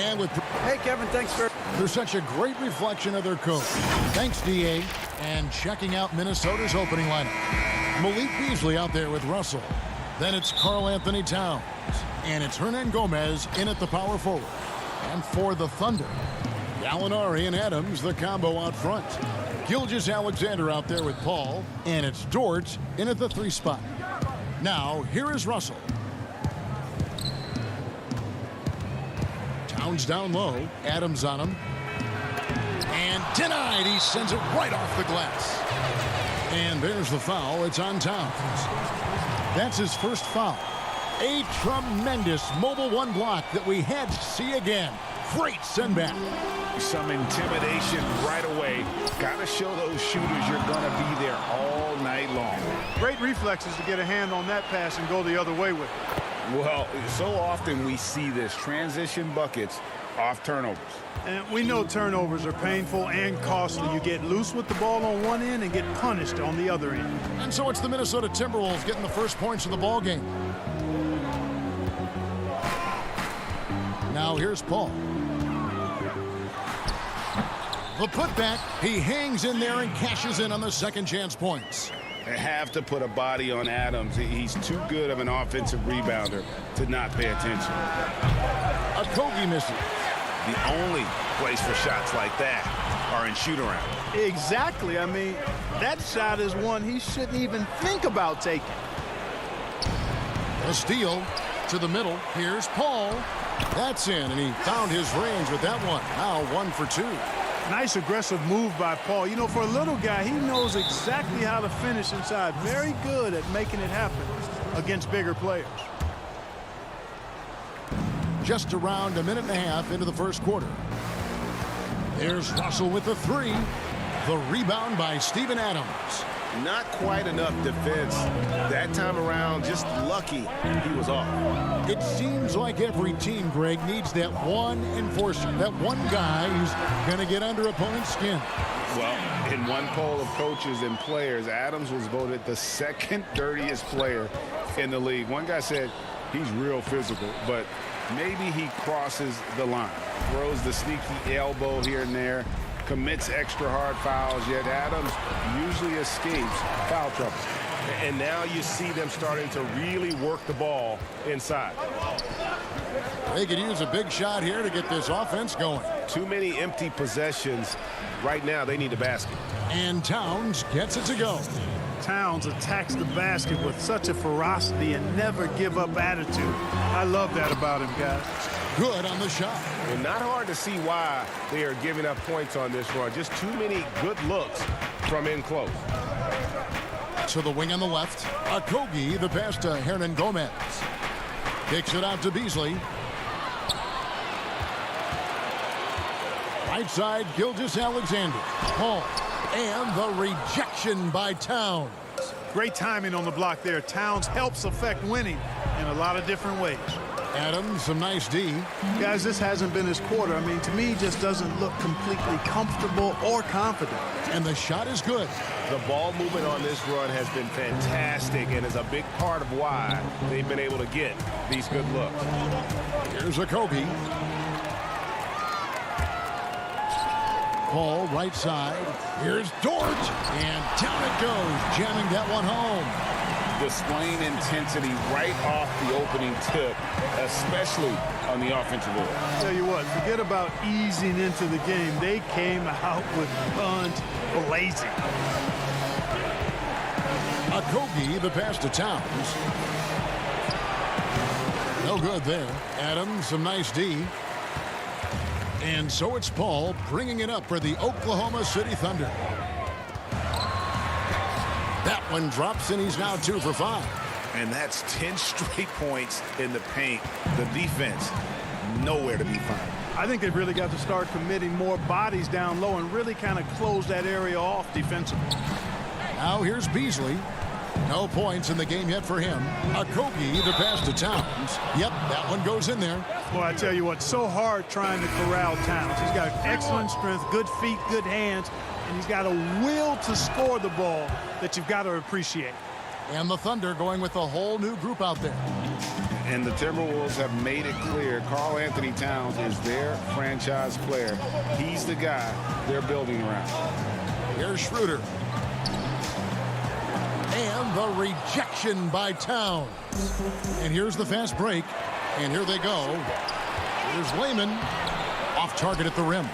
And with Hey, Kevin, thanks for... they're such a great reflection of their coach. Thanks, D.A. And checking out Minnesota's opening lineup. Malik Beasley out there with Russell. Then it's Karl Anthony Towns. And it's Hernan Gomez in at the power forward. And for the Thunder, Gallinari and Adams, the combo out front. Gilgeous-Alexander out there with Paul. And it's Dort in at the 3 spot. Now, here is Russell. Towns down low. Adams on him. And denied. He sends it right off the glass. And there's the foul. It's on Towns. That's his first foul. A tremendous mobile 1 block that we had to see again. Great send back. Some intimidation right away. Got to show those shooters you're going to be there all night long. Great reflexes to get a hand on that pass and go the other way with it. Well, so often we see this transition buckets off turnovers. And we know turnovers are painful and costly. You get loose with the ball on one end and get punished on the other end. And so it's the Minnesota Timberwolves getting the first points of the ball game. Now here's Paul. The putback. He hangs in there and cashes in on the second chance points. They have to put a body on Adams. He's too good of an offensive rebounder to not pay attention. Okogie misses. The only place for shots like that are in shoot-around. Exactly. I mean, that shot is one he shouldn't even think about taking. A steal to the middle. Here's Paul. That's in, and he found his range with that one. Now 1 for 2. Nice aggressive move by Paul. You know, for a little guy, he knows exactly how to finish inside. Very good at making it happen against bigger players. Just around a minute and a half into the first quarter. There's Russell with the 3. The rebound by Steven Adams. Not quite enough defense that time around. Just lucky he was off. It seems like every team, Greg, needs that one enforcer, that one guy who's going to get under opponent's skin. Well, in one poll of coaches and players, Adams was voted the second dirtiest player in the league. One guy said he's real physical, but maybe he crosses the line. Throws the sneaky elbow here and there. Commits extra hard fouls, yet Adams usually escapes foul trouble. And now you see them starting to really work the ball inside. They could use a big shot here to get this offense going. Too many empty possessions. Right now, they need a basket. And Towns gets it to go. Towns attacks the basket with such a ferocity and never give up attitude. I love that about him, guys. Good on the shot. And not hard to see why they are giving up points on this run. Just too many good looks from in close. To the wing on the left. Okogie, the pass to Hernan Gomez. Kicks it out to Beasley. Right side, Gilgeous-Alexander. Paul. And the rejection by Towns. Great timing on the block there. Towns helps affect winning in a lot of different ways. Adams, some nice D. Guys, this hasn't been his quarter. I mean, to me, he just doesn't look completely comfortable or confident. And the shot is good. The ball movement on this run has been fantastic and is a big part of why they've been able to get these good looks. Here's Okogie. Paul, right side. Here's Dort. And down it goes, jamming that one home. Displaying intensity right off the opening tip, especially on the offensive end. Tell you what, forget about easing into the game. They came out with guns blazing. Okogie, the pass to Towns. No good there. Adams, some nice D. And so it's Paul bringing it up for the Oklahoma City Thunder. That one drops, and he's now 2 for 5. And that's 10 straight points in the paint. The defense, nowhere to be found. I think they've really got to start committing more bodies down low and really kind of close that area off defensively. Now here's Beasley. No points in the game yet for him. Okogie, the pass to Towns. Yep, that one goes in there. Well, I tell you what, so hard trying to corral Towns. He's got excellent strength, good feet, good hands, and he's got a will to score the ball that you've got to appreciate. And the Thunder going with a whole new group out there. And the Timberwolves have made it clear Karl Anthony Towns is their franchise player. He's the guy they're building around. Here's Schroeder. And the rejection by Towns. And here's the fast break. And here they go. Here's Layman. Off target at the rim.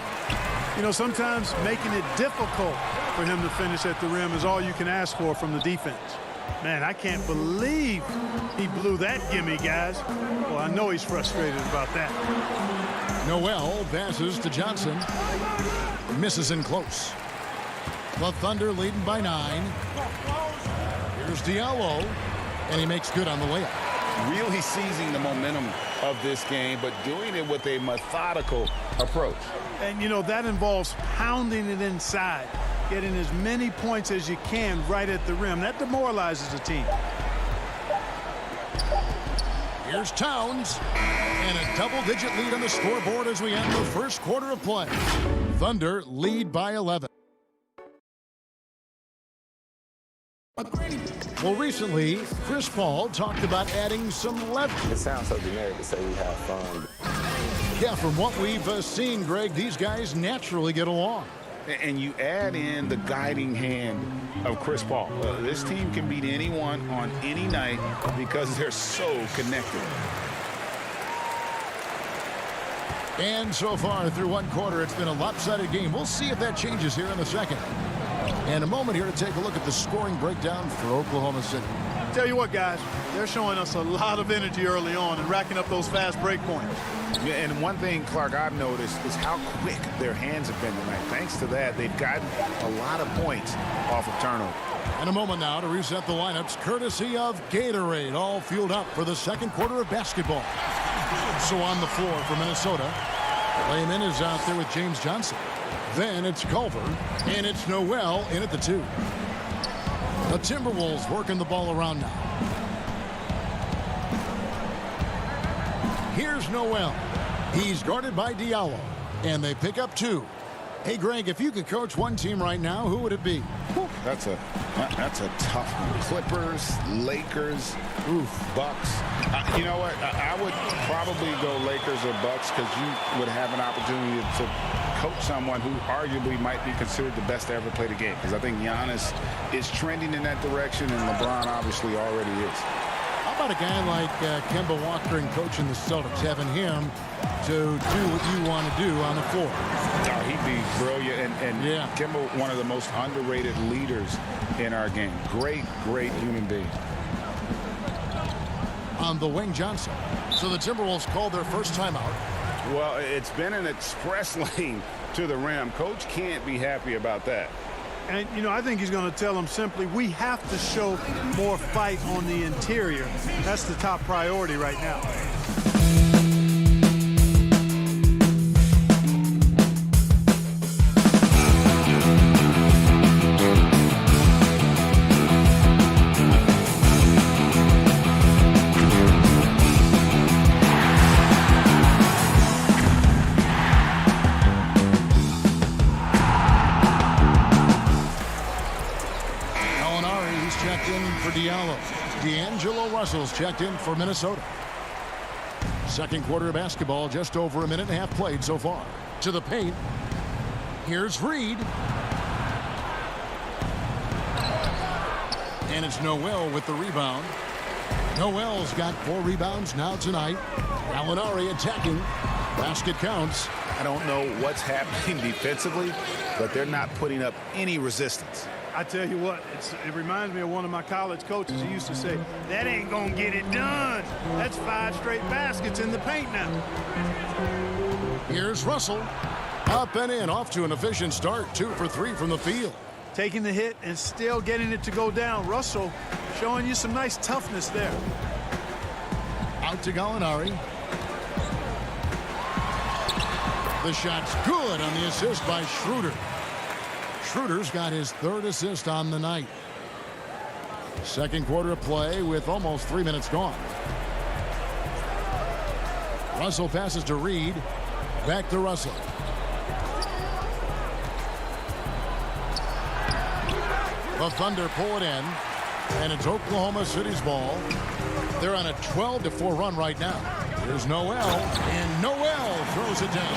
You know, sometimes making it difficult for him to finish at the rim is all you can ask for from the defense. Man, I can't believe he blew that gimme, guys. Well, I know he's frustrated about that. Noel passes to Johnson. Misses in close. The Thunder leading by 9. Here's Diallo. And he makes good on the layup. Really seizing the momentum of this game, but doing it with a methodical approach. And, you know, that involves pounding it inside, getting as many points as you can right at the rim. That demoralizes the team. Here's Towns. And a double-digit lead on the scoreboard as we end the first quarter of play. Thunder lead by 11. Well, recently, Chris Paul talked about adding some leverage. It sounds so generic to say we have fun. Yeah, from what we've seen, Greg, these guys naturally get along. And you add in the guiding hand of Chris Paul. This team can beat anyone on any night because they're so connected. And so far through one quarter, it's been a lopsided game. We'll see if that changes here in the second. And a moment here to take a look at the scoring breakdown for Oklahoma City. Tell you what, guys, they're showing us a lot of energy early on and racking up those fast break points. Yeah, and one thing, Clark, I've noticed is how quick their hands have been tonight. Thanks to that, they've gotten a lot of points off of turnover. And a moment now to reset the lineups, courtesy of Gatorade, all fueled up for the second quarter of basketball. So on the floor for Minnesota, Layman is out there with James Johnson. Then it's Culver, and it's Noel in at the 2. The Timberwolves working the ball around now. Here's Noel. He's guarded by Diallo, and they pick up 2. Hey, Greg, if you could coach one team right now, who would it be? That's a tough one. Clippers, Lakers, Bucks. You know what? I would probably go Lakers or Bucks because you would have an opportunity to coach someone who arguably might be considered the best to ever play the game. Because I think Giannis is trending in that direction, and LeBron obviously already is. How about a guy like Kemba Walker and coaching the Celtics, having him to do what you want to do on the floor? Oh, he'd be brilliant. And yeah. Kemba, one of the most underrated leaders in our game. Great human being. On the wing, Johnson. So the Timberwolves called their first timeout. Well, it's been an express lane to the rim. Coach can't be happy about that. And, you know, I think he's going to tell them simply, we have to show more fight on the interior. That's the top priority right now. D'Angelo Russell's checked in for Minnesota. Second quarter of basketball, just over a minute and a half played so far. To the paint. Here's Reed. And it's Noel with the rebound. Noel's got 4 rebounds now tonight. Gallinari attacking. Basket counts. I don't know what's happening defensively, but they're not putting up any resistance. I tell you what, it reminds me of one of my college coaches. He used to say, that ain't going to get it done. That's 5 straight baskets in the paint now. Here's Russell. Up and in, off to an efficient start. 2 for 3 from the field. Taking the hit and still getting it to go down. Russell showing you some nice toughness there. Out to Gallinari. The shot's good on the assist by Schroeder. Schroeder's got his 3rd assist on the night. Second quarter of play with almost 3 minutes gone. Russell passes to Reed. Back to Russell. The Thunder pull it in. And it's Oklahoma City's ball. They're on a 12-4 run right now. Here's Noel, and Noel throws it down.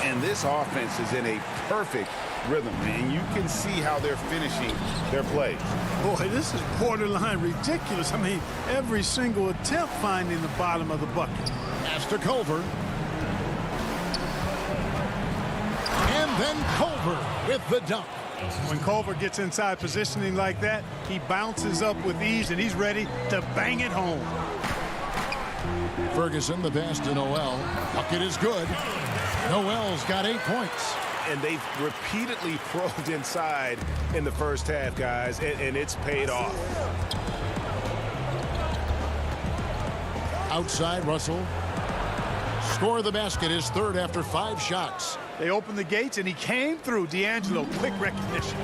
And this offense is in a perfect rhythm, and you can see how they're finishing their plays. Boy, this is borderline ridiculous. I mean, every single attempt finding the bottom of the bucket. Pass to Culver. And then Culver with the dunk. When Culver gets inside positioning like that, he bounces up with ease, and he's ready to bang it home. Ferguson, the pass to Noel. Bucket is good. Noel's got 8 points. And they've repeatedly probed inside in the first half, guys, and it's paid off. Outside, Russell. Score the basket, his third after 5 shots. They opened the gates, and he came through. D'Angelo, quick recognition.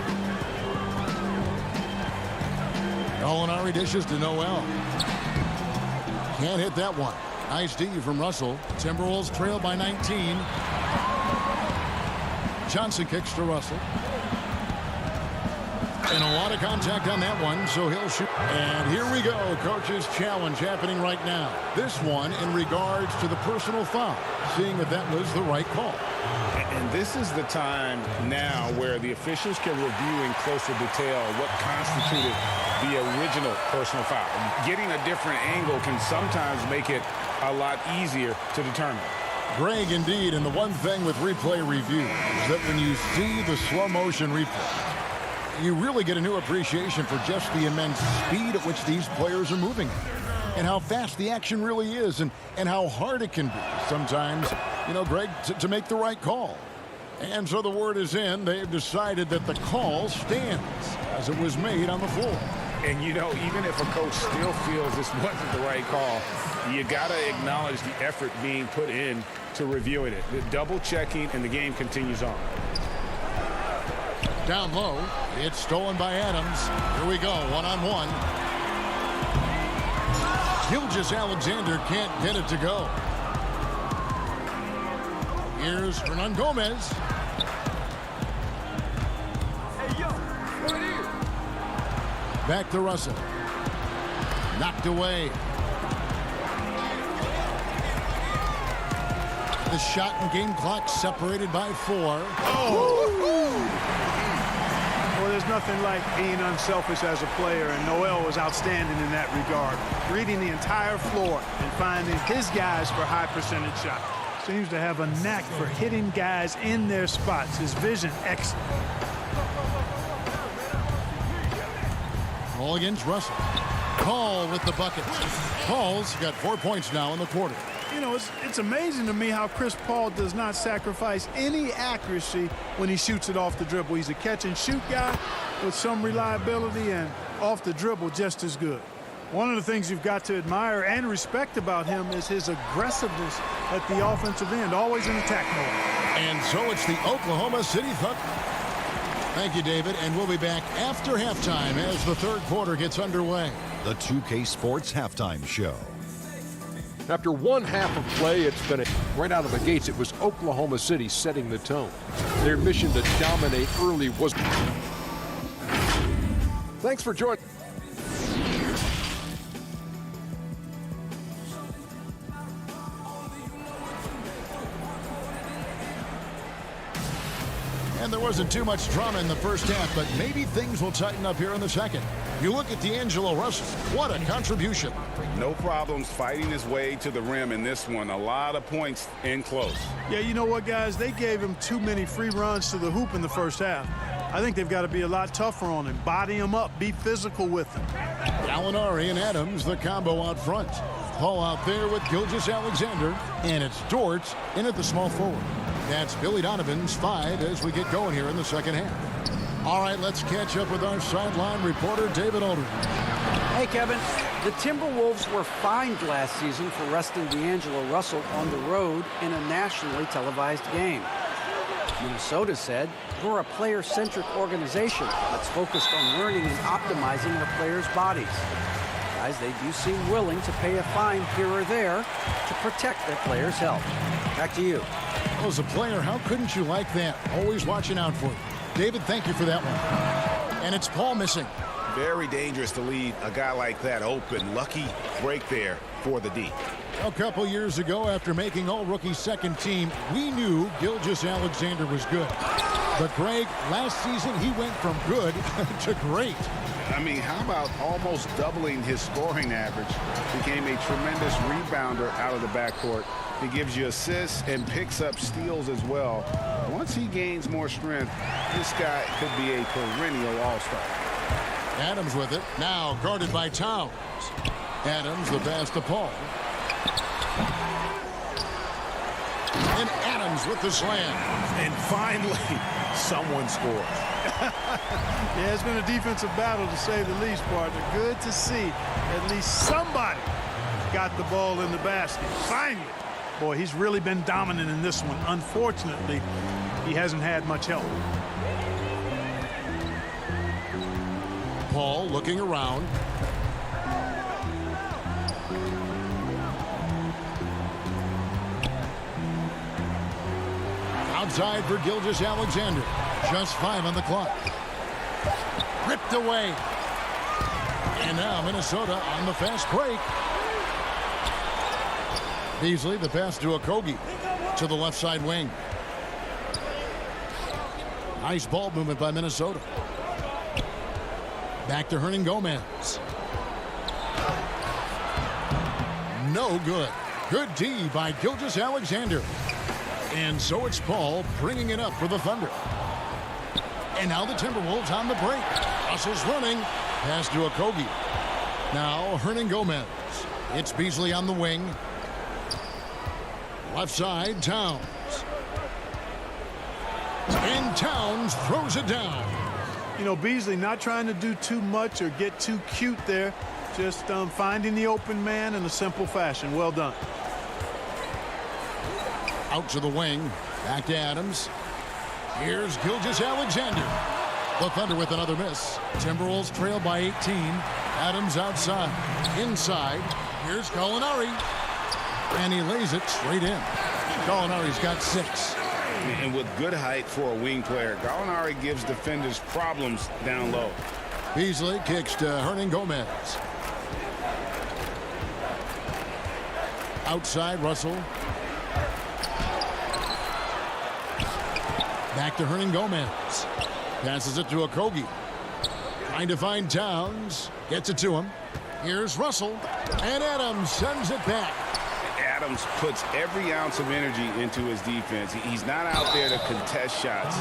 Gallinari dishes to Noel. Can't hit that one. Nice D from Russell. Timberwolves trail by 19. Johnson kicks to Russell. And a lot of contact on that one, so he'll shoot. And here we go, coach's challenge happening right now. This one in regards to the personal foul, seeing that that was the right call. And this is the time now where the officials can review in closer detail what constituted the original personal foul. Getting a different angle can sometimes make it a lot easier to determine. Greg, indeed, and the one thing with replay review is that when you see the slow motion replay, you really get a new appreciation for just the immense speed at which these players are moving and how fast the action really is and how hard it can be sometimes, you know, Greg, to make the right call. And so the word is in. They've decided that the call stands as it was made on the floor. And, you know, even if a coach still feels this wasn't the right call, you got to acknowledge the effort being put in to reviewing it. The double checking, and the game continues on. Down low, it's stolen by Adams. Here we go, one-on-one. Gilgeous-Alexander can't get it to go. Here's Hernan Gomez. Back to Russell. Knocked away. The shot and game clock separated by 4. Well, there's nothing like being unselfish as a player, and Noel was outstanding in that regard. Reading the entire floor and finding his guys for high percentage shots. Seems to have a knack for hitting guys in their spots. His vision, excellent. Ball against Russell. Paul with the bucket. Paul's got 4 points now in the quarter. You know, it's amazing to me how Chris Paul does not sacrifice any accuracy when he shoots it off the dribble. He's a catch-and-shoot guy with some reliability, and off the dribble just as good. One of the things you've got to admire and respect about him is his aggressiveness at the offensive end, always in attack mode. And so it's the Oklahoma City Thunder. Thank you, David, and we'll be back after halftime as the third quarter gets underway. The 2K Sports Halftime Show. After one half of play, it's been right out of the gates. It was Oklahoma City setting the tone. Their mission to dominate early was. Thanks for joining. And there wasn't too much drama in the first half, but maybe things will tighten up here in the second. You look at D'Angelo Russell. What a contribution. No problems fighting his way to the rim in this one. A lot of points in close. Yeah, you know what, guys? They gave him too many free runs to the hoop in the first half. I think they've got to be a lot tougher on him. Body him up. Be physical with him. Gallinari and Adams, the combo out front. Paul out there with Gilgeous-Alexander. And it's Dort in at the small forward. That's Billy Donovan's 5 as we get going here in the second half. All right, let's catch up with our sideline reporter, David Aldridge. Hey, Kevin. The Timberwolves were fined last season for resting D'Angelo Russell on the road in a nationally televised game. Minnesota said, we're a player-centric organization that's focused on learning and optimizing our players' bodies. Guys, they do seem willing to pay a fine here or there to protect their players' health. Back to you. Well, as a player, how couldn't you like that? Always watching out for you. David, thank you for that one. And it's Paul missing. Very dangerous to leave a guy like that open. Lucky break there for the D. A couple years ago, after making all-rookie second team, we knew Gilgeous-Alexander was good. But, Greg, last season he went from good to great. I mean, how about almost doubling his scoring average? Became a tremendous rebounder out of the backcourt. He gives you assists and picks up steals as well. Once he gains more strength, this guy could be a perennial all-star. Adams with it, now guarded by Towns. Adams the pass to Paul. And Adams with the slam. And finally, someone scores. Yeah, it's been a defensive battle to say the least, partner. Good to see at least somebody got the ball in the basket. Finally. Boy, he's really been dominant in this one. Unfortunately, he hasn't had much help. Paul looking around. Outside for Gilgeous-Alexander. Just 5 on the clock. Ripped away. And now Minnesota on the fast break. Beasley, the pass to Okogie to the left side wing. Nice ball movement by Minnesota. Back to Hernangomez. No good. Good D by Gilgeous-Alexander. And so it's Paul bringing it up for the Thunder. And now the Timberwolves on the break. Russell's running. Pass to Okogie. Now Hernangomez. It's Beasley on the wing. Left side, Towns. And Towns throws it down. You know, Beasley not trying to do too much or get too cute there. Just finding the open man in a simple fashion. Well done. Out to the wing. Back to Adams. Here's Gilgeous-Alexander. The Thunder with another miss. Timberwolves trail by 18. Adams outside. Inside. Here's Gallinari. And he lays it straight in. Gallinari's got 6. And with good height for a wing player, Gallinari gives defenders problems down low. Beasley kicks to Hernangomez. Outside, Russell. Back to Hernangomez. Passes it to Okogie. Trying to find Towns. Gets it to him. Here's Russell. And Adams sends it back. Adams puts every ounce of energy into his defense. He's not out there to contest shots.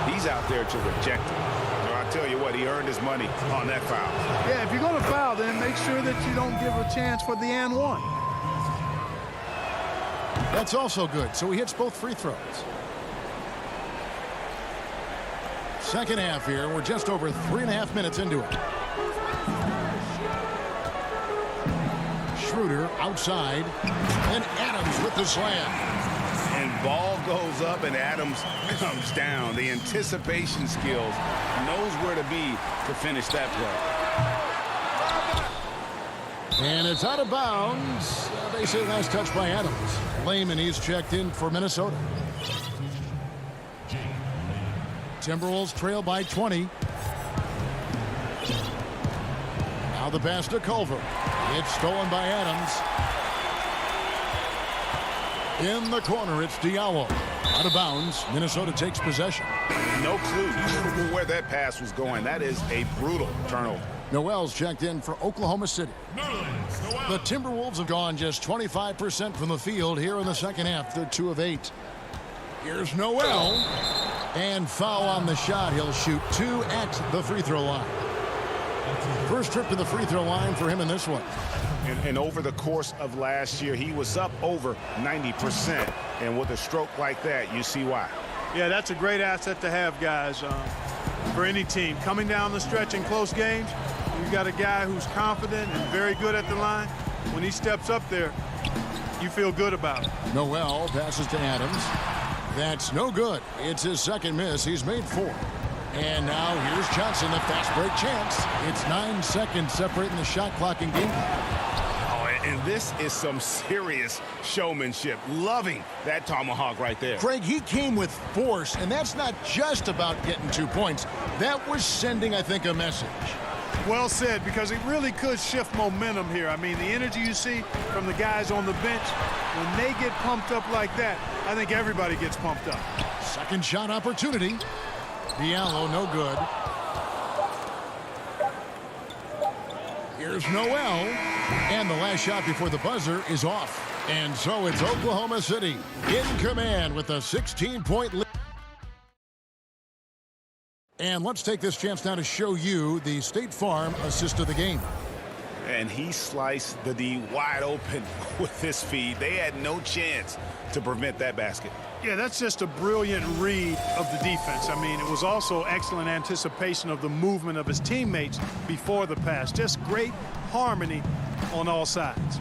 He's out there to reject them. So I tell you what, he earned his money on that foul. Yeah, if you're going to foul, then make sure that you don't give a chance for the and one. That's also good. So he hits both free throws. Second half here. We're just over 3.5 minutes into it. Schroeder outside. And Adams with the slam. And ball goes up and Adams comes down. The anticipation skills, knows where to be to finish that play. And it's out of bounds. They say last touch by Adams. Lehman, he's checked in for Minnesota. Timberwolves trail by 20. Now the pass to Culver. It's stolen by Adams. In the corner, it's Diallo. Out of bounds. Minnesota takes possession. No clue where that pass was going. That is a brutal turnover. Noel's checked in for Oklahoma City. The Timberwolves have gone just 25% from the field here in the second half. They're 2 of 8. Here's Noel. And foul on the shot. He'll shoot 2 at the free throw line. First trip to the free throw line for him in this one. And over the course of last year, he was up over 90%. And with a stroke like that, you see why. Yeah, that's a great asset to have, guys, for any team. Coming down the stretch in close games, you've got a guy who's confident and very good at the line. When he steps up there, you feel good about it. Noel passes to Adams. That's no good. It's his second miss. He's made 4. And now here's Johnson, a fast break chance. It's 9 seconds separating the shot clock and game. Oh, and this is some serious showmanship. Loving that tomahawk right there. Craig, he came with force, and that's not just about getting 2 points. That was sending, I think, a message. Well said, because it really could shift momentum here. I mean, the energy you see from the guys on the bench, when they get pumped up like that, I think everybody gets pumped up. Second shot opportunity. Diallo, no good. Here's Noel. And the last shot before the buzzer is off. And so it's Oklahoma City in command with a 16-point lead. And let's take this chance now to show you the State Farm assist of the game. And he sliced the D wide open with his feed. They had no chance to prevent that basket. Yeah, that's just a brilliant read of the defense. I mean, it was also excellent anticipation of the movement of his teammates before the pass. Just great harmony on all sides.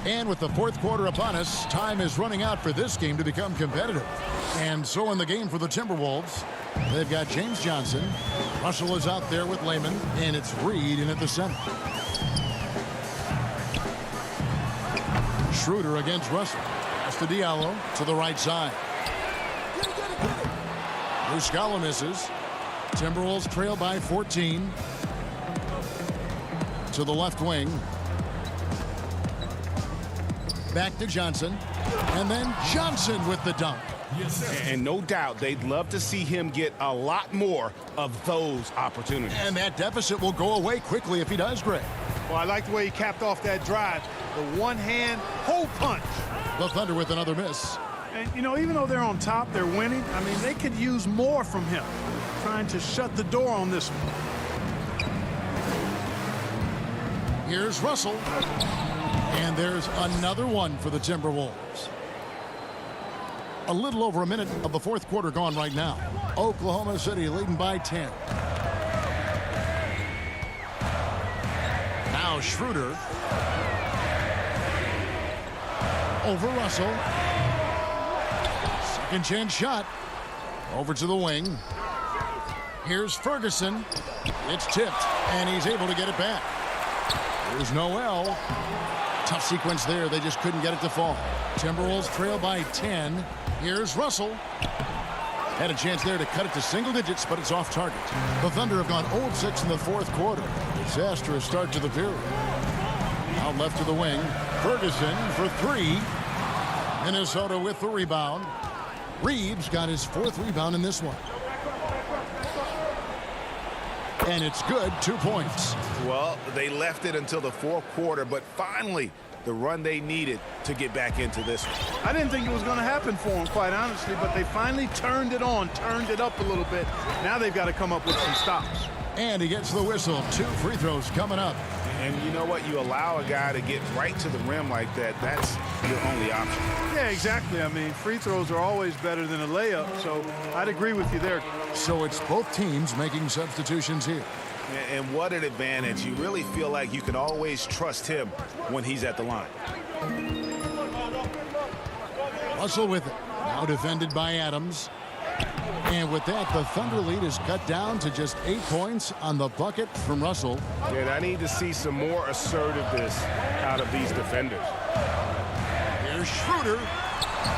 And with the fourth quarter upon us, time is running out for this game to become competitive. And so in the game for the Timberwolves, they've got James Johnson. Russell is out there with Lehman, and it's Reed in at the center. Schroeder against Russell. Pass to Diallo to the right side. Muscala misses. Timberwolves trail by 14. To the left wing. Back to Johnson. And then Johnson with the dunk. And no doubt they'd love to see him get a lot more of those opportunities. And that deficit will go away quickly if he does, Greg. Well, I like the way he capped off that drive. The one-hand hole punch. The Thunder with another miss. And, you know, even though they're on top, they're winning. I mean, they could use more from him. Trying to shut the door on this one. Here's Russell. And there's another one for the Timberwolves. A little over a minute of the fourth quarter gone right now. Oklahoma City leading by 10. Now Schroeder. Over Russell. Second chance shot. Over to the wing. Here's Ferguson. It's tipped, and he's able to get it back. Here's Noel. Tough sequence there. They just couldn't get it to fall. Timberwolves trail by 10. Here's Russell. Had a chance there to cut it to single digits, but it's off target. The Thunder have gone 0 of 6 in the fourth quarter. Disastrous start to the period. Out left to the wing. Ferguson for three. Minnesota with the rebound. Reeves got his fourth rebound in this one. And it's good, 2 points. Well, they left it until the fourth quarter, but finally the run they needed to get back into this one. I didn't think it was going to happen for them, quite honestly, but they finally turned it on, turned it up a little bit. Now they've got to come up with some stops. And he gets the whistle. 2 free throws coming up. And you know what? You allow a guy to get right to the rim like that, that's your only option. Yeah, exactly. I mean, free throws are always better than a layup, so I'd agree with you there. So it's both teams making substitutions here. And what an advantage. You really feel like you can always trust him when he's at the line. Russell with it. Now defended by Adams. And with that, the Thunder lead is cut down to just 8 points on the bucket from Russell. And I need to see some more assertiveness out of these defenders. Here's Schroeder.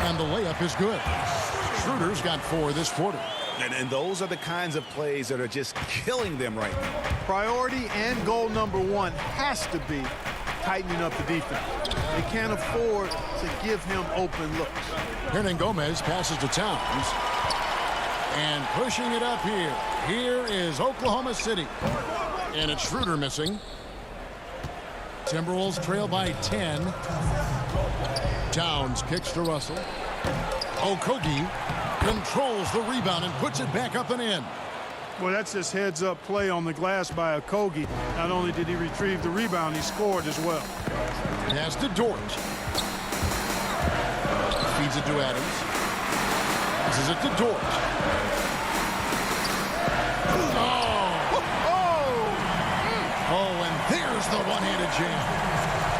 And the layup is good. Schroeder's got 4 this quarter. And those are the kinds of plays that are just killing them right now. Priority and goal number 1 has to be tightening up the defense. They can't afford to give him open looks. Hernan Gomez passes to Towns. And pushing it up here. Here is Oklahoma City. And it's Schroeder missing. Timberwolves trail by 10. Towns kicks to Russell. Okogie controls the rebound and puts it back up and in. Well, that's just heads-up play on the glass by Okogie. Not only did he retrieve the rebound, he scored as well. Pass to Dort. Feeds it to Adams. Passes it to Dort. Oh, and there's the one-handed jam.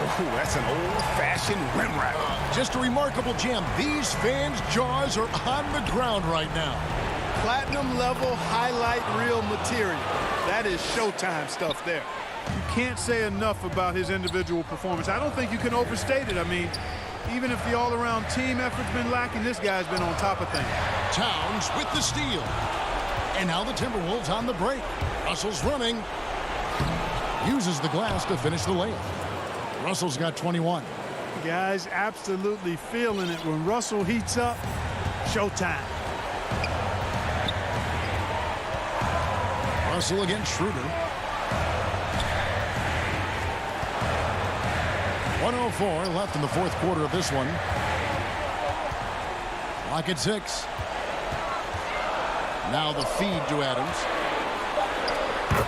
Oh, that's an old-fashioned rim wrap. Just a remarkable jam. These fans' jaws are on the ground right now. Platinum level highlight reel material. That is Showtime stuff there. You can't say enough about his individual performance. I don't think you can overstate it. I mean, even if the all-around team effort's been lacking, this guy's been on top of things. Towns with the steal. And now the Timberwolves on the break. Russell's running. Uses the glass to finish the layup. Russell's got 21. Guys, absolutely feeling it. When Russell heats up, showtime. Russell against Schroeder. 1:04 left in the fourth quarter of this one. Clock at 6. Now the feed to Adams.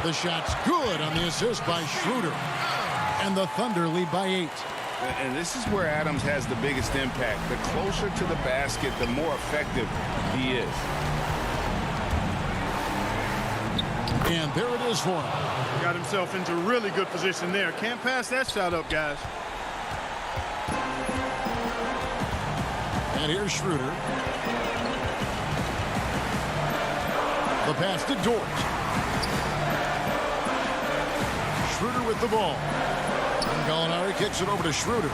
The shot's good on the assist by Schroeder. And the Thunder lead by 8. And this is where Adams has the biggest impact. The closer to the basket, the more effective he is. And there it is for him. Got himself into really good position there. Can't pass that shot up, guys. And here's Schroeder. The pass to Dort. Schroeder with the ball. And Gallinari kicks it over to Schroeder.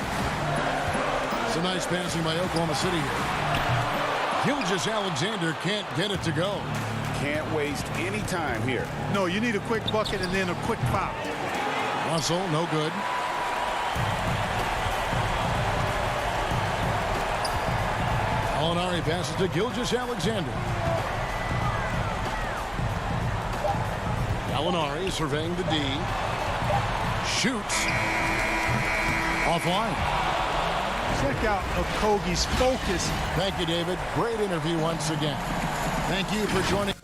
Some nice passing by Oklahoma City here. Gilgeous-Alexander can't get it to go. Can't waste any time here. No, you need a quick bucket and then a quick foul. Russell, no good. Gallinari passes to Gilgeous-Alexander. Gallinari surveying the D. Shoots. Offline. Check out Okogie's focus. Thank you, David. Great interview once again. Thank you for joining.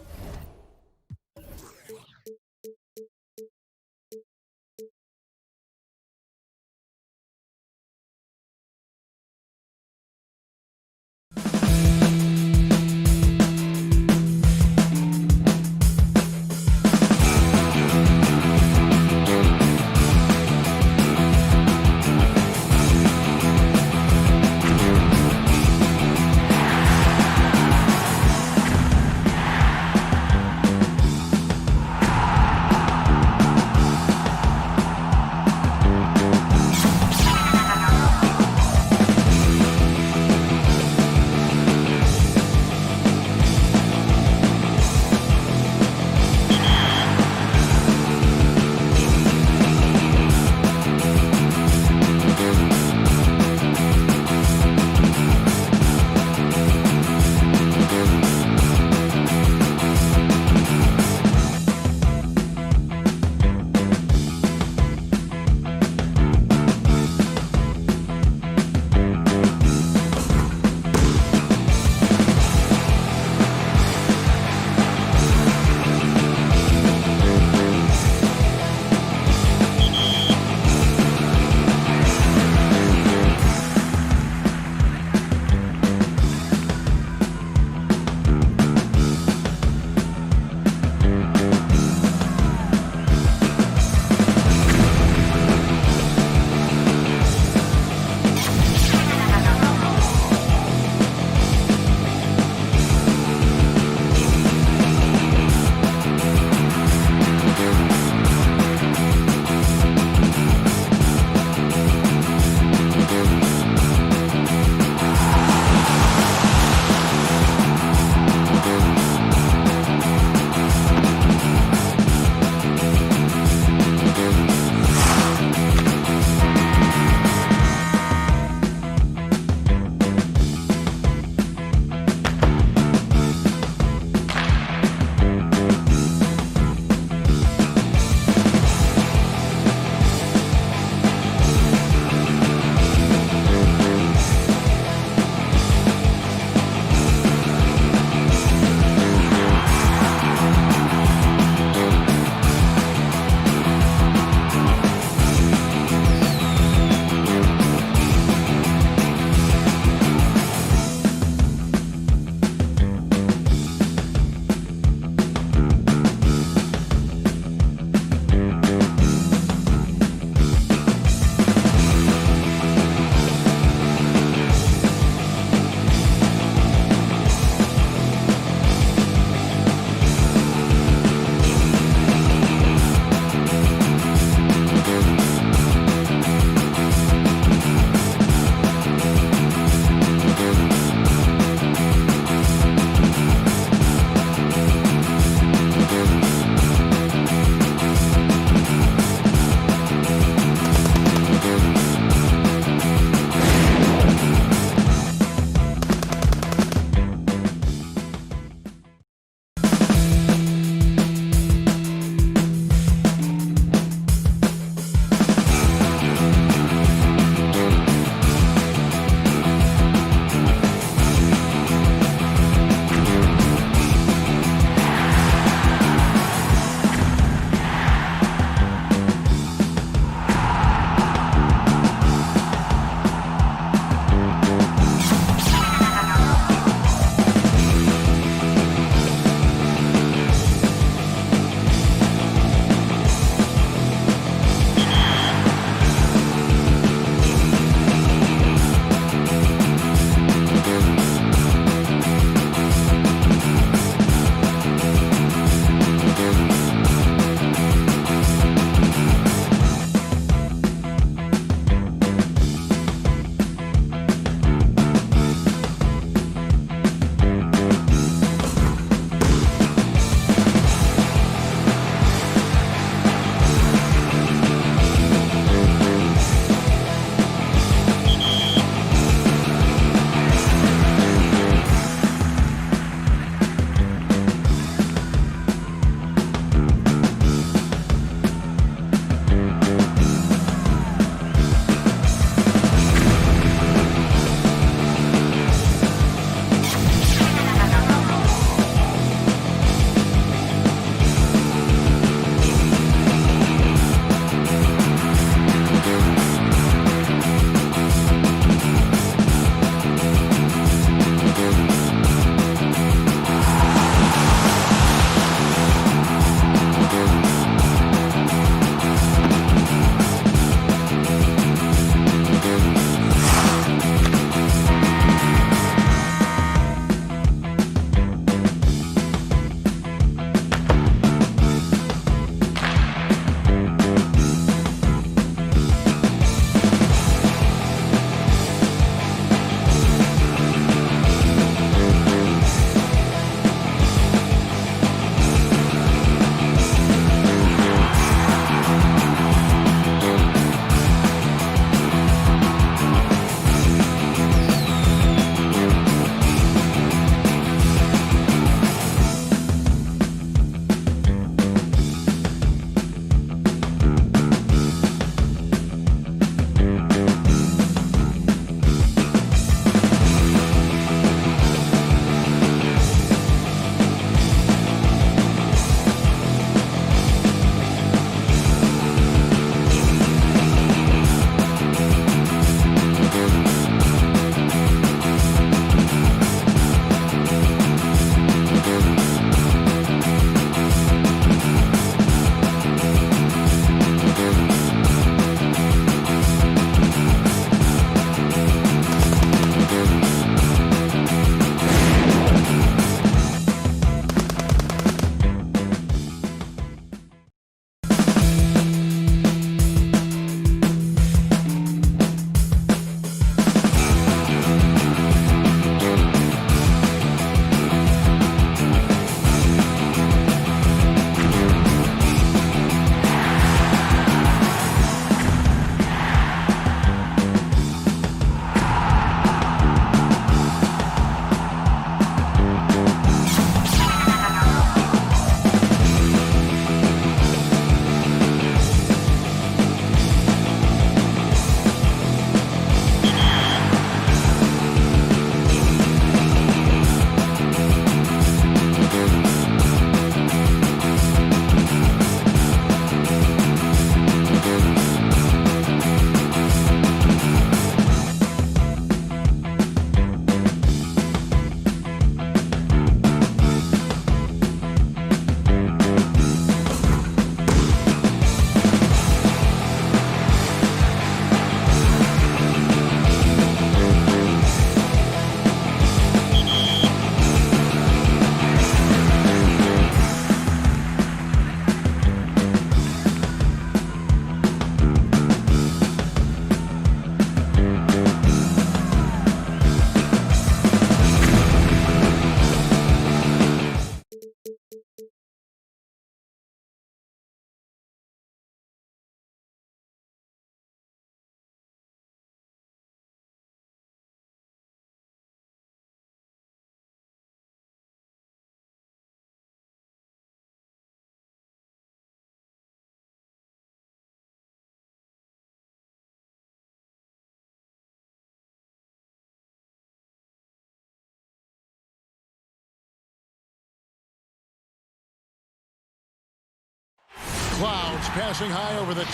Clouds passing high over the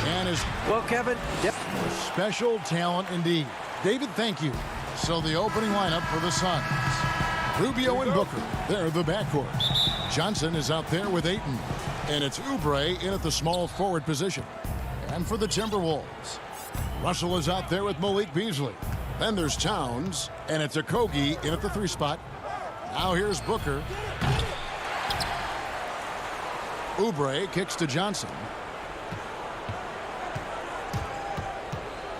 and is Well, Kevin, special talent indeed. David, thank you. So the opening lineup for the Suns. Rubio and Booker, they're the backcourt. Johnson is out there with Ayton. And it's Oubre in at the small forward position. And for the Timberwolves, Russell is out there with Malik Beasley. Then there's Towns, and it's Okogie in at the 3 spot. Now here's Booker. Oubre kicks to Johnson.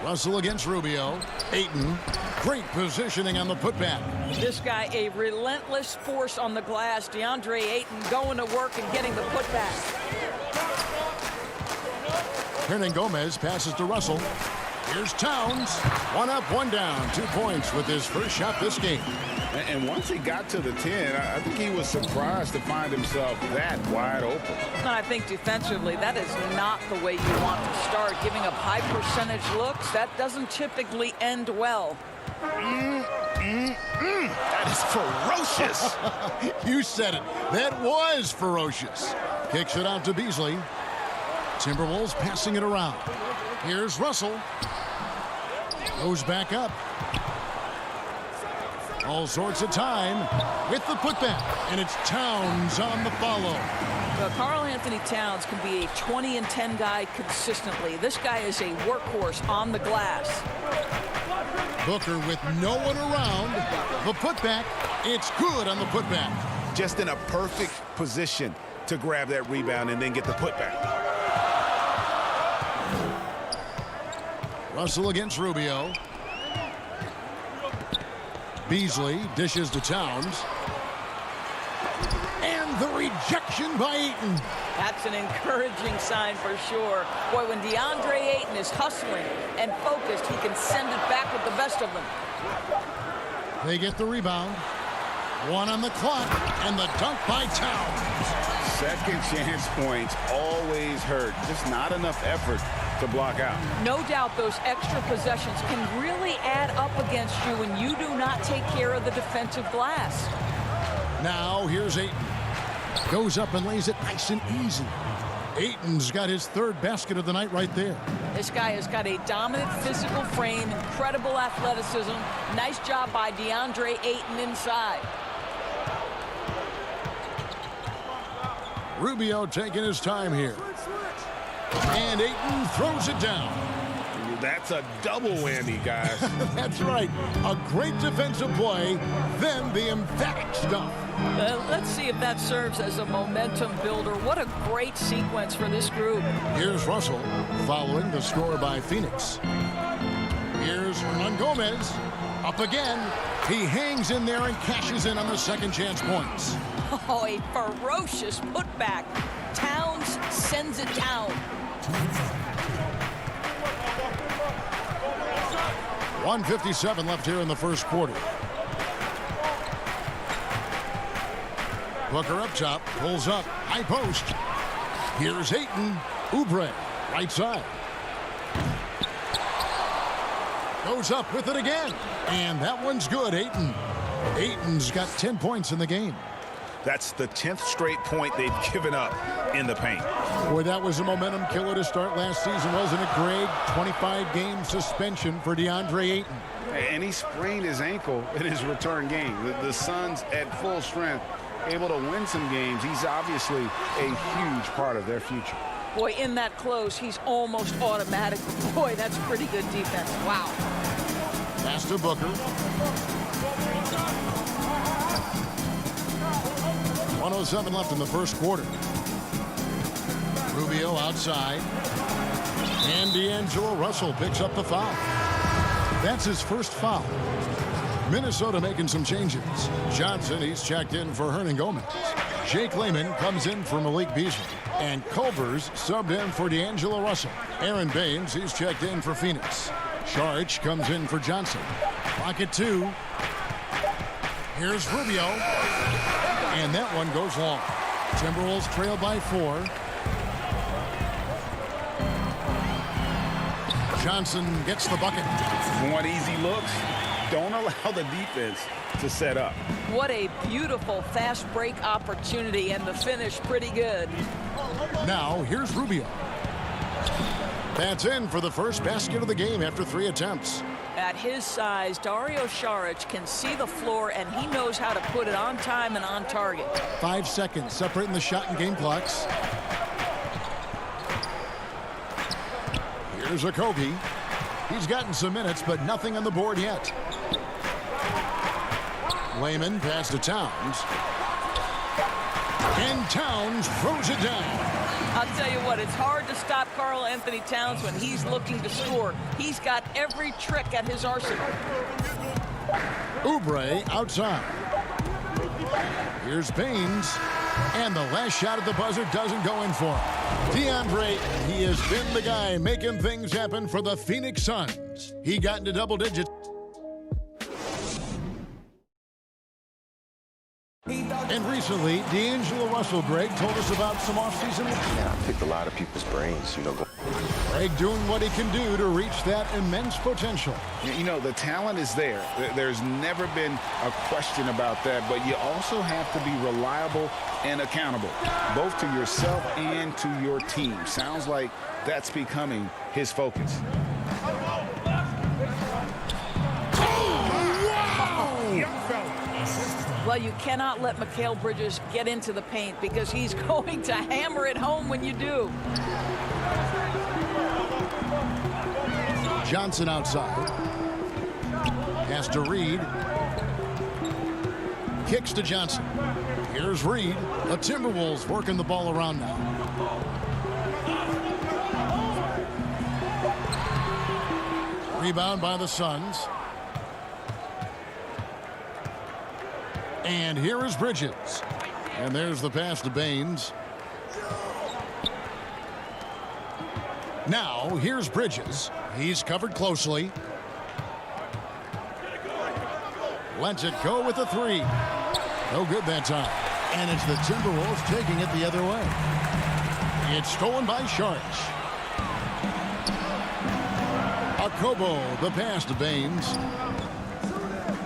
Russell against Rubio. Ayton, great positioning on the putback. This guy, a relentless force on the glass. DeAndre Ayton going to work and getting the putback. Hernan Gomez passes to Russell. Here's Towns. 1 up, 1 down. 2 points with his first shot this game. And once he got to the 10, I think he was surprised to find himself that wide open. And I think defensively, that is not the way you want to start. Giving up high percentage looks, that doesn't typically end well. That is ferocious. You said it. That was ferocious. Kicks it out to Beasley. Timberwolves passing it around. Here's Russell. Goes back up. All sorts of time with the putback. And it's Towns on the follow. Well, Karl Anthony Towns can be a 20 and 10 guy consistently. This guy is a workhorse on the glass. Booker with no one around. The putback. It's good on the putback. Just in a perfect position to grab that rebound and then get the putback. Russell against Rubio. Beasley dishes to Towns. And the rejection by Ayton. That's an encouraging sign for sure. Boy, when DeAndre Ayton is hustling and focused, he can send it back with the best of them. They get the rebound. 1 on the clock, and the dunk by Towns. Second chance points always hurt. Just not enough effort to block out. No doubt those extra possessions can really add up against you when you do not take care of the defensive glass. Now here's Ayton. Goes up and lays it nice and easy. Ayton's got his 3rd basket of the night right there. This guy has got a dominant physical frame, incredible athleticism. Nice job by DeAndre Ayton inside. Rubio taking his time here. And Ayton throws it down. That's a double whammy, guys. That's right. A great defensive play, then the emphatic stuff. Let's see if that serves as a momentum builder. What a great sequence for this group. Here's Russell following the score by Phoenix. Here's Hernan Gomez. Up again. He hangs in there and cashes in on the second chance points. Oh, a ferocious putback. Towns sends it down. 1:57 left here in the first quarter. Booker up top, pulls up, high post. Here's Ayton. Oubre, right side. Goes up with it again. And that one's good, Ayton. Ayton's got 10 points in the game. That's the 10th straight point they've given up in the paint. Boy, that was a momentum killer to start last season, wasn't it, Greg? 25-game suspension for DeAndre Ayton. And he sprained his ankle in his return game. The Suns at full strength, able to win some games. He's obviously a huge part of their future. Boy, in that close, he's almost automatic. Boy, that's pretty good defense. Wow. Pass to Booker. 1:07 left in the first quarter. Rubio outside. And D'Angelo Russell picks up the foul. That's his first foul. Minnesota making some changes. Johnson, he's checked in for Hernan Gomez. Jake Layman comes in for Malik Beasley. And Culver's subbed in for D'Angelo Russell. Aaron Baines, he's checked in for Phoenix. Sharch comes in for Johnson. Clock at 2. Here's Rubio. And that one goes long. Timberwolves trail by 4. Johnson gets the bucket. Want easy looks? Don't allow the defense to set up. What a beautiful fast break opportunity, and the finish pretty good. Now, here's Rubio. That's in for the first basket of the game after 3 attempts. At his size, Dario Saric can see the floor, and he knows how to put it on time and on target. 5 seconds separating the shot and game clocks. Here's Okogie. He's gotten some minutes, but nothing on the board yet. Layman pass to Towns. And Towns throws it down. I'll tell you what, it's hard to stop Karl Anthony Towns when he's looking to score. He's got every trick at his arsenal. Oubre outside. Here's Baines. And the last shot at the buzzer doesn't go in for him. DeAndre, he has been the guy making things happen for the Phoenix Suns. He got into double digits. And recently, D'Angelo Russell, Greg, told us about some offseason. Yeah, I picked a lot of people's brains, you know. Greg doing what he can do to reach that immense potential. You know, the talent is there. There's never been a question about that, but you also have to be reliable and accountable, both to yourself and to your team. Sounds like that's becoming his focus. Well, you cannot let Mikal Bridges get into the paint because he's going to hammer it home when you do. Johnson outside. Pass to Reed. Kicks to Johnson. Here's Reed. The Timberwolves working the ball around now. Rebound by the Suns. And here is Bridges. And there's the pass to Baines. Now, here's Bridges. He's covered closely. Lets it go with the 3. No good that time. And it's the Timberwolves taking it the other way. It's stolen by Saric. Okogie, the pass to Baines.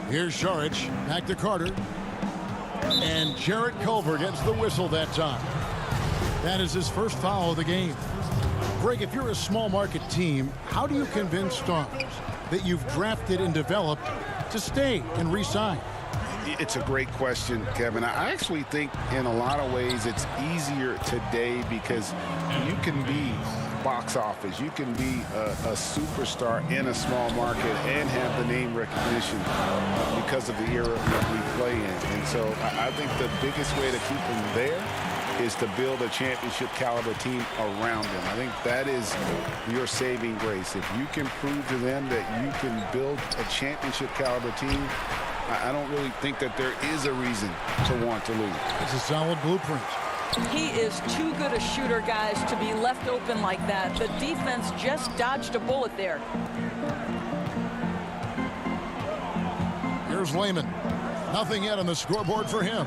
Here's Saric. Back to Carter. And Jarrett Culver gets the whistle that time. That is his first foul of the game. Greg, if you're a small market team, how do you convince stars that you've drafted and developed to stay and re-sign? It's a great question, Kevin. I actually think in a lot of ways it's easier today because you can be box office. You can be a superstar in a small market and have the name recognition because of the era that we play in. And so I think the biggest way to keep them there is to build a championship caliber team around them. I think that is your saving grace. If you can prove to them that you can build a championship caliber team, I don't really think that there is a reason to want to leave. It's a solid blueprint. He is too good a shooter, guys, to be left open like that. The defense just dodged a bullet there. Here's Layman. Nothing yet on the scoreboard for him.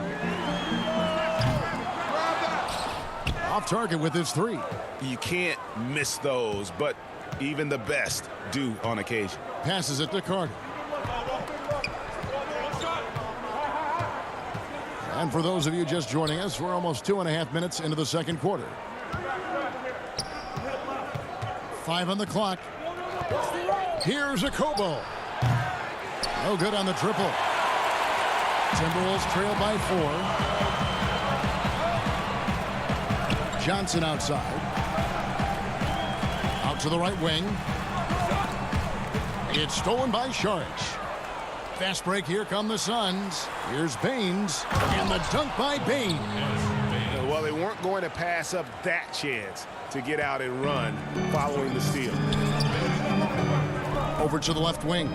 Off target with his 3. You can't miss those, but even the best do on occasion. Passes it to Carter. And for those of you just joining us, we're almost 2.5 minutes into the second quarter. 5 on the clock. Here's Okogie. No good on the triple. Timberwolves trail by 4. Johnson outside. Out to the right wing. It's stolen by Saric. Fast break, here come the Suns. Here's Baines, and the dunk by Baines. Well, they weren't going to pass up that chance to get out and run following the steal. Over to the left wing.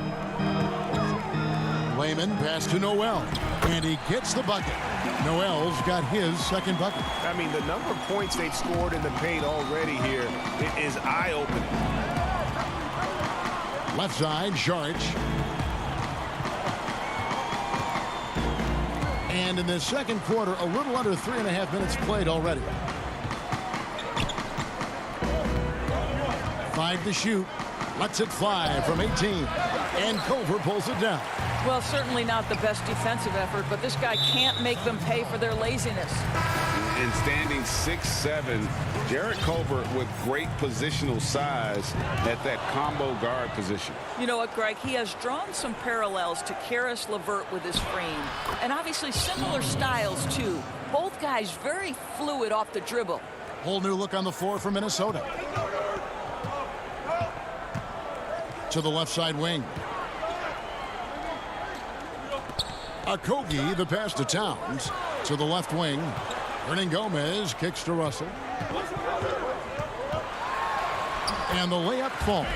Layman pass to Noel, and he gets the bucket. Noel's got his second bucket. I mean, the number of points they've scored in the paint already here is eye-opening. Left side, Saric. And in the second quarter, a little under 3.5 minutes played already. 5 to shoot. Lets it fly from 18. And Culver pulls it down. Well, certainly not the best defensive effort, but this guy can't make them pay for their laziness. And standing 6'7", Jarrett Culver with great positional size at that combo guard position. You know what, Greg? He has drawn some parallels to Karis LeVert with his frame. And obviously similar styles, too. Both guys very fluid off the dribble. Whole new look on the floor for Minnesota. To the left side wing. Okogie, the pass to Towns. To the left wing. Hernan Gomez kicks to Russell. And the layup falls.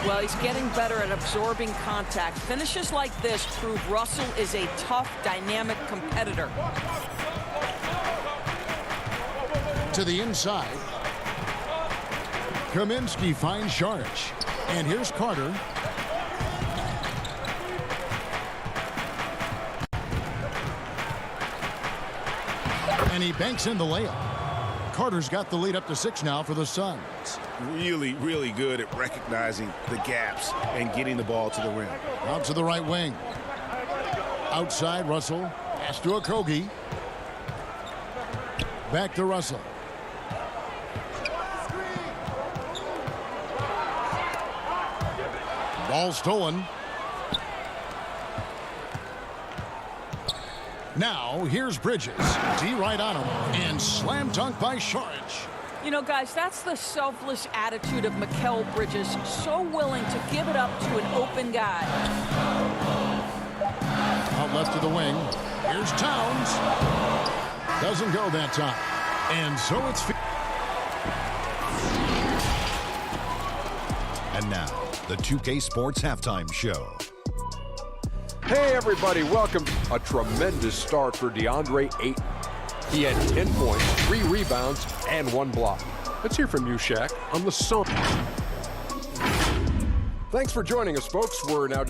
Well, he's getting better at absorbing contact. Finishes like this prove Russell is a tough, dynamic competitor. To the inside. Kaminsky finds Saric. And here's Carter. And he banks in the layup. Carter's got the lead up to 6 now for the Suns. Really, really good at recognizing the gaps and getting the ball to the rim. Out to the right wing. Outside, Russell. Pass to Okogie. Back to Russell. Ball stolen. Now, here's Bridges. D right on him. And slam dunk by Saric. You know, guys, that's the selfless attitude of Mikal Bridges. So willing to give it up to an open guy. Out left to the wing. Here's Towns. Doesn't go that time. And so it's... And now, the 2K Sports Halftime Show. Hey, everybody, welcome. A tremendous start for DeAndre Ayton. He had 10 points, 3 rebounds, and 1 block. Let's hear from you, Shaq, on the Suns. Thanks for joining us, folks. We're now...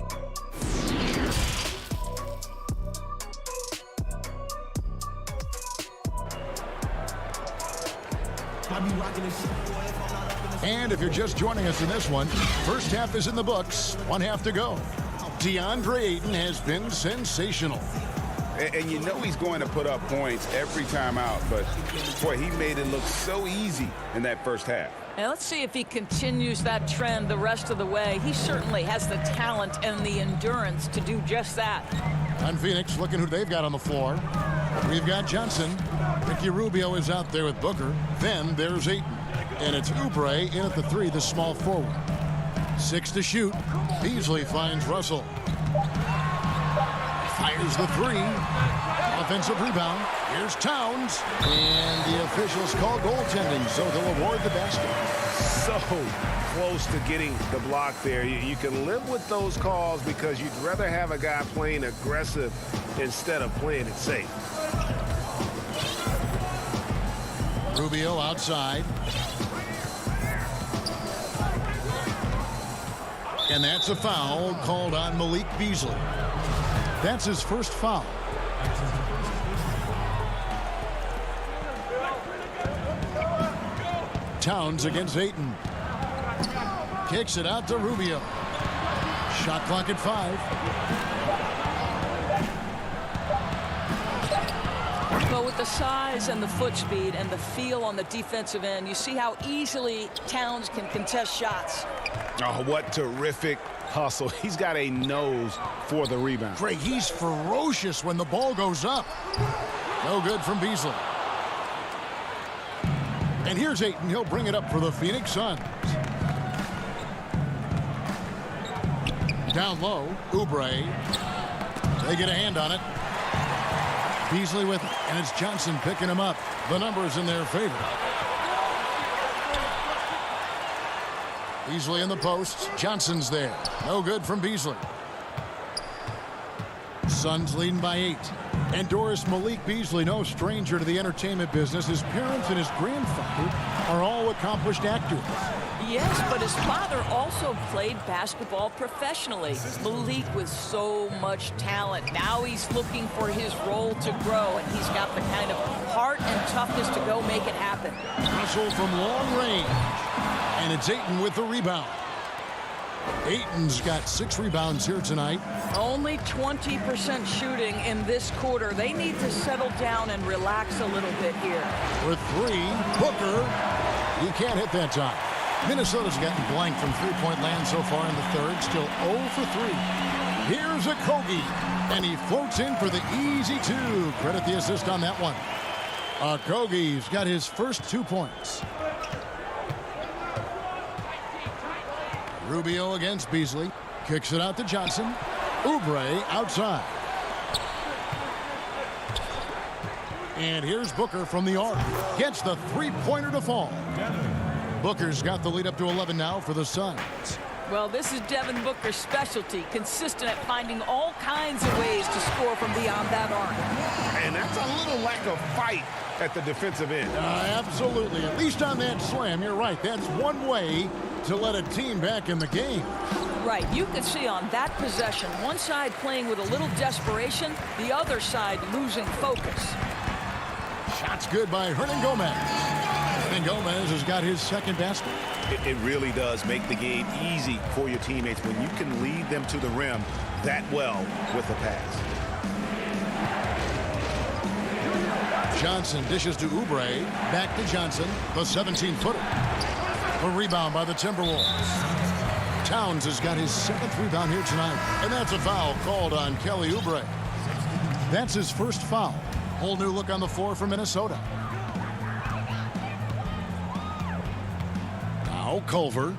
And if you're just joining us in this one, first half is in the books. 1 half to go. DeAndre Ayton has been sensational. And you know he's going to put up points every time out, but boy, he made it look so easy in that first half. And let's see if he continues that trend the rest of the way. He certainly has the talent and the endurance to do just that. On Phoenix, looking who they've got on the floor. We've got Johnson. Ricky Rubio is out there with Booker. Then there's Ayton. And it's Oubre in at the 3, the small forward. 6 to shoot. Beasley finds Russell. Fires the 3. Offensive rebound. Here's Towns. And the officials call goaltending, so they'll award the basket. So close to getting the block there. You can live with those calls because you'd rather have a guy playing aggressive instead of playing it safe. Rubio outside. And that's a foul called on Malik Beasley. That's his first foul. Towns against Ayton. Kicks it out to Rubio. Shot clock at 5. But with the size and the foot speed and the feel on the defensive end, you see how easily Towns can contest shots. Oh, what terrific hustle. He's got a nose for the rebound. Greg, he's ferocious when the ball goes up. No good from Beasley. And here's Ayton. He'll bring it up for the Phoenix Suns. Down low, Oubre. They get a hand on it. Beasley with it, and it's Johnson picking him up. The numbers in their favor. Beasley in the post. Johnson's there. No good from Beasley. Suns leading by 8. And Doris, Malik Beasley, no stranger to the entertainment business. His parents and his grandfather are all accomplished actors. Yes, but his father also played basketball professionally. Malik with so much talent. Now he's looking for his role to grow, and he's got the kind of heart and toughness to go make it happen. Russell from long range. And it's Ayton with the rebound. Ayton's got 6 rebounds here tonight. Only 20% shooting in this quarter. They need to settle down and relax a little bit here. For 3, Booker. He can't hit that time. Minnesota's gotten blank from three-point land so far in the third. Still 0 for 3. Here's a Kogi, and he floats in for the easy 2. Credit the assist on that one. Kogi's got his first 2 points. Rubio against Beasley. Kicks it out to Johnson. Oubre outside. And here's Booker from the arc. Gets the three-pointer to fall. Booker's got the lead up to 11 now for the Suns. Well, this is Devin Booker's specialty. Consistent at finding all kinds of ways to score from beyond that arc. And that's a little lack of fight at the defensive end. Absolutely. At least on that slam, you're right. That's one way to let a team back in the game. Right. You could see on that possession, one side playing with a little desperation, the other side losing focus. Shots good by Hernan Gomez. Hernan Gomez has got his second basket. It really does make the game easy for your teammates when you can lead them to the rim that well with a pass. Johnson dishes to Oubre. Back to Johnson, the 17-footer. A rebound by the Timberwolves. Towns has got his 7th rebound here tonight. And that's a foul called on Kelly Oubre. That's his first foul. Whole new look on the floor for Minnesota. Now Culver.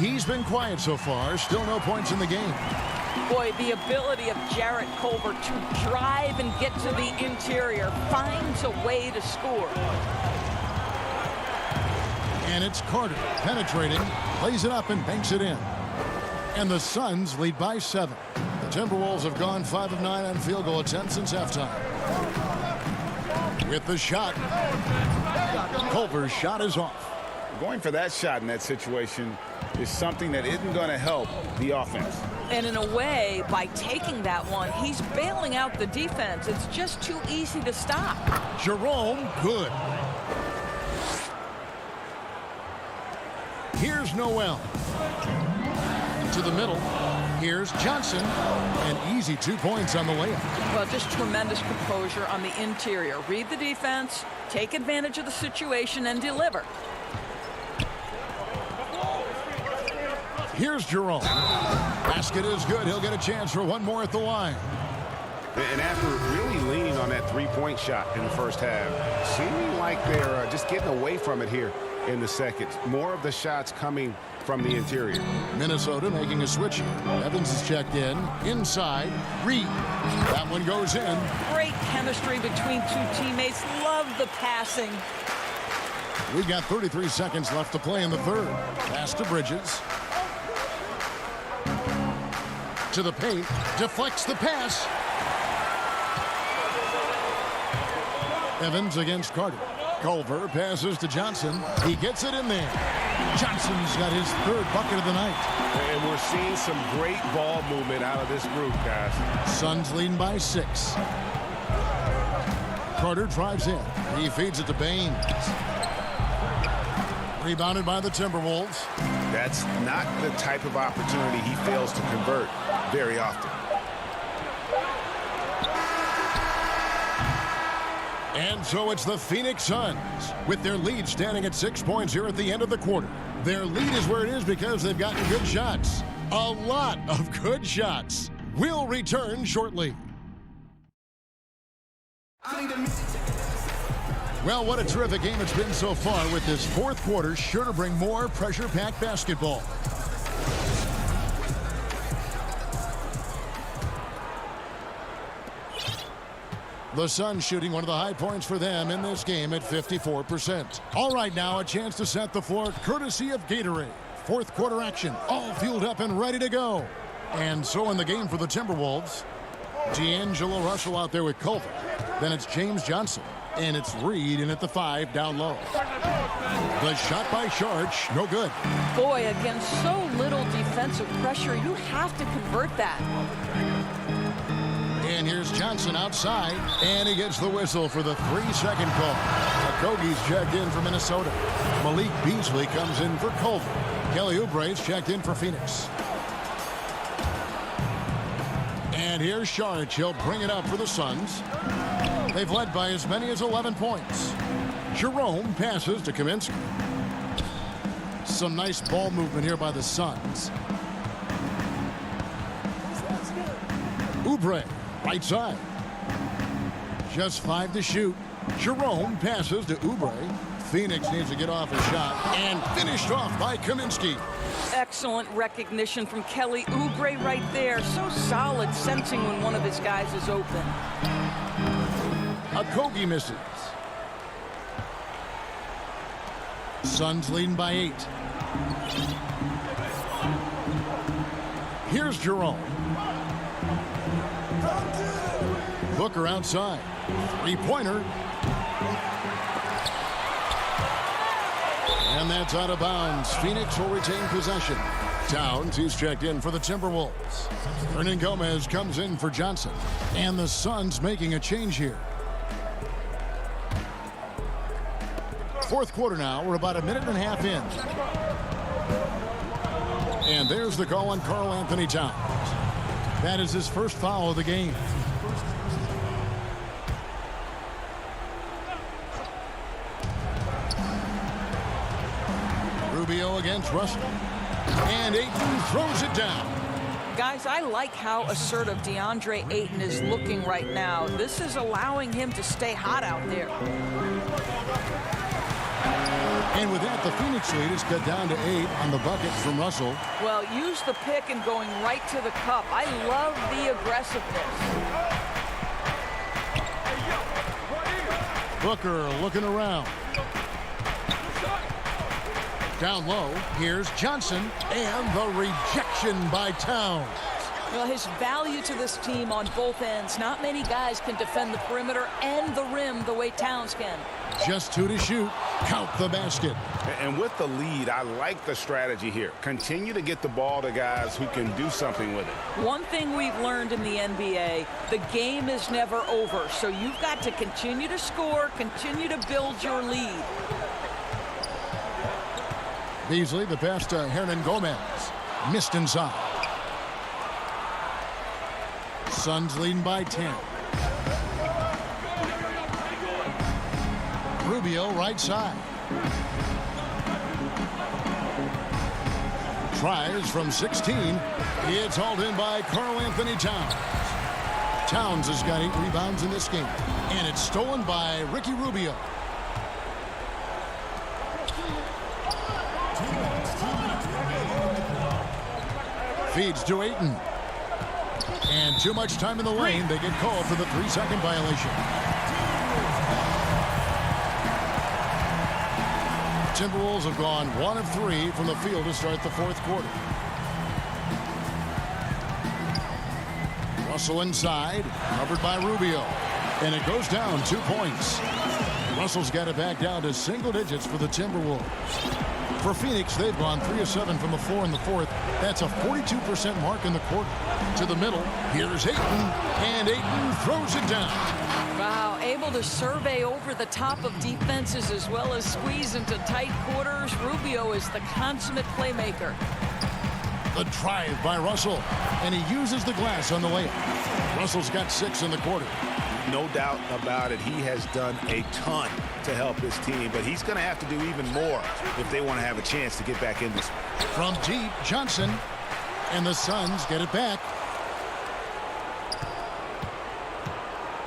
He's been quiet so far. Still no points in the game. Boy, the ability of Jarrett Culver to drive and get to the interior finds a way to score. And it's Carter penetrating, plays it up and banks it in. And the Suns lead by 7. The Timberwolves have gone 5 of 9 on field goal attempts since halftime. With the shot, Culver's shot is off. Going for that shot in that situation is something that isn't going to help the offense. And in a way, by taking that one, he's bailing out the defense. It's just too easy to stop. Jerome, good. Here's Noel. To the middle. Here's Johnson. And easy 2 points on the layup. Well, just tremendous composure on the interior. Read the defense, take advantage of the situation, and deliver. Here's Jerome. Basket is good. He'll get a chance for one more at the line. And after really leaning on that three-point shot in the first half, seeming like they're just getting away from it here in the second. More of the shots coming from the interior. Minnesota making a switch here. Evans is checked in. Inside. Reed. That one goes in. Great chemistry between two teammates. Love the passing. We've got 33 seconds left to play in the third. Pass to Bridges. To the paint. Deflects the pass. Evans against Carter. Culver passes to Johnson. He gets it in there. Johnson's got his third bucket of the night. And we're seeing some great ball movement out of this group, guys. Suns leading by 6. Carter drives in. He feeds it to Baines. Rebounded by the Timberwolves. That's not the type of opportunity he fails to convert very often. And so it's the Phoenix Suns with their lead standing at 6 points here at the end of the quarter. Their lead is where it is because they've gotten good shots. A lot of good shots. We'll return shortly. Well, what a terrific game it's been so far, with this fourth quarter sure to bring more pressure-packed basketball. The Suns shooting one of the high points for them in this game at 54%. All right, now a chance to set the floor courtesy of Gatorade. Fourth quarter action, all fueled up and ready to go. And so in the game for the Timberwolves, D'Angelo Russell out there with Culver. Then it's James Johnson. And it's Reed in at the 5 down low. The shot by Sharch, no good. Boy, against so little defensive pressure, you have to convert that. And here's Johnson outside, and he gets the whistle for the 3-second call. Okogie's checked in for Minnesota. Malik Beasley comes in for Culver. Kelly Oubre's checked in for Phoenix. And here's Saric. He'll bring it up for the Suns. They've led by as many as 11 points. Jerome passes to Kaminsky. Some nice ball movement here by the Suns. Oubre, right side. Just 5 to shoot. Jerome passes to Oubre. Phoenix needs to get off a shot, and finished off by Kaminsky. Excellent recognition from Kelly Oubre right there. So solid, sensing when one of his guys is open. Okogie misses. Suns leading by 8. Here's Jerome. Booker outside. Three-pointer. And that's out of bounds. Phoenix will retain possession. Towns, he's checked in for the Timberwolves. Hernan Gomez comes in for Johnson. And the Suns making a change here. Fourth quarter now. We're about a minute and a half in. And there's the call on Karl Anthony Towns. That is his first foul of the game. Rubio against Russell. And Ayton throws it down. Guys, I like how assertive DeAndre Ayton is looking right now. This is allowing him to stay hot out there. And with that, the Phoenix lead is cut down to 8 on the bucket from Russell. Well, use the pick and going right to the cup. I love the aggressiveness. Booker looking around. Down low, here's Johnson, and the rejection by Towns. Well, his value to this team on both ends. Not many guys can defend the perimeter and the rim the way Towns can. Just 2 to shoot. Count the basket. And with the lead, I like the strategy here. Continue to get the ball to guys who can do something with it. One thing we've learned in the NBA, the game is never over. So you've got to continue to score, continue to build your lead. Beasley, the pass to Hernan Gomez. Missed inside. Suns leading by 10. Rubio right side. Tries from 16. It's hauled in by Karl Anthony Towns. Towns has got 8 rebounds in this game. And it's stolen by Ricky Rubio. Feeds to Ayton. And too much time in the lane. They get called for the 3-second violation. Timberwolves have gone 1 of 3 from the field to start the fourth quarter. Russell inside, covered by Rubio. And it goes down 2 points. Russell's got it back down to single digits for the Timberwolves. For Phoenix, they've gone 3 of 7 from the floor in the fourth. That's a 42% mark in the quarter. To the middle, here's Ayton, and Ayton throws it down. Wow, able to survey over the top of defenses as well as squeeze into tight quarters. Rubio is the consummate playmaker. The drive by Russell, and he uses the glass on the layup. Russell's got 6 in the quarter. No doubt about it. He has done a ton to help his team, but he's going to have to do even more if they want to have a chance to get back in this. From deep, Johnson, and the Suns get it back.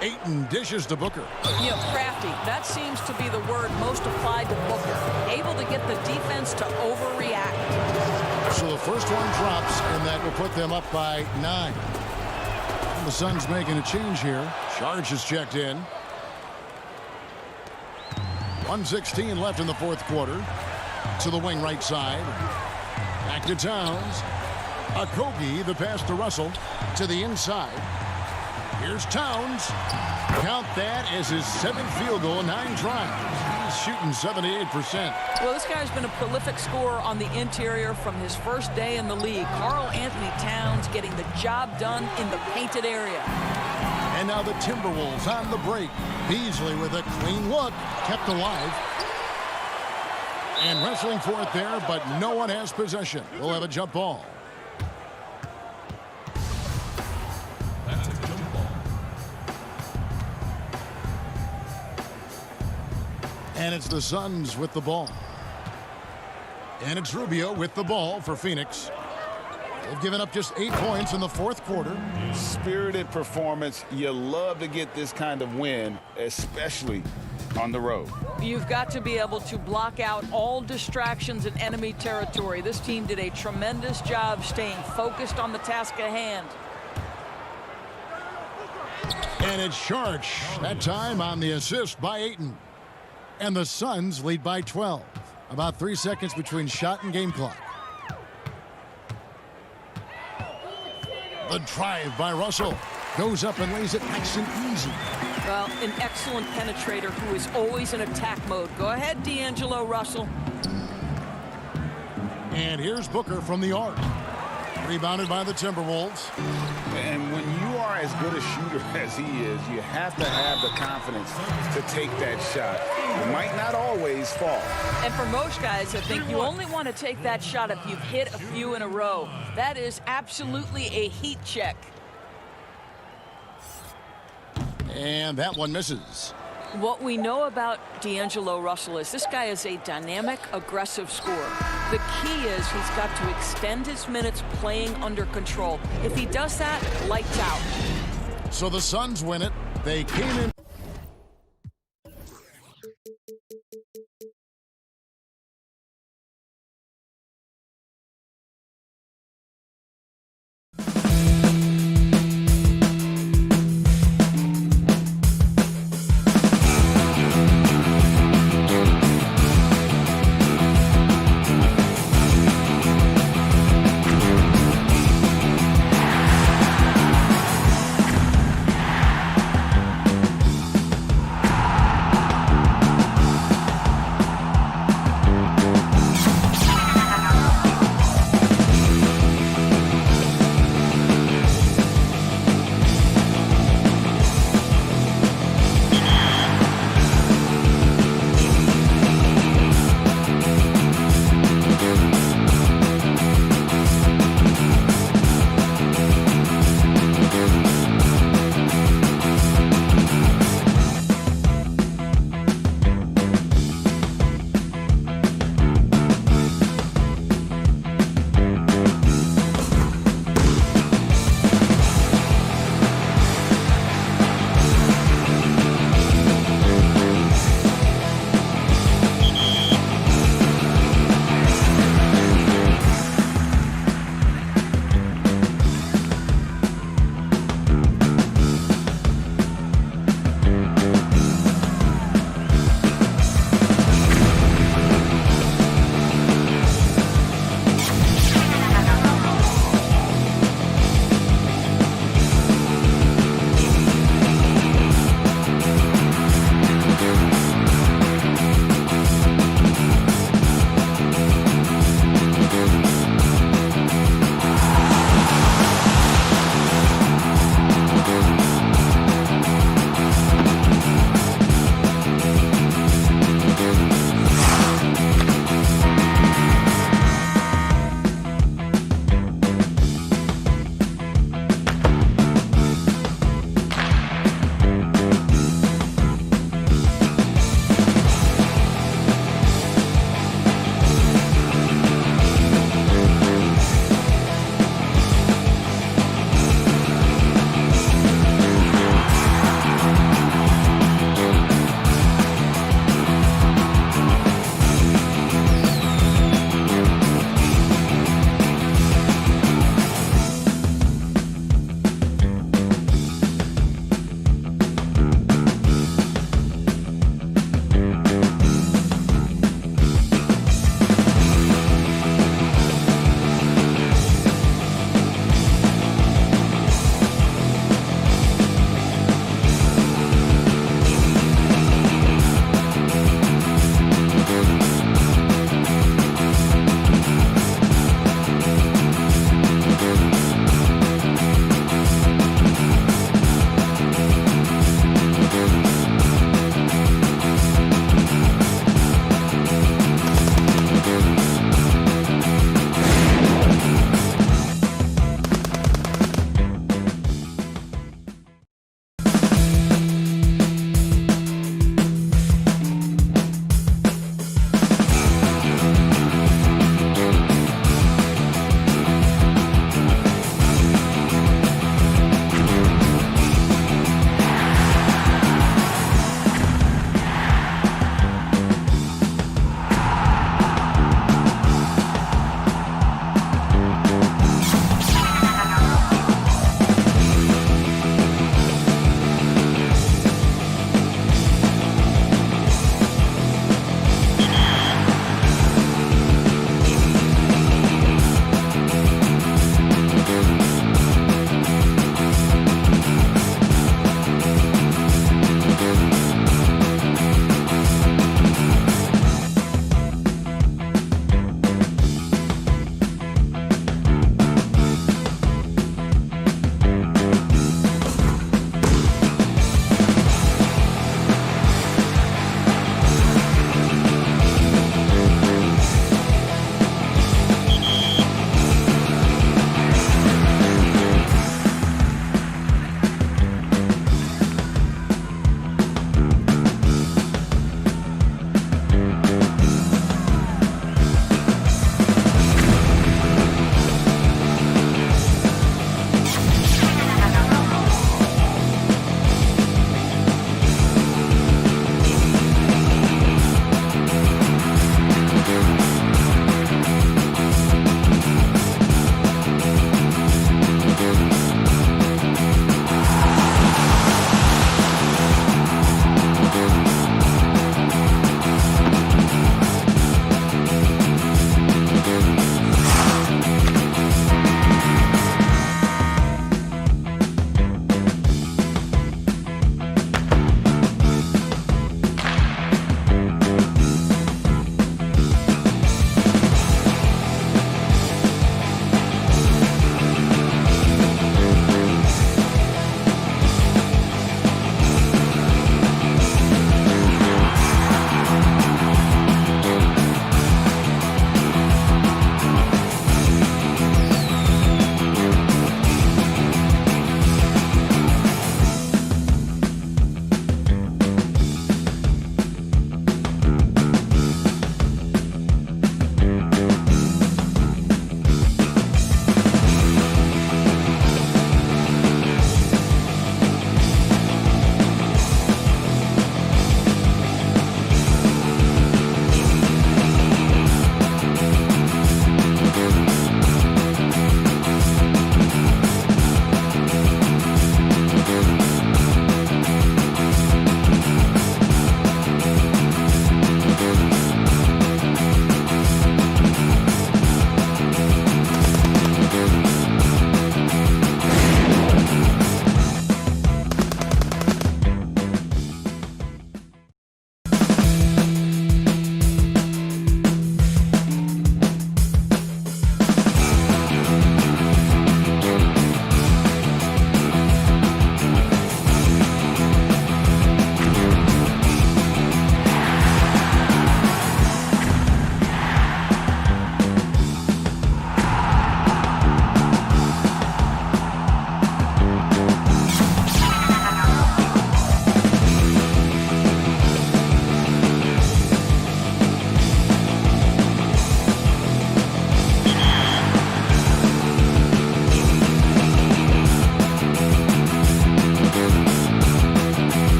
Ayton dishes to Booker. You know, crafty. That seems to be the word most applied to Booker. Able to get the defense to overreact. So the first one drops, and that will put them up by 9. And the Suns making a change here. Charge is checked in. 1:16 left in the fourth quarter. To the wing right side. Back to Towns. Okogie, the pass to Russell. To the inside. Here's Towns. Count that as his 7th field goal, 9 tries. He's shooting 78%. Well, this guy's been a prolific scorer on the interior from his first day in the league. Karl Anthony Towns getting the job done in the painted area. And now the Timberwolves on the break. Beasley with a clean look, kept alive. And wrestling for it there, but no one has possession. We'll have a jump ball. That's a jump ball. And it's the Suns with the ball. And it's Rubio with the ball for Phoenix. They've given up just 8 points in the fourth quarter. Spirited performance. You love to get this kind of win, especially on the road. You've got to be able to block out all distractions in enemy territory. This team did a tremendous job staying focused on the task at hand. And it's Sharch, that time on the assist by Ayton. And the Suns lead by 12. About 3 seconds between shot and game clock. The drive by Russell. Goes up and lays it nice and easy. Well, an excellent penetrator who is always in attack mode. Go ahead, D'Angelo Russell. And here's Booker from the arc. Rebounded by the Timberwolves. And when you are as good a shooter as he is, you have to have the confidence to take that shot. It might not always fall. And for most guys, I think you only want to take that shot if you've hit a few in a row. That is absolutely a heat check. And that one misses. What we know about D'Angelo Russell is this guy is a dynamic, aggressive scorer. The key is he's got to extend his minutes playing under control. If he does that, lights out. So the Suns win it. They came in.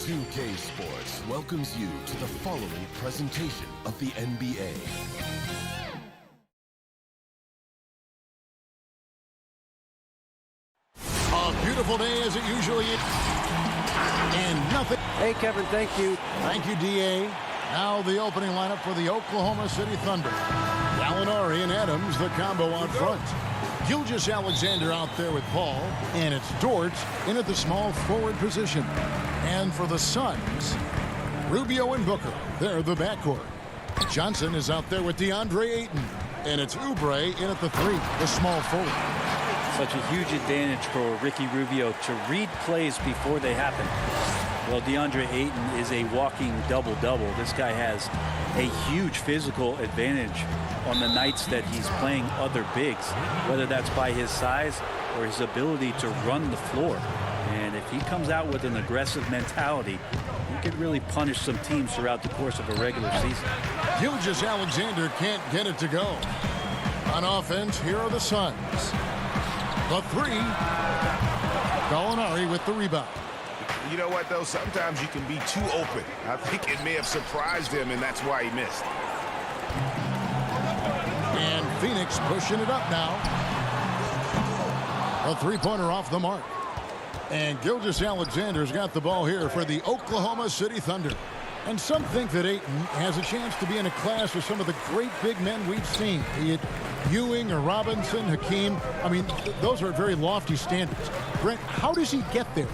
2K Sports welcomes you to the following presentation of the NBA. A beautiful day as it usually is. And nothing. Hey, Kevin, thank you. Thank you, D.A. Now the opening lineup for the Oklahoma City Thunder. Gallinari and Adams, the combo out front. Gilgeous-Alexander out there with Paul. And it's Dort in at the small forward position. And for the Suns, Rubio and Booker. They're the backcourt. Johnson is out there with DeAndre Ayton. And it's Oubre in at the 3, the small forward. Such a huge advantage for Ricky Rubio to read plays before they happen. Well, DeAndre Ayton is a walking double-double. This guy has a huge physical advantage on the nights that he's playing other bigs, whether that's by his size or his ability to run the floor. And if he comes out with an aggressive mentality, he could really punish some teams throughout the course of a regular season. Gilgeous-Alexander can't get it to go. On offense, here are the Suns. The 3. Gallinari with the rebound. You know what, though? Sometimes you can be too open. I think it may have surprised him, and that's why he missed. And Phoenix pushing it up now. A 3-pointer off the mark. And Gilgeous-Alexander's got the ball here for the Oklahoma City Thunder. And some think that Ayton has a chance to be in a class with some of the great big men we've seen, be it Ewing or Robinson, Hakeem. I mean, those are very lofty standards. Brent, how does he get there?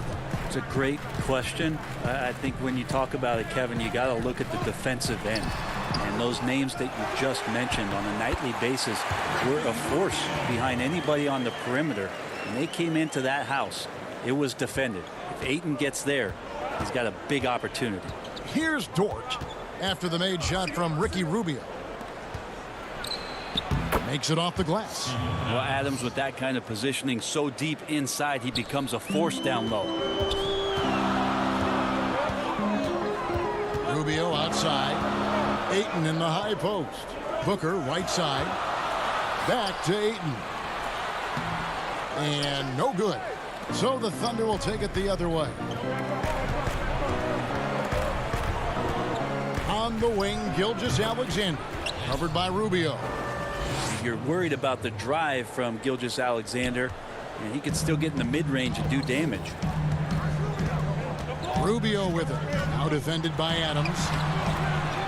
It's a great question. I think when you talk about it, Kevin, you got to look at the defensive end. And those names that you just mentioned on a nightly basis were a force behind anybody on the perimeter. When they came into that house, it was defended. If Ayton gets there, he's got a big opportunity. Here's Dort after the made shot from Ricky Rubio. Makes it off the glass. Well, Adams, with that kind of positioning so deep inside, he becomes a force down low. Rubio outside. Ayton in the high post. Booker right side. Back to Ayton. And no good. So the Thunder will take it the other way. On the wing, Gilgeous-Alexander. Covered by Rubio. You're worried about the drive from Gilgeous-Alexander, and he can still get in the mid-range and do damage. Rubio with it. Now defended by Adams.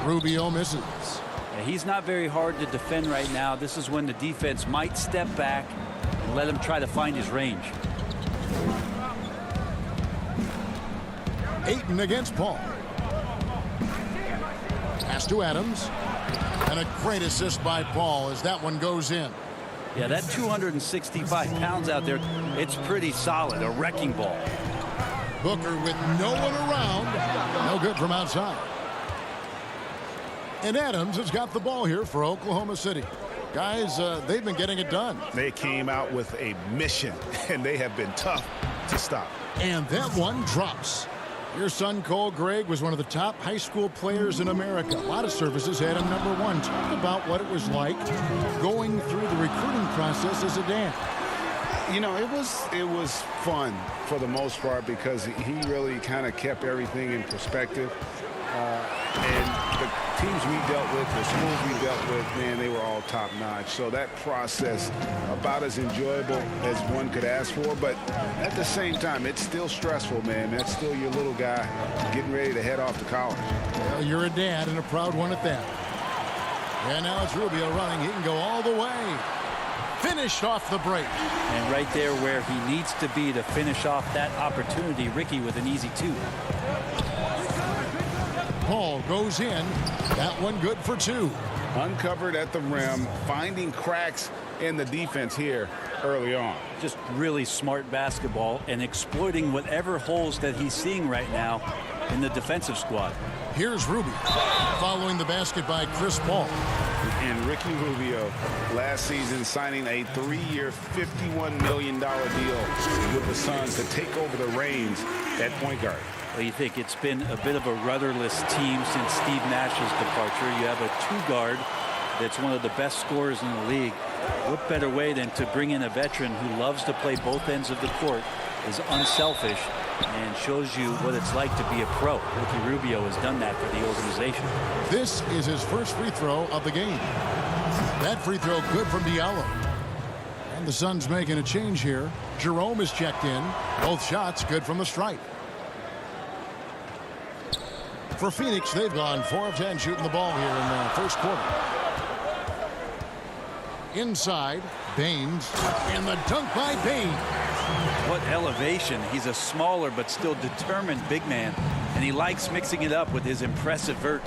Rubio misses. He's not very hard to defend right now. This is when the defense might step back and let him try to find his range. Ayton against Paul. Pass to Adams. And a great assist by Paul as that one goes in. Yeah, that 265 pounds out there, it's pretty solid, a wrecking ball. Booker with no one around. No good from outside. And Adams has got the ball here for Oklahoma City. Guys, they've been getting it done. They came out with a mission, and they have been tough to stop. And that one drops. Your son, Cole Gregg, was one of the top high school players in America. A lot of services had him #1. Talk about what it was like going through the recruiting process as a dad. You know, it was fun for the most part because he really kind of kept everything in perspective. And the teams we dealt with, the schools we dealt with, man, they were all top-notch. So that process, about as enjoyable as one could ask for. But at the same time, it's still stressful, man. That's still your little guy getting ready to head off to college. Well, you're a dad and a proud one at that. And now it's Rubio running. He can go all the way. Finished off the break. And right there where he needs to be to finish off that opportunity, Ricky with an easy 2. Paul goes in. That one good for 2. Uncovered at the rim, finding cracks in the defense here early on. Just really smart basketball and exploiting whatever holes that he's seeing right now in the defensive squad. Here's Rubio following the basket by Chris Paul. And Ricky Rubio last season signing a 3-year, $51 million deal with the Suns to take over the reins at point guard. Well, you think it's been a bit of a rudderless team since Steve Nash's departure. You have a 2-guard that's one of the best scorers in the league. What better way than to bring in a veteran who loves to play both ends of the court, is unselfish, and shows you what it's like to be a pro. Ricky Rubio has done that for the organization. This is his first free throw of the game. That free throw good from Diallo. And the Suns making a change here. Jerome is checked in. Both shots good from the stripe. For Phoenix, they've gone 4 of 10 shooting the ball here in the first quarter. Inside, Baines, and the dunk by Baines. What elevation. He's a smaller but still determined big man, and he likes mixing it up with his impressive vert.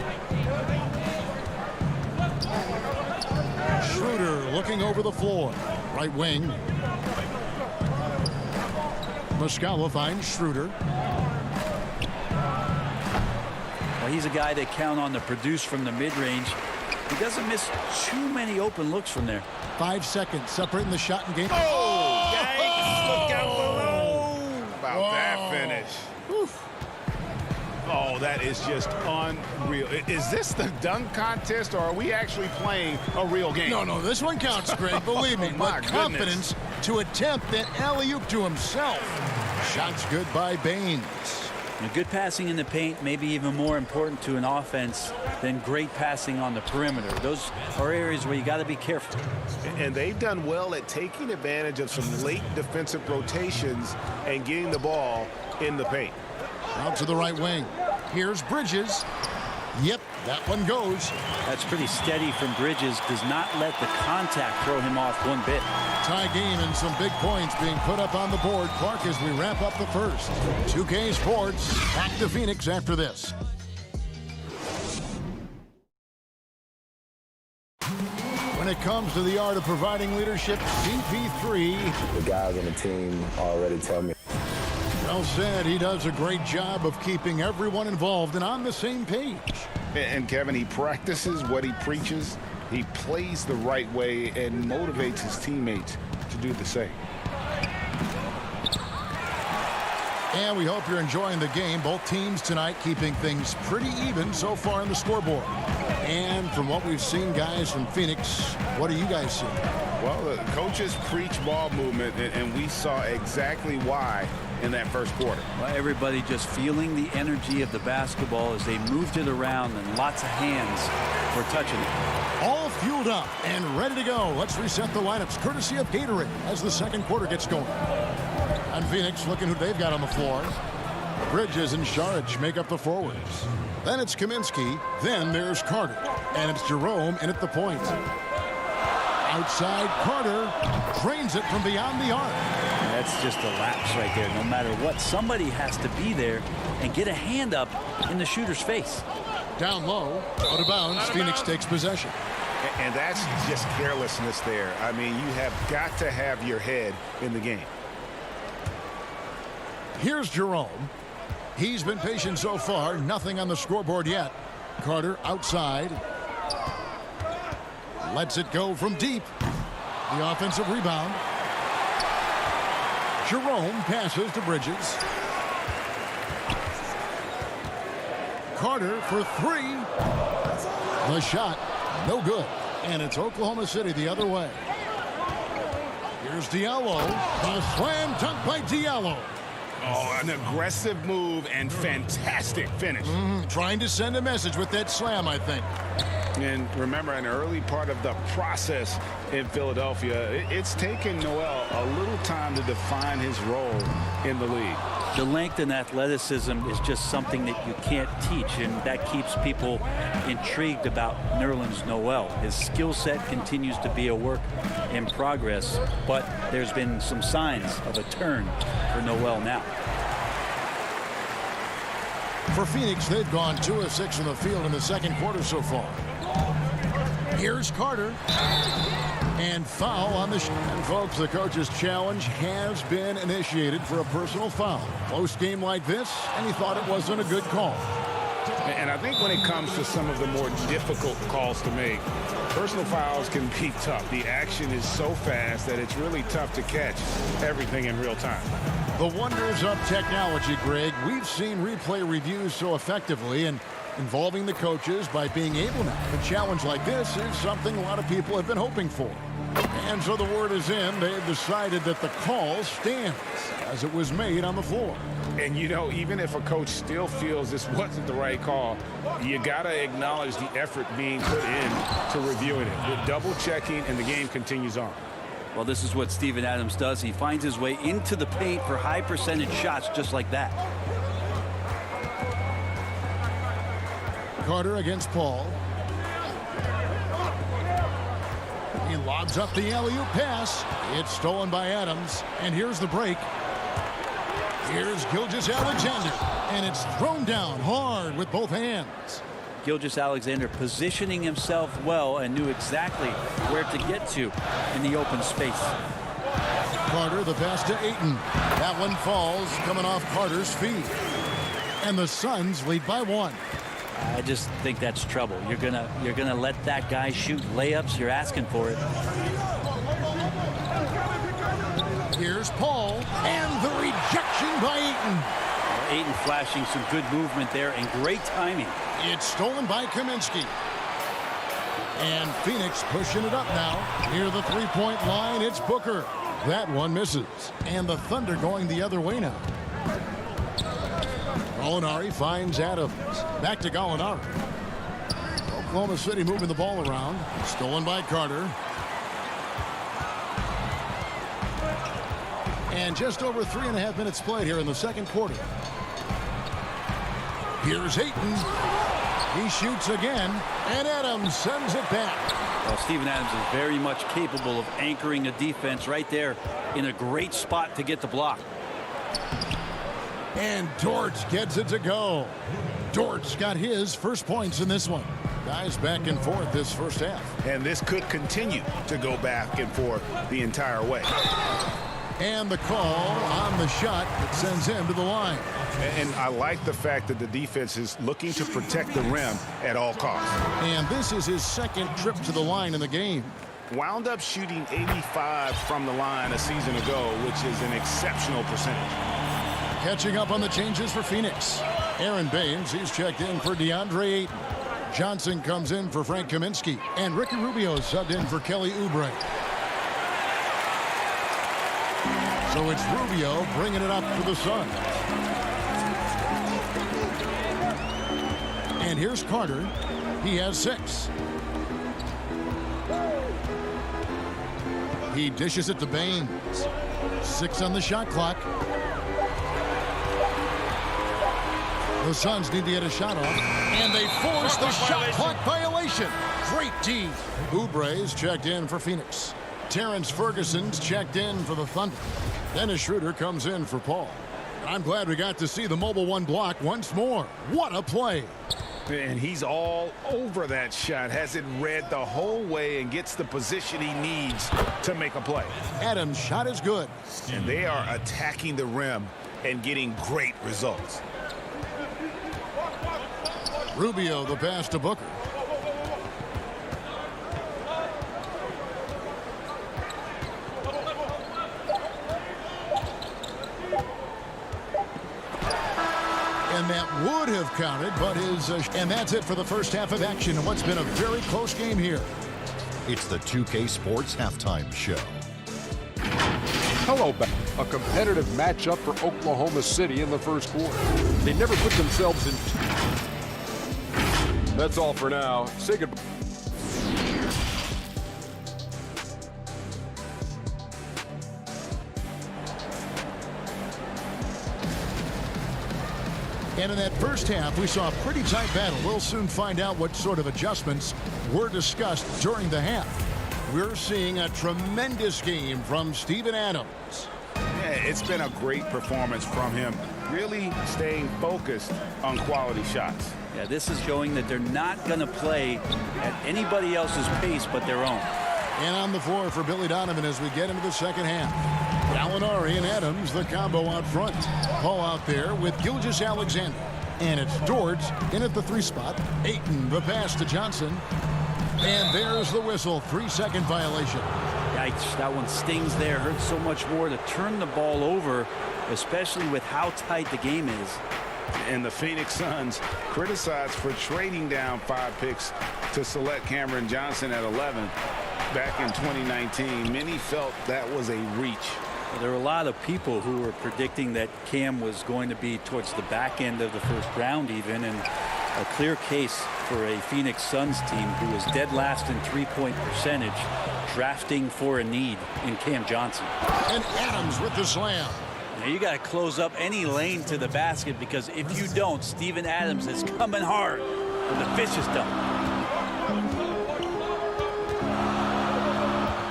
Schroeder looking over the floor. Right wing. Muscala finds Schroeder. Well, he's a guy they count on to produce from the mid-range. He doesn't miss too many open looks from there. 5 seconds separating the shot and game. Oh, yikes. Look out below. About that finish. Oof. Oh, that is just unreal. Is this the dunk contest, or are we actually playing a real game? No, this one counts, Greg. Believe me. My But confidence to attempt that alley-oop to himself. Shots good by Baines. And good passing in the paint may be even more important to an offense than great passing on the perimeter. Those are areas where you got to be careful. And they've done well at taking advantage of some late defensive rotations and getting the ball in the paint. Out to the right wing. Here's Bridges. Yep, that one goes. That's pretty steady from Bridges. Does not let the contact throw him off one bit. Tie game and some big points being put up on the board. Clark, as we wrap up the first. 2K Sports back to Phoenix after this. When it comes to the art of providing leadership, CP3. The guys on the team already tell me. Well said. He does a great job of keeping everyone involved and on the same page. And Kevin, he practices what he preaches. He plays the right way and motivates his teammates to do the same. And we hope you're enjoying the game. Both teams tonight keeping things pretty even so far in the scoreboard. And from what we've seen, guys, from Phoenix, what do you guys see? Well, the coaches preach ball movement, and we saw exactly why in that first quarter. Well, everybody just feeling the energy of the basketball as they moved it around, and lots of hands were touching it. All fueled up and ready to go. Let's reset the lineups courtesy of Gatorade as the second quarter gets going. And Phoenix looking who they've got on the floor. Bridges and Saric make up the forwards. Then it's Kaminsky. Then there's Carter. And it's Jerome in at the point. Outside, Carter drains it from beyond the arc. That's just a lapse right there. No matter what, somebody has to be there and get a hand up in the shooter's face. Down low, out of bounds, Phoenix takes possession. And that's just carelessness there. I mean, you have got to have your head in the game. Here's Jerome. He's been patient so far. Nothing on the scoreboard yet. Carter outside. Lets it go from deep. The offensive rebound. Jerome passes to Bridges. Carter for three. The shot, no good. And it's Oklahoma City the other way. Here's Diallo. The slam dunk by Diallo. Oh, an aggressive move and fantastic finish. Trying to send a message with that slam, I think. And remember, an early part of the process in Philadelphia, it's taken Noel a little time to define his role in the league. The length and athleticism is just something that you can't teach, and that keeps people intrigued about Nerlens Noel. His skill set continues to be a work in progress, but there's been some signs of a turn for Noel now. For Phoenix, they've gone 2 of 6 in the field in the second quarter so far. Here's Carter. And foul on the shot. And folks, the coach's challenge has been initiated for a personal foul. Close game like this, and he thought it wasn't a good call. And I think when it comes to some of the more difficult calls to make, personal fouls can be tough. The action is so fast that it's really tough to catch everything in real time. The wonders of technology, Greg. We've seen replay reviews so effectively, and involving the coaches by being able to have a challenge like this is something a lot of people have been hoping for. And so the word is in. They've decided that the call stands as it was made on the floor. And, you know, even if a coach still feels this wasn't the right call, you got to acknowledge the effort being put in to reviewing it. With double checking, and the game continues on. Well, this is what Steven Adams does. He finds his way into the paint for high percentage shots just like that. Carter against Paul. He lobs up the alley-oop pass. It's stolen by Adams. And here's the break. Here's Gilgeous-Alexander. And it's thrown down hard with both hands. Gilgeous-Alexander positioning himself well and knew exactly where to get to in the open space. Carter, the pass to Ayton. That one falls, coming off Carter's feet. And the Suns lead by 1. I just think that's trouble. You're gonna let that guy shoot layups. You're asking for it. Here's Paul, and the rejection by Ayton. Ayton flashing some good movement there and great timing. It's stolen by Kaminsky. And Phoenix pushing it up now. Near the three-point line, it's Booker. That one misses. And the Thunder going the other way now. Gallinari finds Adams. Back to Gallinari. Oklahoma City moving the ball around. Stolen by Carter. And just over 3.5 minutes played here in the second quarter. Here's Ayton. He shoots again, and Adams sends it back. Well, Steven Adams is very much capable of anchoring a defense right there in a great spot to get the block. And Dortz gets it to go. Dortz got his first points in this one. Guys back and forth this first half. And this could continue to go back and forth the entire way. And the call on the shot that sends him to the line. And I like the fact that the defense is looking to protect the rim at all costs. And this is his second trip to the line in the game. Wound up shooting 85 from the line a season ago, which is an exceptional percentage. Catching up on the changes for Phoenix. Aaron Baines, he's checked in for DeAndre Ayton. Johnson comes in for Frank Kaminsky. And Ricky Rubio subbed in for Kelly Oubre. So it's Rubio bringing it up for the Suns. And here's Carter. He has 6. He dishes it to Baines. 6 on the shot clock. The Suns need to get a shot off. And they force the shot clock violation. Great D. Oubre's checked in for Phoenix. Terrence Ferguson's checked in for the Thunder. Dennis Schroeder comes in for Paul. I'm glad we got to see the mobile one block once more. What a play. And he's all over that shot. Has it read the whole way and gets the position he needs to make a play. Adams' shot is good. And they are attacking the rim and getting great results. Rubio, the pass to Booker. And that would have counted, but and that's it for the first half of action in what's been a very close game here. It's the 2K Sports Halftime Show. Hello, back. A competitive matchup for Oklahoma City in the first quarter. They never put themselves in. That's all for now. Say goodbye. And in that first half, we saw a pretty tight battle. We'll soon find out what sort of adjustments were discussed during the half. We're seeing a tremendous game from Steven Adams. Yeah, it's been a great performance from him. Really staying focused on quality shots. Yeah, this is showing that they're not going to play at anybody else's pace but their own. And on the floor for Billy Donovan as we get into the second half. Gallinari and Adams, the combo out front. Paul out there with Gilgeous-Alexander. And it's Dortz in at the 3 spot. Ayton, the pass to Johnson. And there's the whistle. 3-second violation. Yikes, that one stings there. Hurts so much more to turn the ball over, especially with how tight the game is. And the Phoenix Suns criticized for trading down 5 picks to select Cameron Johnson at 11. back in 2019. Many felt that was a reach. There were a lot of people who were predicting that Cam was going to be towards the back end of the first round even, and a clear case for a Phoenix Suns team who was dead last in three-point percentage, drafting for a need in Cam Johnson. And Adams with the slam. Now you got to close up any lane to the basket, because if you don't, Steven Adams is coming hard when the fish is done.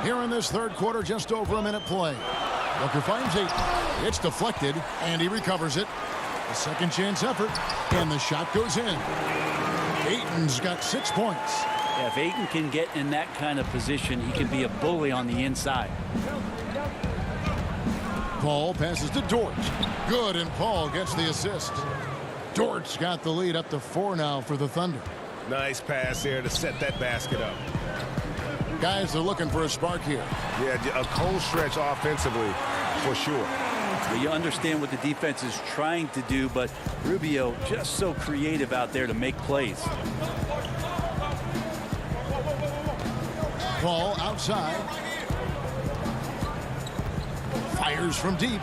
Here in this third quarter, just over a minute play. Booker finds Ayton. It's deflected, and he recovers it. A second chance effort, and the shot goes in. Ayton's got 6 points. Yeah, if Ayton can get in that kind of position, he can be a bully on the inside. Paul passes to Dort. Good, and Paul gets the assist. Dort's got the lead up to 4 now for the Thunder. Nice pass there to set that basket up. Guys are looking for a spark here. Yeah, a cold stretch offensively for sure. You understand what the defense is trying to do, but Rubio just so creative out there to make plays. Paul outside. Fires from deep.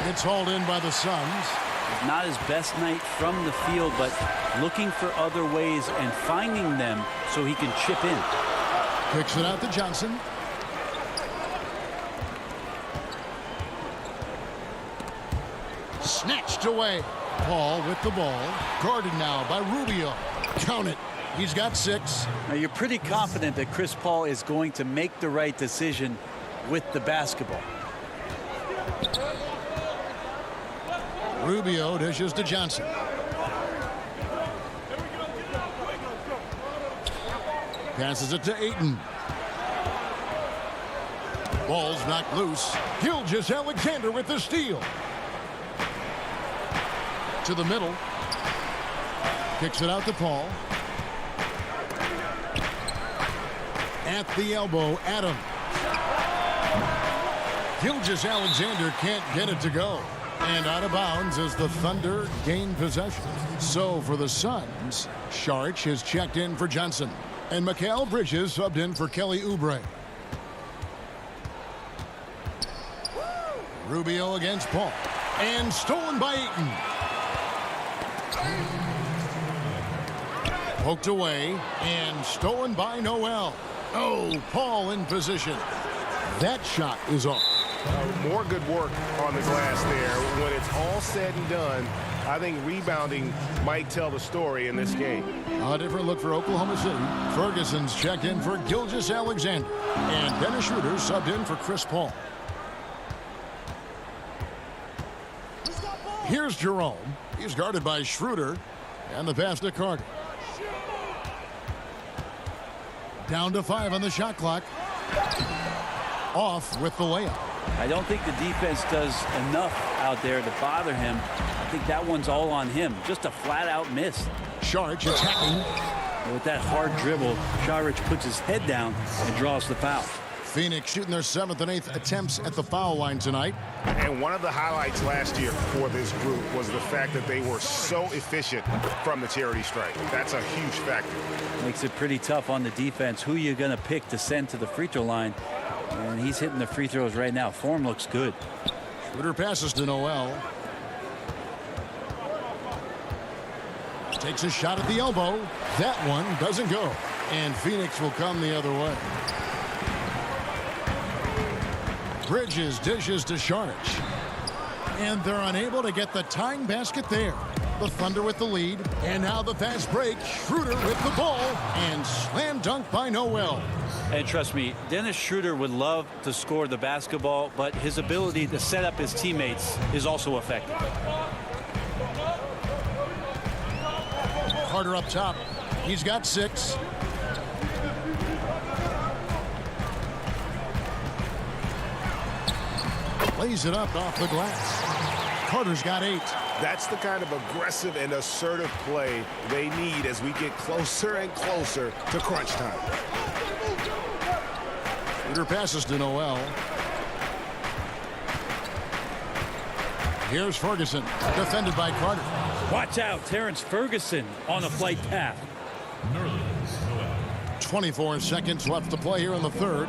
It's hauled in by the Suns. Not his best night from the field, but looking for other ways and finding them so he can chip in. Kicks it out to Johnson. Snatched away. Paul with the ball. Guarded now by Rubio. Count it. He's got 6. Now you're pretty confident that Chris Paul is going to make the right decision with the basketball. Rubio dishes to Johnson. Passes it to Ayton. Ball's knocked loose. Gilgeous-Alexander with the steal. To the middle. Kicks it out to Paul. At the elbow, Adams. Gilgeous-Alexander can't get it to go. And out of bounds as the Thunder gain possession. So for the Suns, Saric has checked in for Johnson. And Mikal Bridges subbed in for Kelly Oubre. Rubio against Paul. And stolen by Ayton. Poked away and stolen by Noel. Oh, Paul in position. That shot is off. More good work on the glass there. When it's all said and done, I think rebounding might tell the story in this game. A different look for Oklahoma City. Ferguson's checked in for Gilgeous-Alexander. And Dennis Schroeder subbed in for Chris Paul. Here's Jerome. He's guarded by Schroeder. And the pass to Carter. Down to 5 on the shot clock. Off with the layup. I don't think the defense does enough out there to bother him. I think that one's all on him. Just a flat-out miss. Saric attacking. With that hard dribble, Saric puts his head down and draws the foul. Phoenix shooting their 7th and 8th attempts at the foul line tonight. And one of the highlights last year for this group was the fact that they were so efficient from the charity stripe. That's a huge factor. Makes it pretty tough on the defense. Who you're going to pick to send to the free throw line. And he's hitting the free throws right now. Form looks good. Schroeder passes to Noel. Takes a shot at the elbow. That one doesn't go. And Phoenix will come the other way. Bridges dishes to Saric. And they're unable to get the tying basket there. The Thunder with the lead. And now the fast break. Schroeder with the ball. And slam dunk by Noel. And trust me, Dennis Schroeder would love to score the basketball, but his ability to set up his teammates is also effective. Carter up top. He's got 6. Lays it up off the glass. Carter's got 8. That's the kind of aggressive and assertive play they need as we get closer and closer to crunch time. Schroeder passes to Noel. Here's Ferguson, defended by Carter. Watch out, Terrence Ferguson on a flight path. Nerlens Noel. 24 seconds left to play here in the third.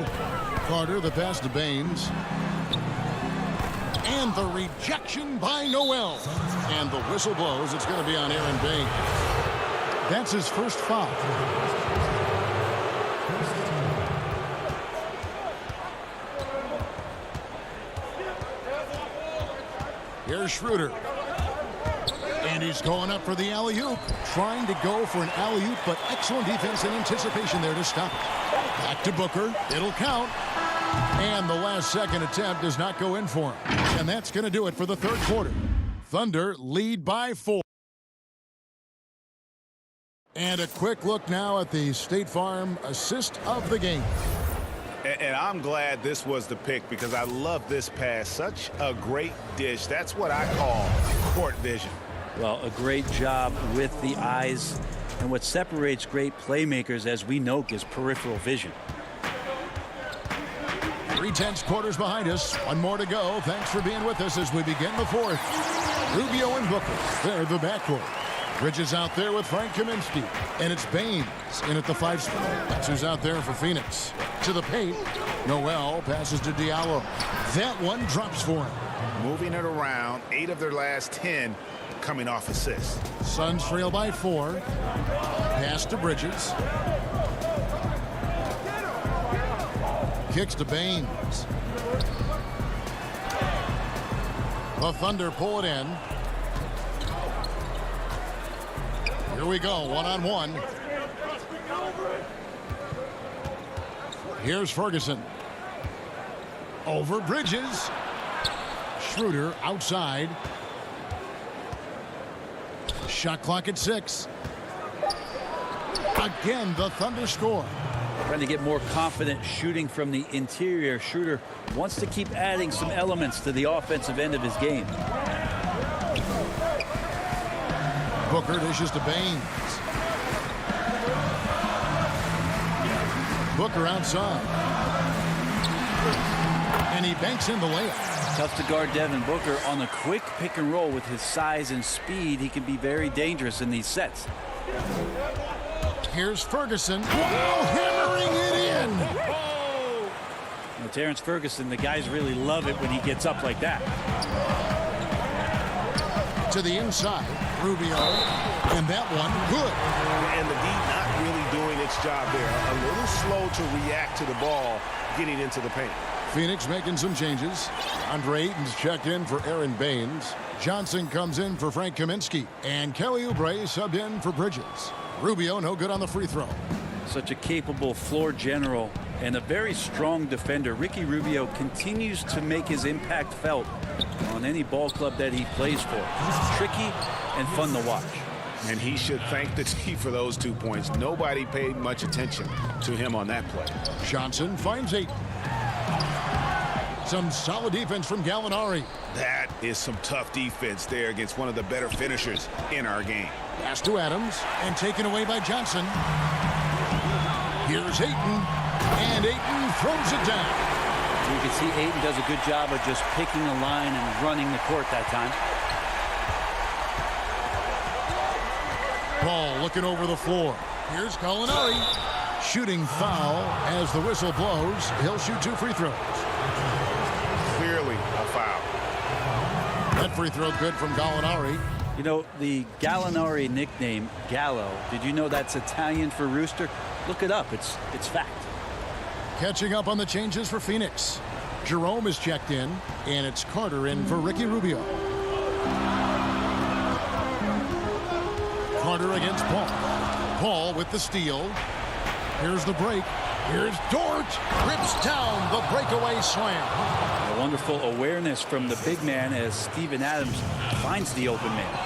Carter, the pass to Baines. And the rejection by Noel. And the whistle blows. It's going to be on Aaron Baines. That's his first foul. Here's Schroeder. And he's going up for the alley-oop. Trying to go for an alley-oop, but excellent defense and anticipation there to stop it. Back to Booker. It'll count. And the last second attempt does not go in for him. And that's going to do it for the third quarter. Thunder lead by 4. And a quick look now at the State Farm assist of the game. And I'm glad this was the pick because I love this pass. Such a great dish. That's what I call court vision. Well, a great job with the eyes. And what separates great playmakers, as we know, is peripheral vision. 3/10 quarters behind us. One more to go. Thanks for being with us as we begin the fourth. Rubio and Booker. They're the backcourt. Bridges out there with Frank Kaminsky. And it's Baines in at the 5 spot. That's who's out there for Phoenix. To the paint. Noel passes to Diallo. That one drops for him. Moving it around. 8 of their last 10 coming off assists. Suns trail by 4. Pass to Bridges. Kicks to Baines. The Thunder pull it in. Here we go, one-on-one. Here's Ferguson. Over Bridges. Schroeder outside. Shot clock at 6. Again, the Thunder score. Trying to get more confident shooting from the interior. Schroeder wants to keep adding some elements to the offensive end of his game. Booker dishes to Baines. Booker outside. And he banks in the layup. Tough to guard Devin Booker on the quick pick and roll. With his size and speed, he can be very dangerous in these sets. Here's Ferguson. Wow, hammering it in. Well, Terrence Ferguson, the guys really love it when he gets up like that. To the inside, Rubio, and that one good. And the D not really doing its job there. A little slow to react to the ball getting into the paint. Phoenix making some changes. Andre Ayton's checked in for Aaron Baines. Johnson comes in for Frank Kaminsky. And Kelly Oubre subbed in for Bridges. Rubio no good on the free throw. Such a capable floor general and a very strong defender. Ricky Rubio continues to make his impact felt on any ball club that he plays for. He's tricky and fun to watch. And he should thank the team for those 2 points. Nobody paid much attention to him on that play. Johnson finds Ayton. Some solid defense from Gallinari. That is some tough defense there against one of the better finishers in our game. Pass to Adams and taken away by Johnson. Here's Ayton, and Ayton throws it down. You can see Ayton does a good job of just picking a line and running the court that time. Ball looking over the floor. Here's Gallinari. Shooting foul as the whistle blows. He'll shoot 2 free throws. Clearly a foul. That free throw good from Gallinari. You know, the Gallinari nickname, Gallo, did you know that's Italian for rooster? Look it up. It's fact. Catching up on the changes for Phoenix. Jerome is checked in, and it's Carter in for Ricky Rubio. Carter against Paul. Paul with the steal. Here's the break. Here's Dort. Rips down the breakaway slam. A wonderful awareness from the big man as Steven Adams finds the open man.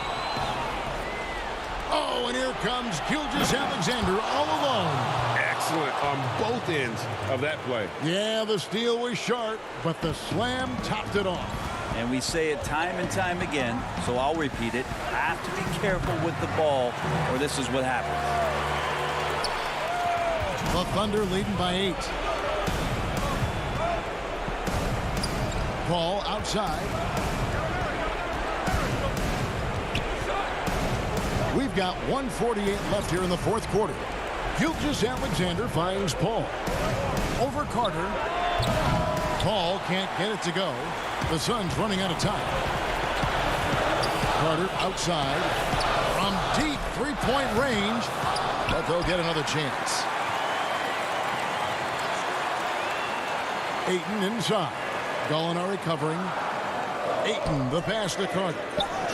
Oh, and here comes Gilgeous-Alexander all alone. Excellent on both ends of that play. Yeah, the steal was sharp, but the slam topped it off. And we say it time and time again, so I'll repeat it. Have to be careful with the ball, or this is what happens. The Thunder leading by 8. Ball outside. We've got 1:48 left here in the fourth quarter. Alexander finds Paul. Over Carter. Paul can't get it to go. The Suns running out of time. Carter outside. From deep three-point range. But they'll get another chance. Ayton inside. Gallinari covering. Ayton, the pass to Carter.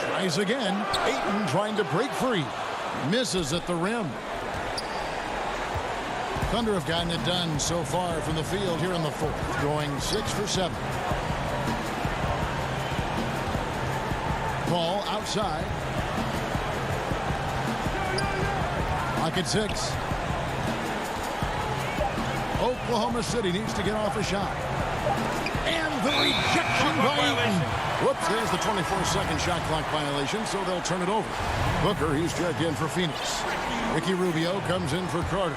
Tries again. Ayton trying to break free. Misses at the rim. Thunder have gotten it done so far from the field here in the fourth, going 6 for 7. Ball outside. Pocket 6. Oklahoma City needs to get off a shot. And the rejection by Ayton. Whoops, there's the 24-second shot clock violation, so they'll turn it over. Booker, he's checked in for Phoenix. Ricky Rubio comes in for Carter.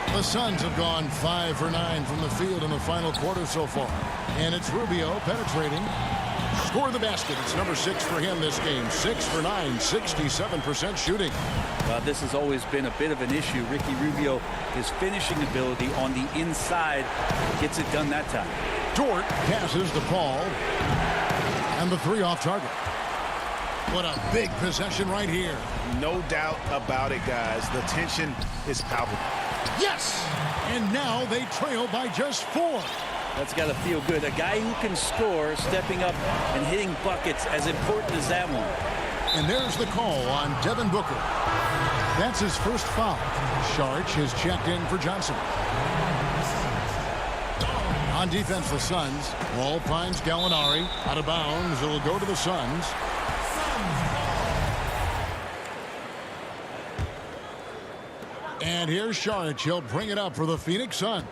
The Suns have gone 5 for 9 from the field in the final quarter so far. And it's Rubio penetrating. Score the basket. It's number 6 for him this game. 6 for 9, 67% shooting. This has always been a bit of an issue. Ricky Rubio, his finishing ability on the inside gets it done that time. Dort passes to Paul. And the 3 off target. What a big possession right here. No doubt about it, guys. The tension is palpable. Yes! And now they trail by just 4. That's got to feel good. A guy who can score, stepping up and hitting buckets, as important as that one. And there's the call on Devin Booker. That's his first foul. Sharch has checked in for Johnson. On defense, the Suns. Ball finds Gallinari. Out of bounds. It'll go to the Suns. And here's Sharch. He'll bring it up for the Phoenix Suns.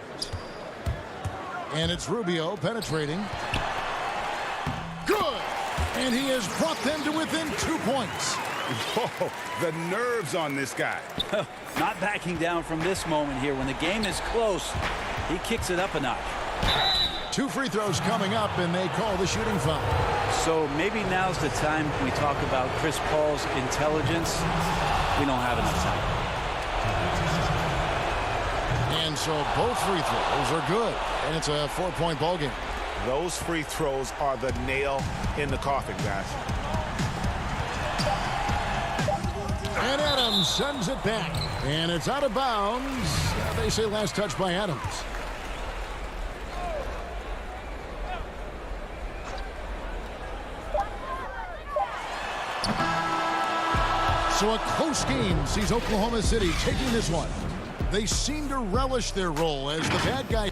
And it's Rubio penetrating. Good! And he has brought them to within 2 points. Whoa, the nerves on this guy. Not backing down from this moment here. When the game is close, he kicks it up a notch. 2 free throws coming up, and they call the shooting foul. So maybe now's the time we talk about Chris Paul's intelligence. We don't have enough time. And so both free throws are good, and it's a 4-point ball game. Those free throws are the nail in the coffin, guys. And Adams sends it back, and it's out of bounds. They say last touch by Adams. So a close game sees Oklahoma City taking this one. They seem to relish their role as the bad guy.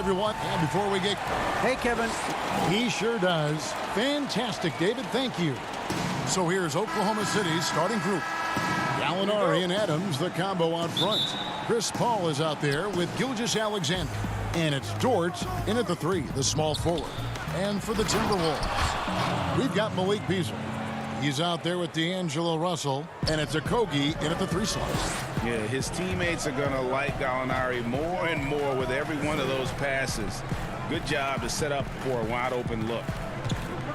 everyone. And before we get... Hey, Kevin. He sure does. Fantastic, David. Thank you. So here's Oklahoma City's starting group. Gallinari and Adams, the combo out front. Chris Paul is out there with Gilgeous-Alexander. And it's Dort in at the 3, the small forward. And for the Timberwolves, we've got Malik Beasley. He's out there with D'Angelo Russell. And it's Okogie in at the 3 slot. Yeah, his teammates are going to like Gallinari more and more with every one of those passes. Good job to set up for a wide-open look.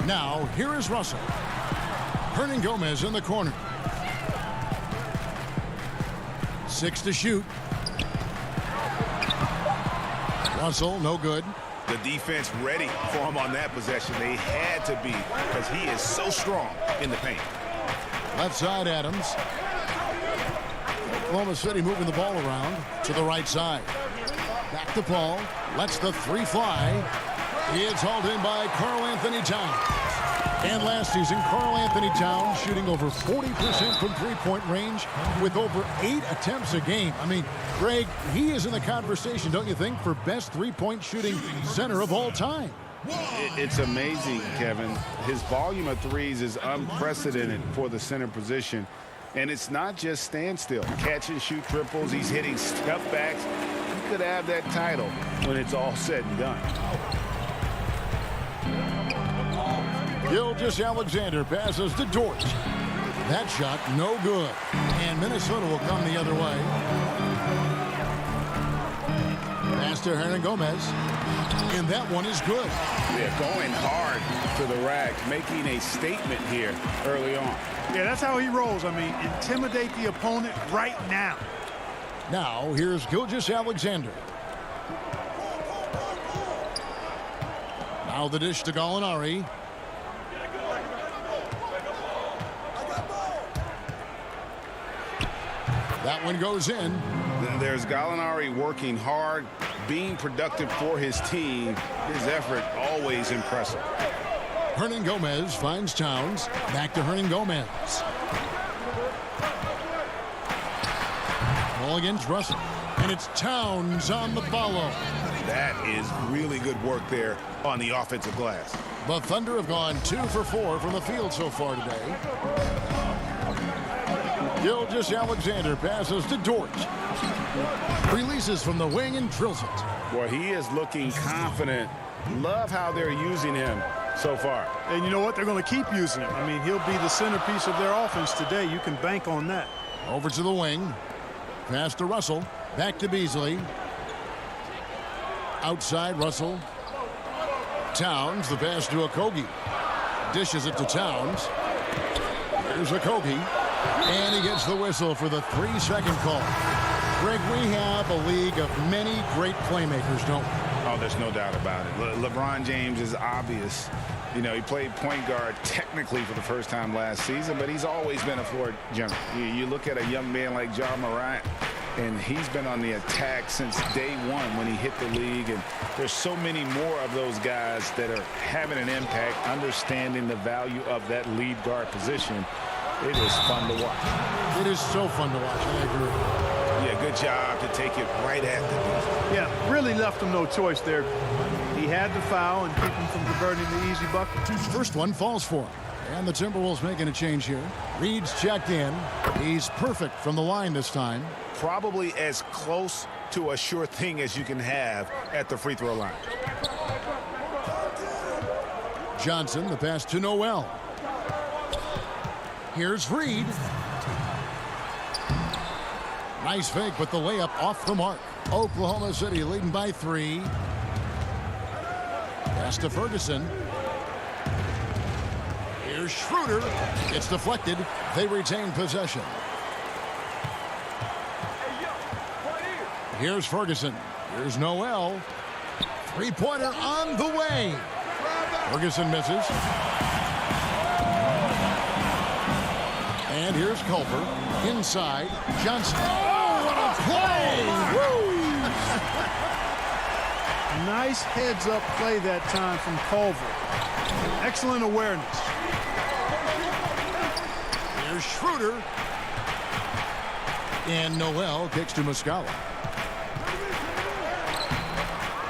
Now, here is Russell. Hernan Gomez in the corner. 6 to shoot. Russell, no good. The defense ready for him on that possession. They had to be because he is so strong in the paint. Left side, Adams. Oklahoma City moving the ball around to the right side. Back to Paul. Lets the 3 fly. It's hauled in by Karl Anthony Towns. And last season, Karl Anthony Towns shooting over 40% from three-point range with over 8 attempts a game. I mean, Greg, he is in the conversation, don't you think, for best three-point shooting center of all time? It's amazing, Kevin. His volume of threes is unprecedented for the center position. And it's not just standstill. Catch and shoot triples. He's hitting step backs. He could have that title when it's all said and done. Gilgeous-Alexander passes to Dort. That shot, no good. And Minnesota will come the other way. Pass to Hernan Gomez. And that one is good. Yeah, going hard to the rack, making a statement here early on. Yeah, that's how he rolls. I mean, intimidate the opponent right now. Now, here's Gilgeous-Alexander. Now the dish to Gallinari. That one goes in. Then there's Gallinari working hard, being productive for his team. His effort always impressive. Hernan Gomez finds Towns. Back to Hernan Gomez. Ball against Russell. And it's Towns on the follow. That is really good work there on the offensive glass. The Thunder have gone 2 for 4 from the field so far today. Gilgeous-Alexander passes to Dort. Releases from the wing and drills it. Boy, he is looking confident. Love how they're using him so far. And you know what? They're going to keep using him. I mean, he'll be the centerpiece of their offense today. You can bank on that. Over to the wing. Pass to Russell. Back to Beasley. Outside Russell. Towns, the pass to Okogie. Dishes it to Towns. Here's Okogie. And he gets the whistle for the 3-second call. Greg, we have a league of many great playmakers, don't we? Oh, there's no doubt about it. LeBron James is obvious. You know, he played point guard technically for the first time last season, but he's always been a floor general. You look at a young man like Ja Morant, and he's been on the attack since day one when he hit the league. And there's so many more of those guys that are having an impact, understanding the value of that lead guard position. It is fun to watch. It is so fun to watch. I agree. Yeah, good job to take it right at the... Yeah, really left him no choice there. He had the foul and keep him from converting the easy bucket. First one falls for him. And the Timberwolves making a change here. Reed's checked in. He's perfect from the line this time. Probably as close to a sure thing as you can have at the free throw line. Johnson, the pass to Noel. Here's Reed. Nice fake, but the layup off the mark. Oklahoma City leading by 3. Pass to Ferguson. Here's Schroeder. It's deflected. They retain possession. Here's Ferguson. Here's Noel. Three-pointer on the way. Ferguson misses. And here's Culver. Inside. Johnson. Oh, what a play! Woo! Nice heads-up play that time from Culver. Excellent awareness. Here's Schroeder. And Noel kicks to Muscala.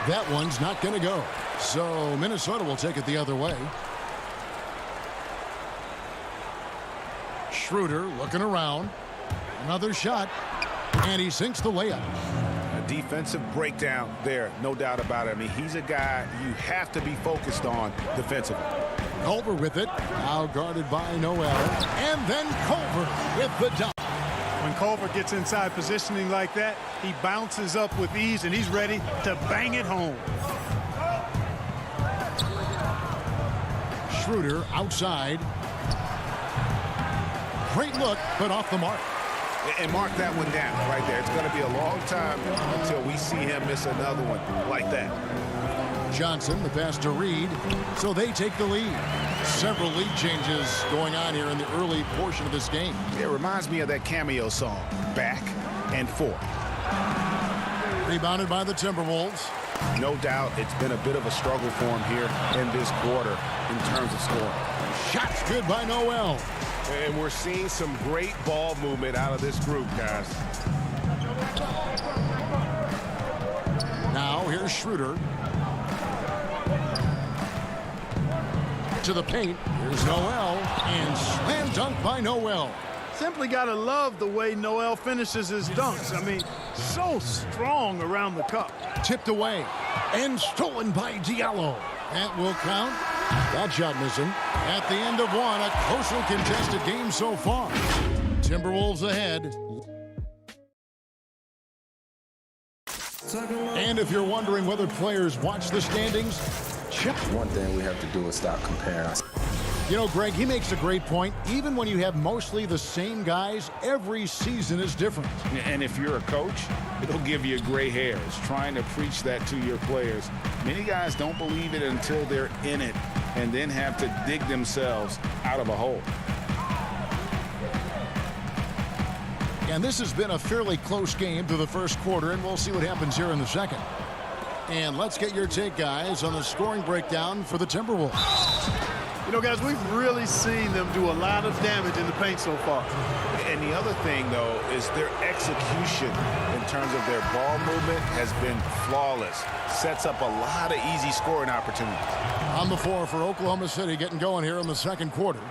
That one's not going to go. So Minnesota will take it the other way. Schroeder looking around. Another shot. And he sinks the layup. A defensive breakdown there, no doubt about it. I mean, he's a guy you have to be focused on defensively. Culver with it. Now guarded by Noel. And then Culver with the dunk. When Culver gets inside positioning like that, he bounces up with ease, and he's ready to bang it home. Schroeder outside. Great look, but off the mark. And mark that one down right there. It's going to be a long time until we see him miss another one like that. Johnson, the pass to Reed, so they take the lead. Several lead changes going on here in the early portion of this game. It reminds me of that cameo song, Back and Forth. Rebounded by the Timberwolves. No doubt it's been a bit of a struggle for him here in this quarter in terms of scoring. Shots good by Noel. And we're seeing some great ball movement out of this group, guys. Now here's Schroeder. To the paint. Here's Noel. And slam dunk by Noel. Simply got to love the way Noel finishes his dunks. I mean, so strong around the cup. Tipped away. And stolen by Diallo. That will count. That shot missing. At the end of one, a closely contested game so far. Timberwolves ahead. And if you're wondering whether players watch the standings, check. One thing we have to do is stop comparing. You know, Greg, he makes a great point. Even when you have mostly the same guys, every season is different. And if you're a coach, it'll give you gray hairs trying to preach that to your players. Many guys don't believe it until they're in it and then have to dig themselves out of a hole. And this has been a fairly close game through the first quarter, and we'll see what happens here in the second. And let's get your take, guys, on the scoring breakdown for the Timberwolves. You know, guys, we've really seen them do a lot of damage in the paint so far. And the other thing, though, is their execution in terms of their ball movement has been flawless. Sets up a lot of easy scoring opportunities. On the floor for Oklahoma City, getting going here in the second quarter.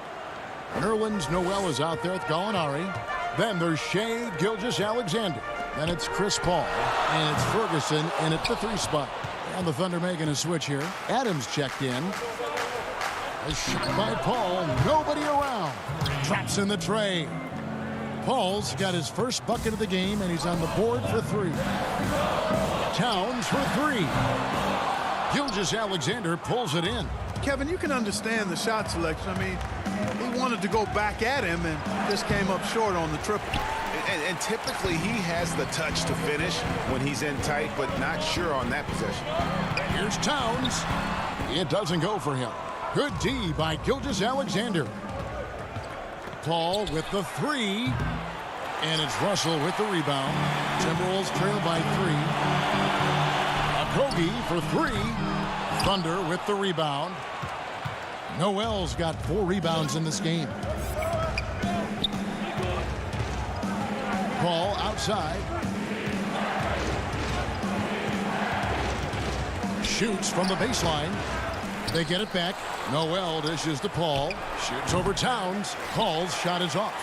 Nerlens Noel is out there with Gallinari. Then there's Shea Gilgeous-Alexander. Then it's Chris Paul. And it's Ferguson in at the 3 spot. And the Thunder making a switch here. Adams checked in. A shot by Paul. Nobody around. Drops in the tray. Paul's got his first bucket of the game, and he's on the board for 3. Towns for 3. Gilgeous-Alexander pulls it in. Kevin, you can understand the shot selection. I mean, he wanted to go back at him and just came up short on the triple. And typically he has the touch to finish when he's in tight, but not sure on that possession. Here's Towns. It doesn't go for him. Good D by Gilgeous-Alexander. Paul with the 3. And it's Russell with the rebound. Timberwolves trail by 3. Okogie for 3. Thunder with the rebound. Noel's got 4 rebounds in this game. Paul outside. Shoots from the baseline. They get it back. Noel dishes to Paul. Shoots over Towns. Paul's shot is off.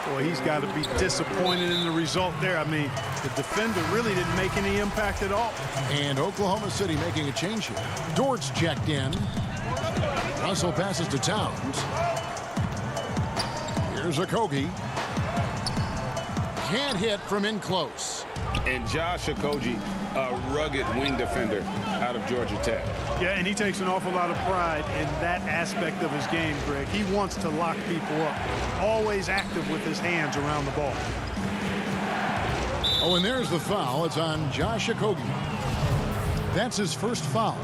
Boy, he's got to be disappointed in the result there. I mean, the defender really didn't make any impact at all. And Oklahoma City making a change here. Dort's checked in. Russell passes to Towns. Here's Okogie. Can't hit from in close. And Josh Okogie, a rugged wing defender out of Georgia Tech. Yeah, and he takes an awful lot of pride in that aspect of his game, Greg. He wants to lock people up. Always active with his hands around the ball. Oh, and there's the foul. It's on Josh Okogie. That's his first foul.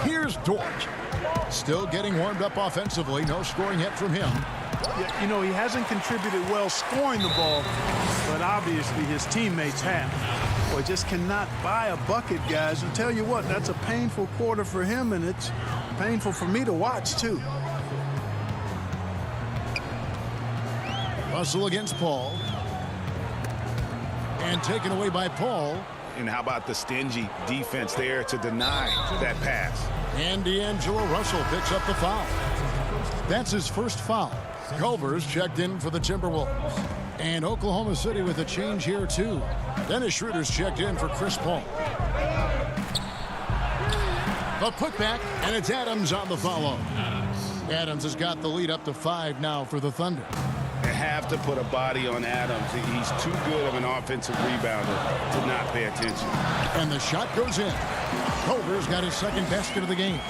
Here's Dort. Still getting warmed up offensively. No scoring yet from him. Yeah, you know, he hasn't contributed well scoring the ball, but obviously his teammates have. Boy, just cannot buy a bucket, guys. And tell you what, that's a painful quarter for him, and it's painful for me to watch, too. Russell against Paul. And taken away by Paul. And how about the stingy defense there to deny that pass? And D'Angelo Russell picks up the foul. That's his first foul. Culver's checked in for the Timberwolves. And Oklahoma City with a change here, too. Dennis Schroeder's checked in for Chris Paul. The putback, and it's Adams on the follow. Adams has got the lead up to 5 now for the Thunder. They have to put a body on Adams. He's too good of an offensive rebounder to not pay attention. And the shot goes in. Culver's got his second basket of the game.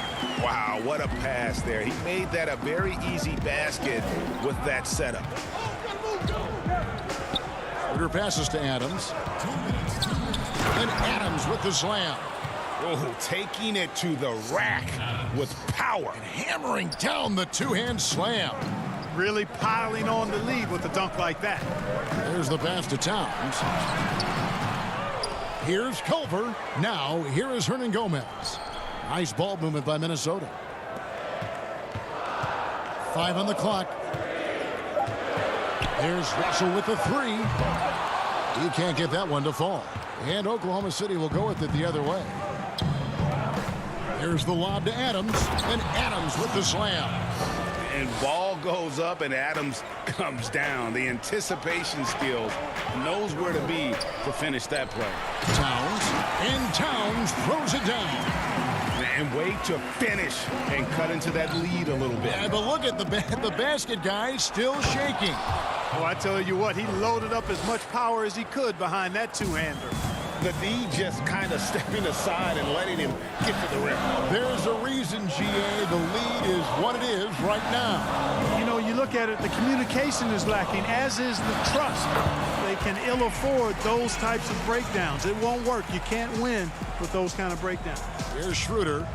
Wow, what a pass there. He made that a very easy basket with that setup. Schroeder passes to Adams. And Adams with the slam. Oh, taking it to the rack with power. And hammering down the two-hand slam. Really piling on the lead with a dunk like that. There's the pass to Towns. Here's Culver. Now, here is Hernan Gomez. Nice ball movement by Minnesota. 5 on the clock. There's Russell with the 3. He can't get that one to fall. And Oklahoma City will go with it the other way. Here's the lob to Adams. And Adams with the slam. And ball goes up and Adams comes down. The anticipation skills, knows where to be to finish that play. Towns, and Towns throws it down. And wait to finish and cut into that lead a little bit. Yeah, but look at the basket guy still shaking. Oh, I tell you what, he loaded up as much power as he could behind that two-hander. The D just kind of stepping aside and letting him get to the rim. There's a reason, GA, the lead is what it is right now. You know, you look at it, the communication is lacking, as is the trust. They can ill afford those types of breakdowns. It won't work. You can't win with those kind of breakdowns. Here's Schroeder.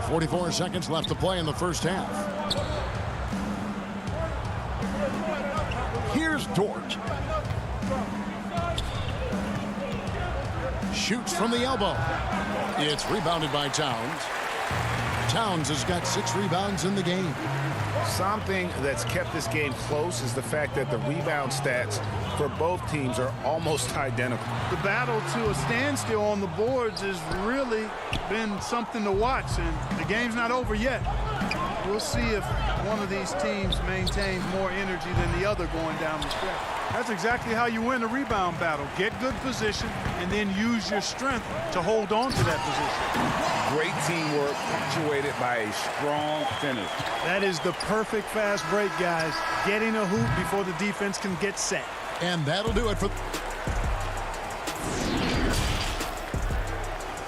44 seconds left to play in the first half. Here's Dort. Shoots from the elbow. It's rebounded by Towns. Towns has got 6 rebounds in the game. Something that's kept this game close is the fact that the rebound stats for both teams are almost identical. The battle to a standstill on the boards has really been something to watch, and the game's not over yet. We'll see if one of these teams maintains more energy than the other going down the stretch. That's exactly how you win a rebound battle. Get good position and then use your strength to hold on to that position. Great teamwork punctuated by a strong finish. That is the perfect fast break, guys. Getting a hoop before the defense can get set. And that'll do it for...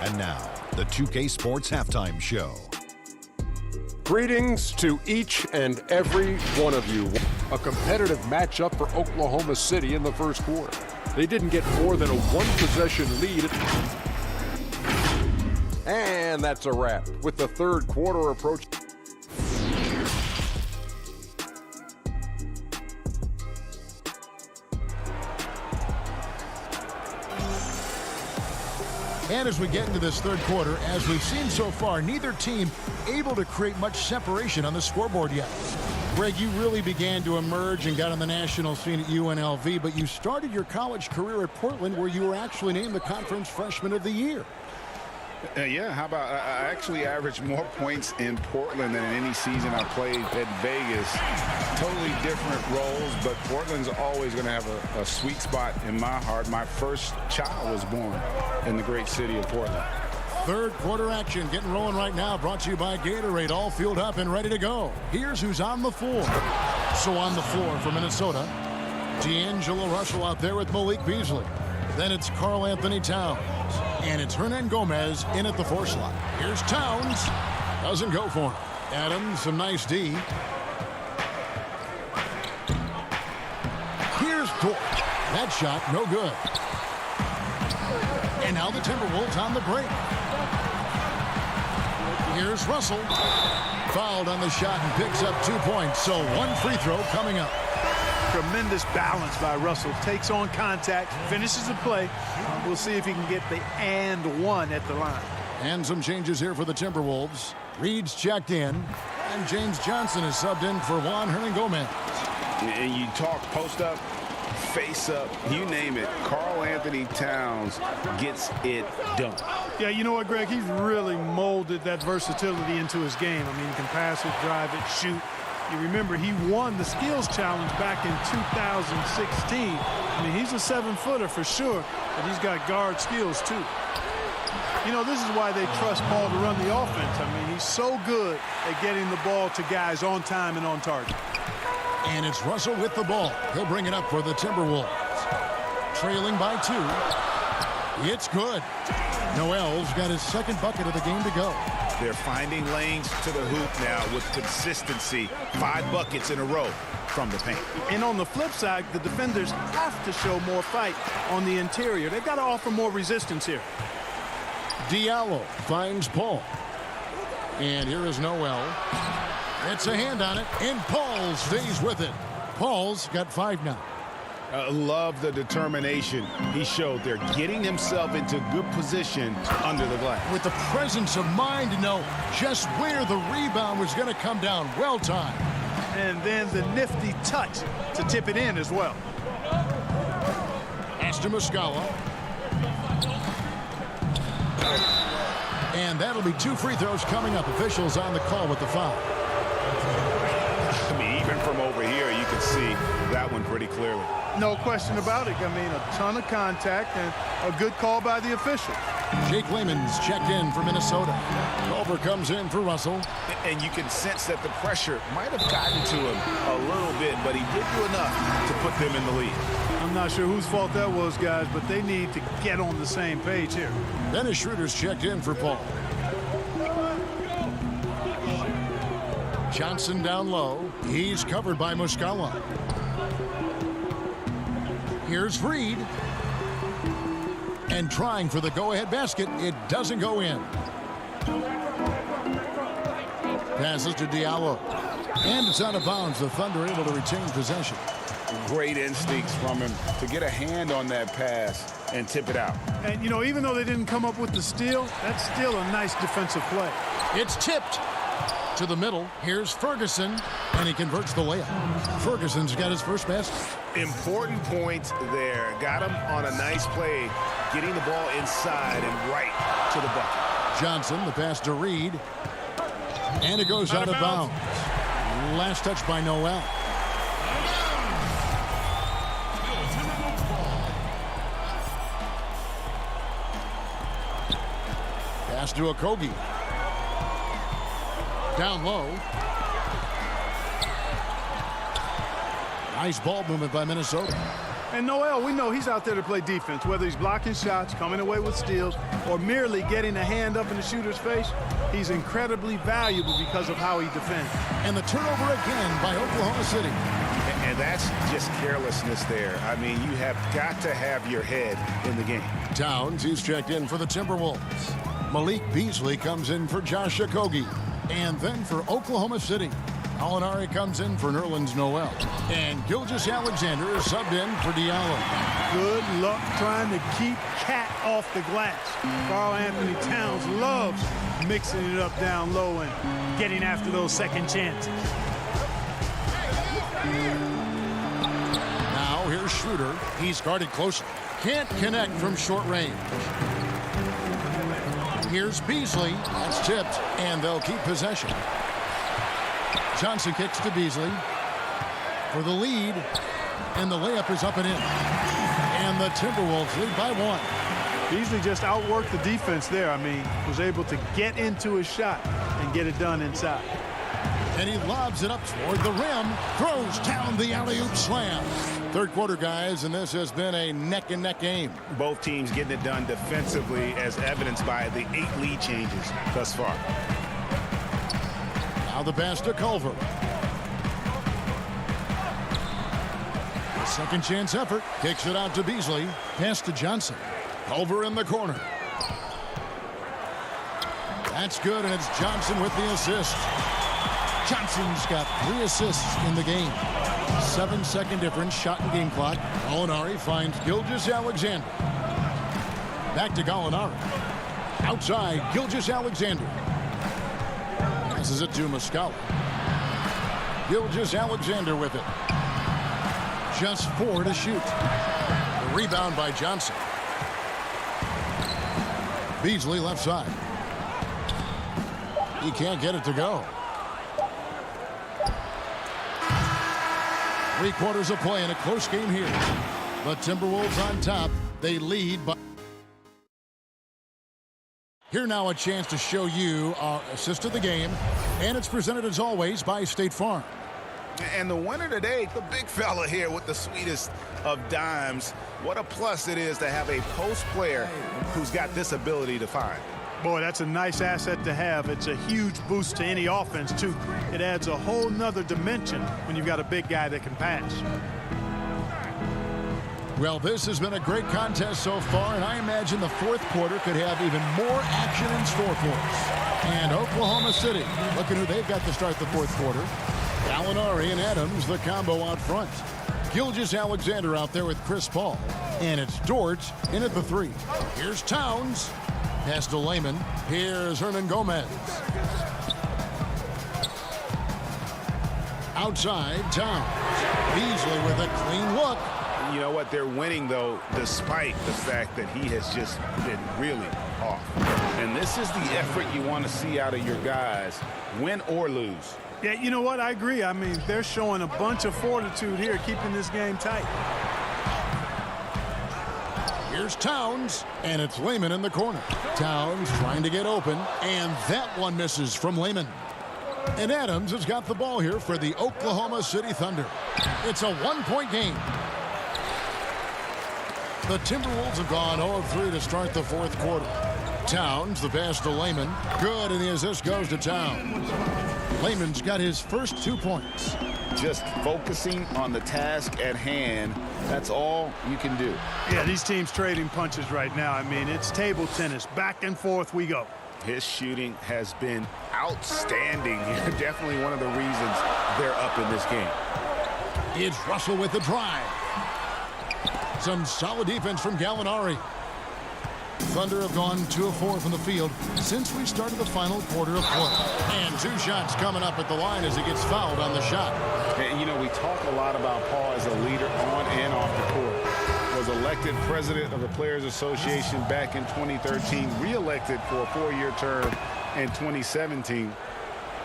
And now, the 2K Sports Halftime Show. Greetings to each and every one of you. A competitive matchup for Oklahoma City in the first quarter. They didn't get more than a one-possession lead. And that's a wrap with the third quarter approaching. And as we get into this third quarter, as we've seen so far, neither team able to create much separation on the scoreboard yet. Greg, you really began to emerge and got on the national scene at UNLV, but you started your college career at Portland, where you were actually named the Conference Freshman of the Year. Yeah, how about I actually averaged more points in Portland than in any season I played at Vegas. Totally different roles, but Portland's always going to have a sweet spot in my heart. My first child was born in the great city of Portland. Third quarter action getting rolling right now, brought to you by Gatorade, all fueled up and ready to go. Here's who's on the floor. So on the floor for Minnesota, D'Angelo Russell out there with Malik Beasley. Then it's Karl Anthony Towns. And it's Hernan Gomez in at the 4 slot. Here's Towns. Doesn't go for him. Adams, some nice D. Here's Dort. That shot, no good. And now the Timberwolves on the break. Here's Russell. Fouled on the shot and picks up 2 points. So 1 free throw coming up. Tremendous balance by Russell. Takes on contact, finishes the play. We'll see if he can get the and one at the line. And some changes here for the Timberwolves. Reed's checked in. And James Johnson is subbed in for Juan Hernangomez. And you talk post up, face up, you name it. Karl Anthony Towns gets it done. Yeah, you know what, Greg? He's really molded that versatility into his game. I mean, he can pass it, drive it, shoot. You remember he won the skills challenge back in 2016. I mean, he's a 7-footer for sure, but he's got guard skills too. You know, this is why they trust Paul to run the offense. I mean, he's so good at getting the ball to guys on time and on target. And it's Russell with the ball. He'll bring it up for the Timberwolves. Trailing by 2. It's good. Noel's got his second bucket of the game to go. They're finding lanes to the hoop now with consistency. 5 buckets in a row from the paint. And on the flip side, the defenders have to show more fight on the interior. They've got to offer more resistance here. Diallo finds Paul. And here is Noel. It's a hand on it, and Paul stays with it. Paul's got 5 now. Love the determination he showed there, getting himself into good position under the glass. With the presence of mind to know just where the rebound was going to come down. Well timed. And then the nifty touch to tip it in as well. Pass to Muscala. And that'll be 2 free throws coming up. Officials on the call with the foul. I mean, even from over here, you can see that one pretty clearly. No question about it. I mean, a ton of contact and a good call by the official. Jake Layman's checked in for Minnesota. Culver comes in for Russell. And you can sense that the pressure might have gotten to him a little bit, but he did do enough to put them in the lead. I'm not sure whose fault that was, guys, but they need to get on the same page here. Dennis Schroeder's checked in for Paul. Johnson down low. He's covered by Muscala. Here's Reed. And trying for the go-ahead basket. It doesn't go in. Passes to Diallo. And it's out of bounds. The Thunder able to retain possession. Great instincts from him to get a hand on that pass and tip it out. And, you know, even though they didn't come up with the steal, that's still a nice defensive play. It's tipped to the middle. Here's Ferguson, and he converts the layup. Ferguson's got his first basket. Important point there. Got him on a nice play, getting the ball inside and right to the bucket. Johnson, the pass to Reed. And it goes out of bounds. Last touch by Noel. Pass to Okogie. Down low. Nice ball movement by Minnesota. And Noel, we know he's out there to play defense, whether he's blocking shots, coming away with steals, or merely getting a hand up in the shooter's face. He's incredibly valuable because of how he defends. And the turnover again by Oklahoma City. And that's just carelessness there. I mean, you have got to have your head in the game. Towns, he's checked in for the Timberwolves. Malik Beasley comes in for Josh Okogie. And then for Oklahoma City, Alinari comes in for Nerlens Noel. And Gilgeous-Alexander is subbed in for Diallo. Good luck trying to keep Cat off the glass. Karl Anthony Towns loves mixing it up down low and getting after those second chances. Now here's Schroeder. He's guarded closely. Can't connect from short range. Here's Beasley. That's tipped, and they'll keep possession. Johnson kicks to Beasley for the lead, and the layup is up and in. And the Timberwolves lead by 1. Beasley just outworked the defense there. I mean, was able to get into his shot and get it done inside. And he lobs it up toward the rim, throws down the alley-oop slam. Third quarter, guys, and this has been a neck-and-neck game. Both teams getting it done defensively, as evidenced by the 8 lead changes thus far. Now the pass to Culver. A second chance effort. Kicks it out to Beasley. Pass to Johnson. Culver in the corner. That's good, and it's Johnson with the assist. Johnson's got 3 assists in the game. 7-second difference, shot and game clock. Alinari finds Gilgeous-Alexander. Back to Gallinari. Outside, Gilgeous-Alexander. Passes it to Muscala. Gilgeous-Alexander with it. Just 4 to shoot. The rebound by Johnson. Beasley left side. He can't get it to go. 3 quarters of play in a close game here. The Timberwolves on top. They lead by... Here now a chance to show you our assist of the game. And it's presented as always by State Farm. And the winner today, the big fella here with the sweetest of dimes. What a plus it is to have a post player who's got this ability to find. Boy, that's a nice asset to have. It's a huge boost to any offense, too. It adds a whole nother dimension when you've got a big guy that can pass. Well, this has been a great contest so far, and I imagine the fourth quarter could have even more action in store for us. And Oklahoma City, looking who they've got to start the fourth quarter. Gallinari and Adams, the combo out front. Gilgeous-Alexander out there with Chris Paul. And it's Dort in at the 3. Here's Towns. Pass to Layman. Here's Hernan Gomez. Outside, Towns. Beasley with a clean look. You know what? They're winning, though, despite the fact that he has just been really off. And this is the effort you want to see out of your guys, win or lose. Yeah, you know what? I agree. I mean, they're showing a bunch of fortitude here, keeping this game tight. Here's Towns, and it's Layman in the corner. Towns trying to get open, and that one misses from Layman. And Adams has got the ball here for the Oklahoma City Thunder. It's a 1-point game. The Timberwolves have gone 0 of 3 to start the fourth quarter. Towns, the pass to Layman. Good, and the assist goes to Towns. Layman's got his first 2 points. Just focusing on the task at hand, that's all you can do. Yeah, these teams trading punches right now. I mean, it's table tennis. Back and forth we go. His shooting has been outstanding. Definitely one of the reasons they're up in this game. It's Russell with the drive. Some solid defense from Gallinari. Thunder have gone 2 of 4 from the field since we started the final quarter of play. And 2 shots coming up at the line as he gets fouled on the shot. And, you know, we talk a lot about Paul as a leader on and off the court. Was elected president of the Players Association back in 2013, re-elected for a 4-year term in 2017.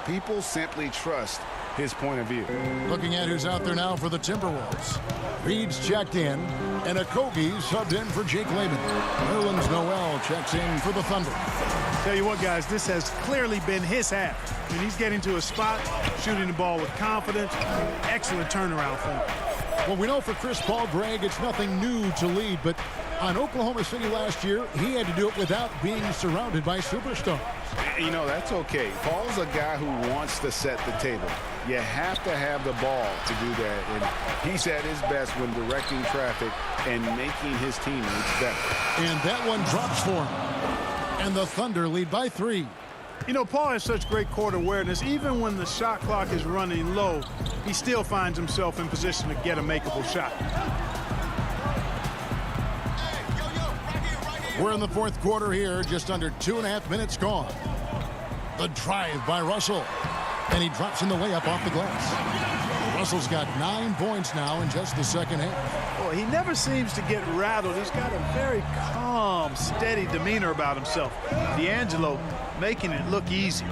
People simply trust his point of view. Looking at who's out there now for the Timberwolves. Reed's checked in, and Okogie subbed in for Jake Layman. Nerlens Noel checks in for the Thunder. Tell you what, guys, this has clearly been his half. I mean, he's getting to a spot, shooting the ball with confidence. Excellent turnaround for him. Well, we know for Chris Paul, Greg, it's nothing new to lead, but on Oklahoma City last year, he had to do it without being surrounded by superstars. You know, that's okay. Paul's a guy who wants to set the table. You have to have the ball to do that, and he's at his best when directing traffic and making his teammates better. And that one drops for him. And the Thunder lead by 3. You know, Paul has such great court awareness. Even when the shot clock is running low, he still finds himself in position to get a makeable shot. We're in the fourth quarter here, just under 2.5 minutes gone. The drive by Russell. And he drops in the layup off the glass. Russell's got 9 points now in just the second half. Boy, he never seems to get rattled. He's got a very calm, steady demeanor about himself. D'Angelo making it look easy.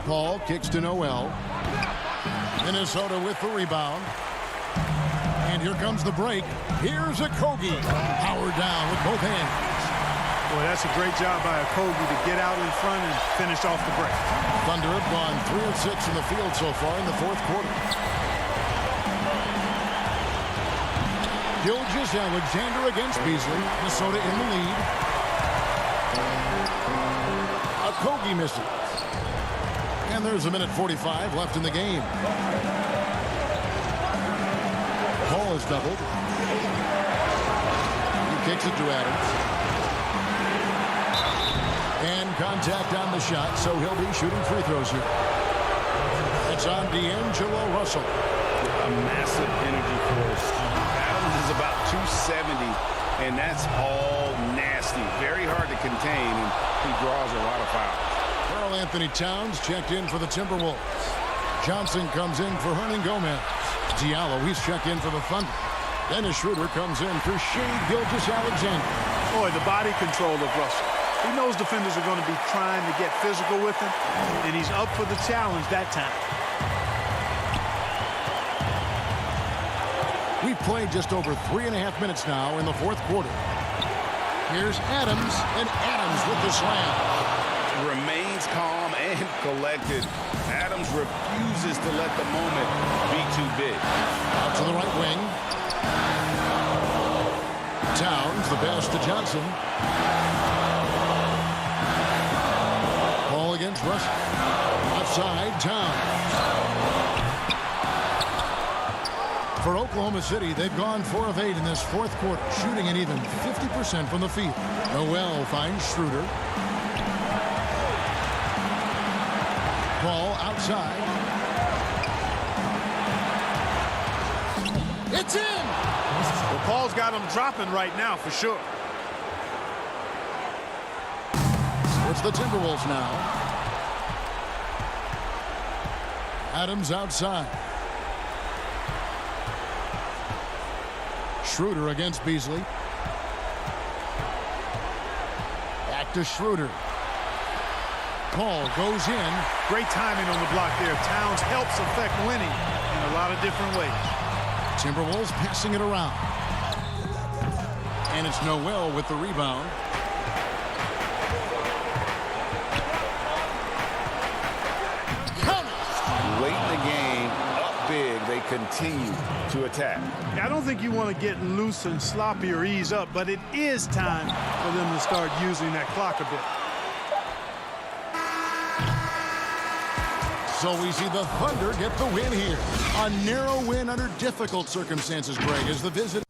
Paul kicks to Noel. Minnesota with the rebound. And here comes the break. Here's Okogie. Powered down with both hands. Boy, that's a great job by Okogie to get out in front and finish off the break. Thunder have gone 3 of 6 in the field so far in the fourth quarter. Gilgeous-Alexander against Beasley. Minnesota in the lead. Okogie misses. And there's 1:45 left in the game. Paul is doubled. He kicks it to Adams. And contact on the shot, so he'll be shooting free throws here. It's on D'Angelo Russell. A massive energy force. Adams is about 270, and that's all nasty. Very hard to contain, and he draws a lot of fouls. Karl Anthony Towns checked in for the Timberwolves. Johnson comes in for Hernan Gomez. Diallo, he's checked in for the Thunder. Dennis Schroeder comes in for Shea Gilgeous-Alexander. Boy, the body control of Russell. He knows defenders are going to be trying to get physical with him, and he's up for the challenge that time. We've played just over 3.5 minutes now in the fourth quarter. Here's Adams, and Adams with the slam. Remains calm and collected. Adams refuses to let the moment be too big. Out to the right wing. Towns, the pass to Johnson. Ball against Russell. Outside, Towns. For Oklahoma City, they've gone 4 of 8 in this fourth quarter, shooting an even 50% from the field. Noel finds Schroeder. Ball outside. It's in! Well, Paul's got him dropping right now for sure. So it's the Timberwolves now. Adams outside. Schroeder against Beasley. Back to Schroeder. Paul goes in. Great timing on the block there. Towns helps affect winning in a lot of different ways. Timberwolves passing it around. And it's Noel with the rebound. Late in the game, up big, they continue to attack. I don't think you want to get loose and sloppy or ease up, but it is time for them to start using that clock a bit. So we see the Thunder get the win here. A narrow win under difficult circumstances, Greg, as the visit.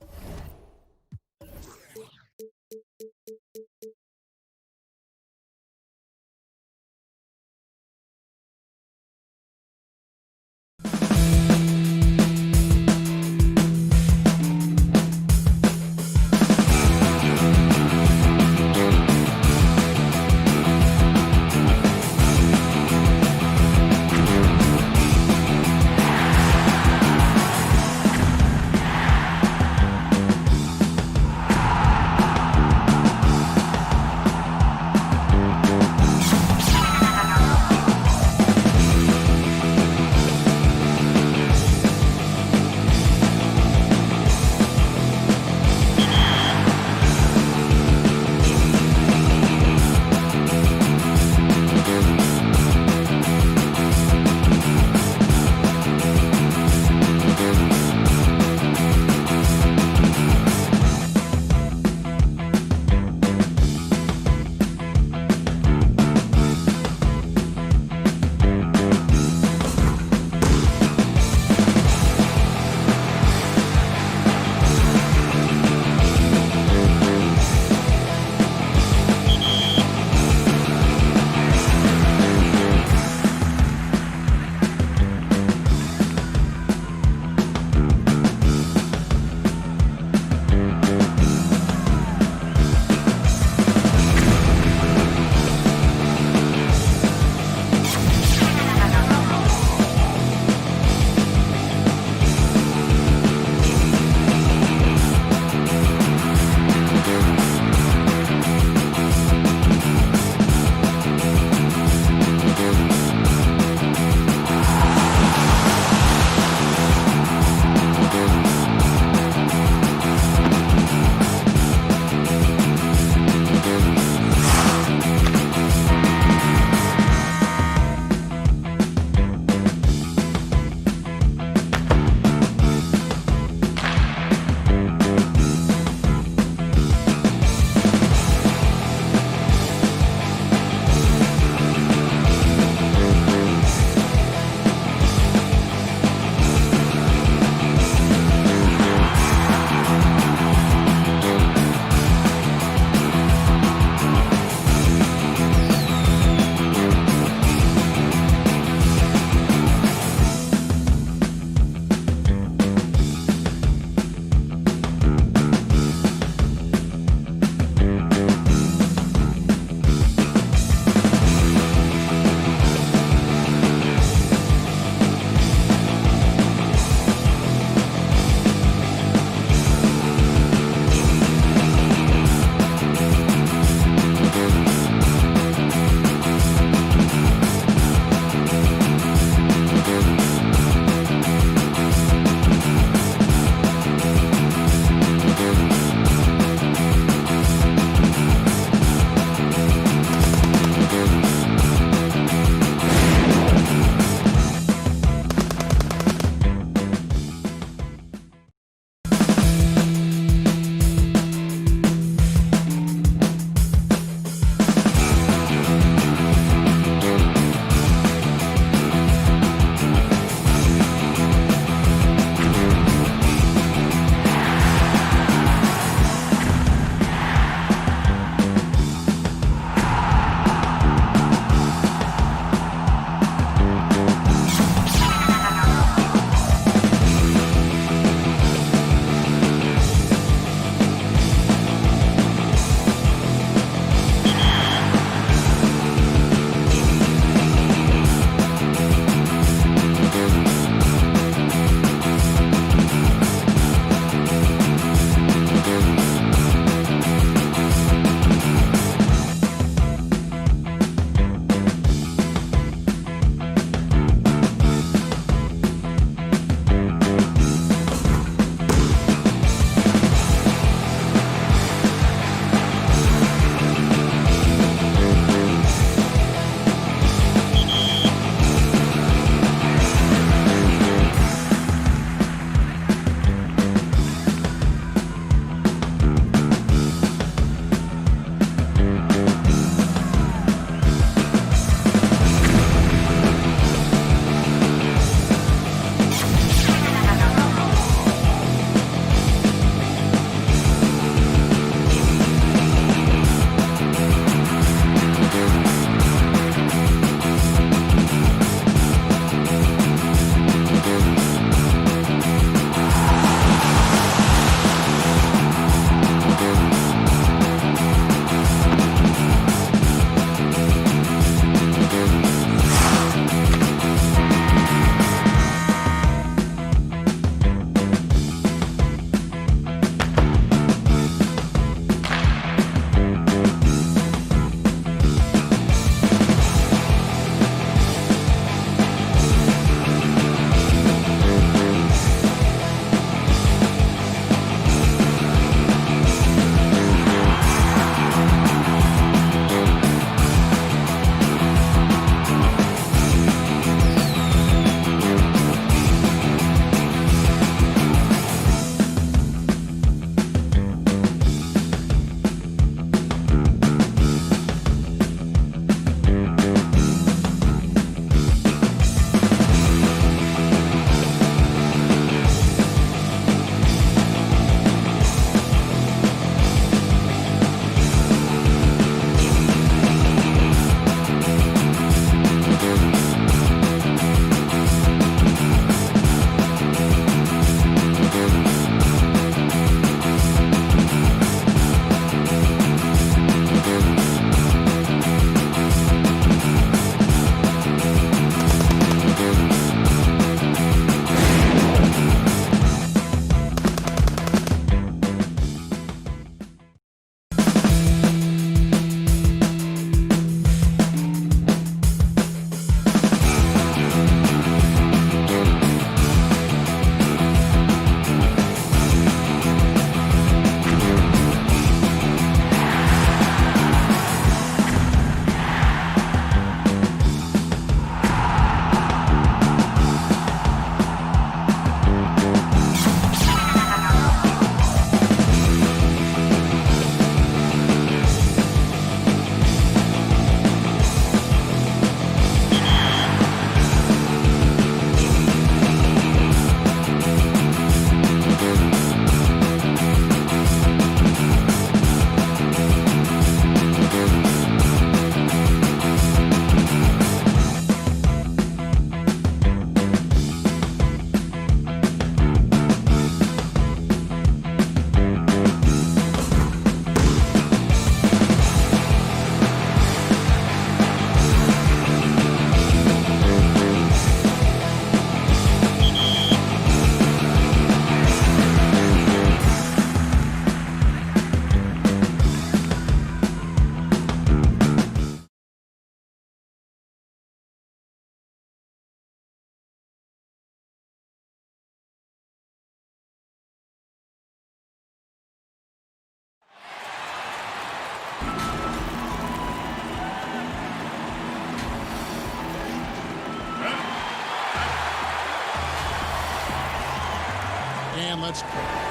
And let's...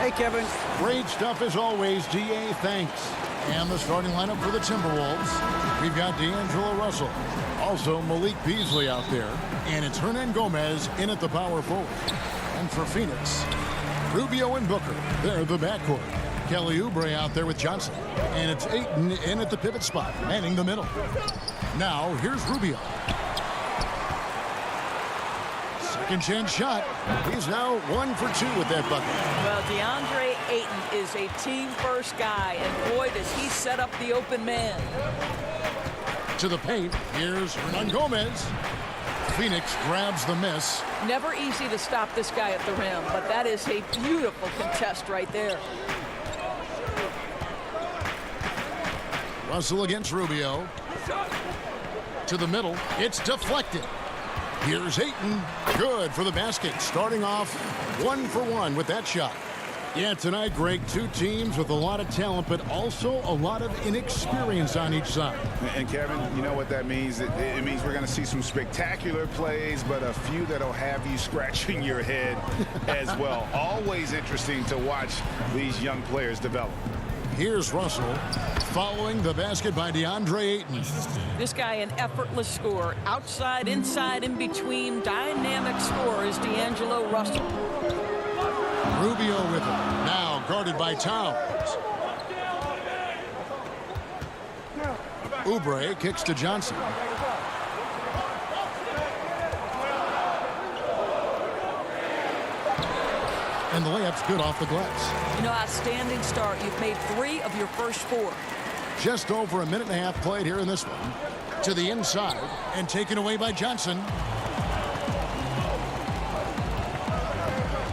Hey, Kevin. Great stuff as always, D.A. Thanks. And the starting lineup for the Timberwolves. We've got D'Angelo Russell. Also Malik Beasley out there. And it's Hernan Gomez in at the power forward. And for Phoenix, Rubio and Booker. They're the backcourt. Kelly Oubre out there with Johnson. And it's Ayton in at the pivot spot, manning the middle. Now, here's Rubio. Second chance shot. He's now 1 for 2 with that bucket. Well, DeAndre Ayton is a team-first guy, and boy, does he set up the open man. To the paint. Here's Hernan Gomez. Phoenix grabs the miss. Never easy to stop this guy at the rim, but that is a beautiful contest right there. Russell against Rubio. To the middle. It's deflected. Here's Ayton. Good for the basket. Starting off 1 for 1 with that shot. Yeah, tonight, Greg, two teams with a lot of talent, but also a lot of inexperience on each side. And Kevin, you know what that means? It means we're going to see some spectacular plays, but a few that'll have you scratching your head as well. Always interesting to watch these young players develop. Here's Russell following the basket by DeAndre Ayton. This guy an effortless scorer. Outside, inside, in between. Dynamic scorer is D'Angelo Russell. Rubio with it. Now guarded by Towns. Oubre kicks to Johnson. And the layup's good off the glass. You know, outstanding start. You've made 3 of your first 4. Just over a minute and a half played here in this one. To the inside and taken away by Johnson.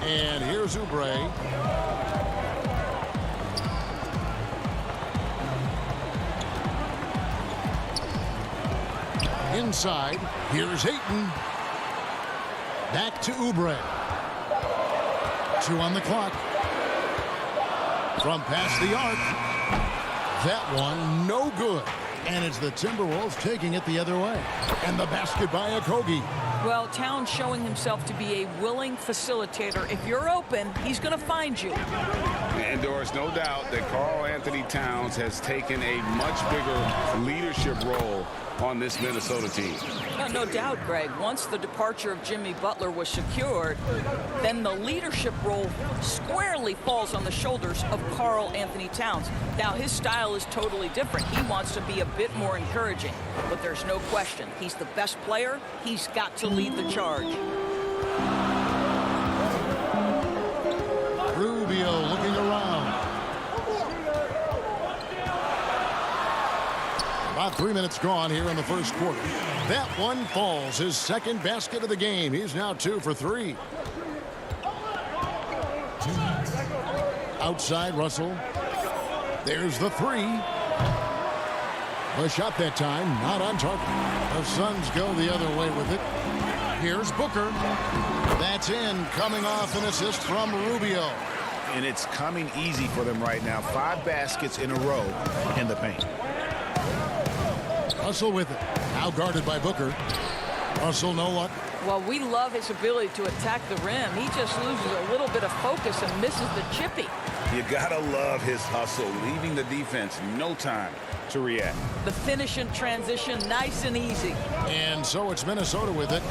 And here's Oubre. Inside. Here's Ayton. Back to Oubre. 2 on the clock. From past the arc. That one no good. And it's the Timberwolves taking it the other way. And the basket by Okogie. Well, Towns showing himself to be a willing facilitator. If you're open, he's going to find you. And Doris, no doubt that Karl Anthony Towns has taken a much bigger leadership role on this Minnesota team. No doubt, Greg. Once the departure of Jimmy Butler was secured, then the leadership role squarely falls on the shoulders of Karl Anthony Towns. Now, his style is totally different. He wants to be a bit more encouraging, but there's no question. He's the best player. He's got to lead the charge. Rubio looking around. About 3 minutes gone here in the first quarter. That one falls. His second basket of the game. He's now 2 for 3. Outside Russell. There's the 3. The shot that time not on target. The Suns go the other way with it. Here's Booker. That's in. Coming off an assist from Rubio. And it's coming easy for them right now. 5 baskets in a row in the paint. Russell with it. Now guarded by Booker. Russell no luck. Well, we love his ability to attack the rim. He just loses a little bit of focus and misses the chippy. You gotta love his hustle, leaving the defense no time to react. The finish in transition, nice and easy. And so it's Minnesota with it,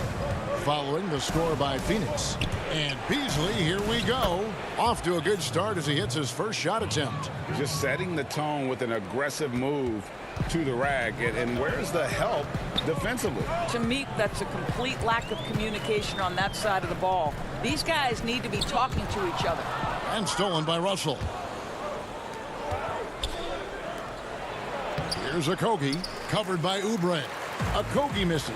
following the score by Phoenix. And Beasley, here we go. Off to a good start as he hits his first shot attempt. Just setting the tone with an aggressive move to the rack. And where's the help defensively? To me, that's a complete lack of communication on that side of the ball. These guys need to be talking to each other. And stolen by Russell. Here's Okogie, covered by Oubre. Okogie misses.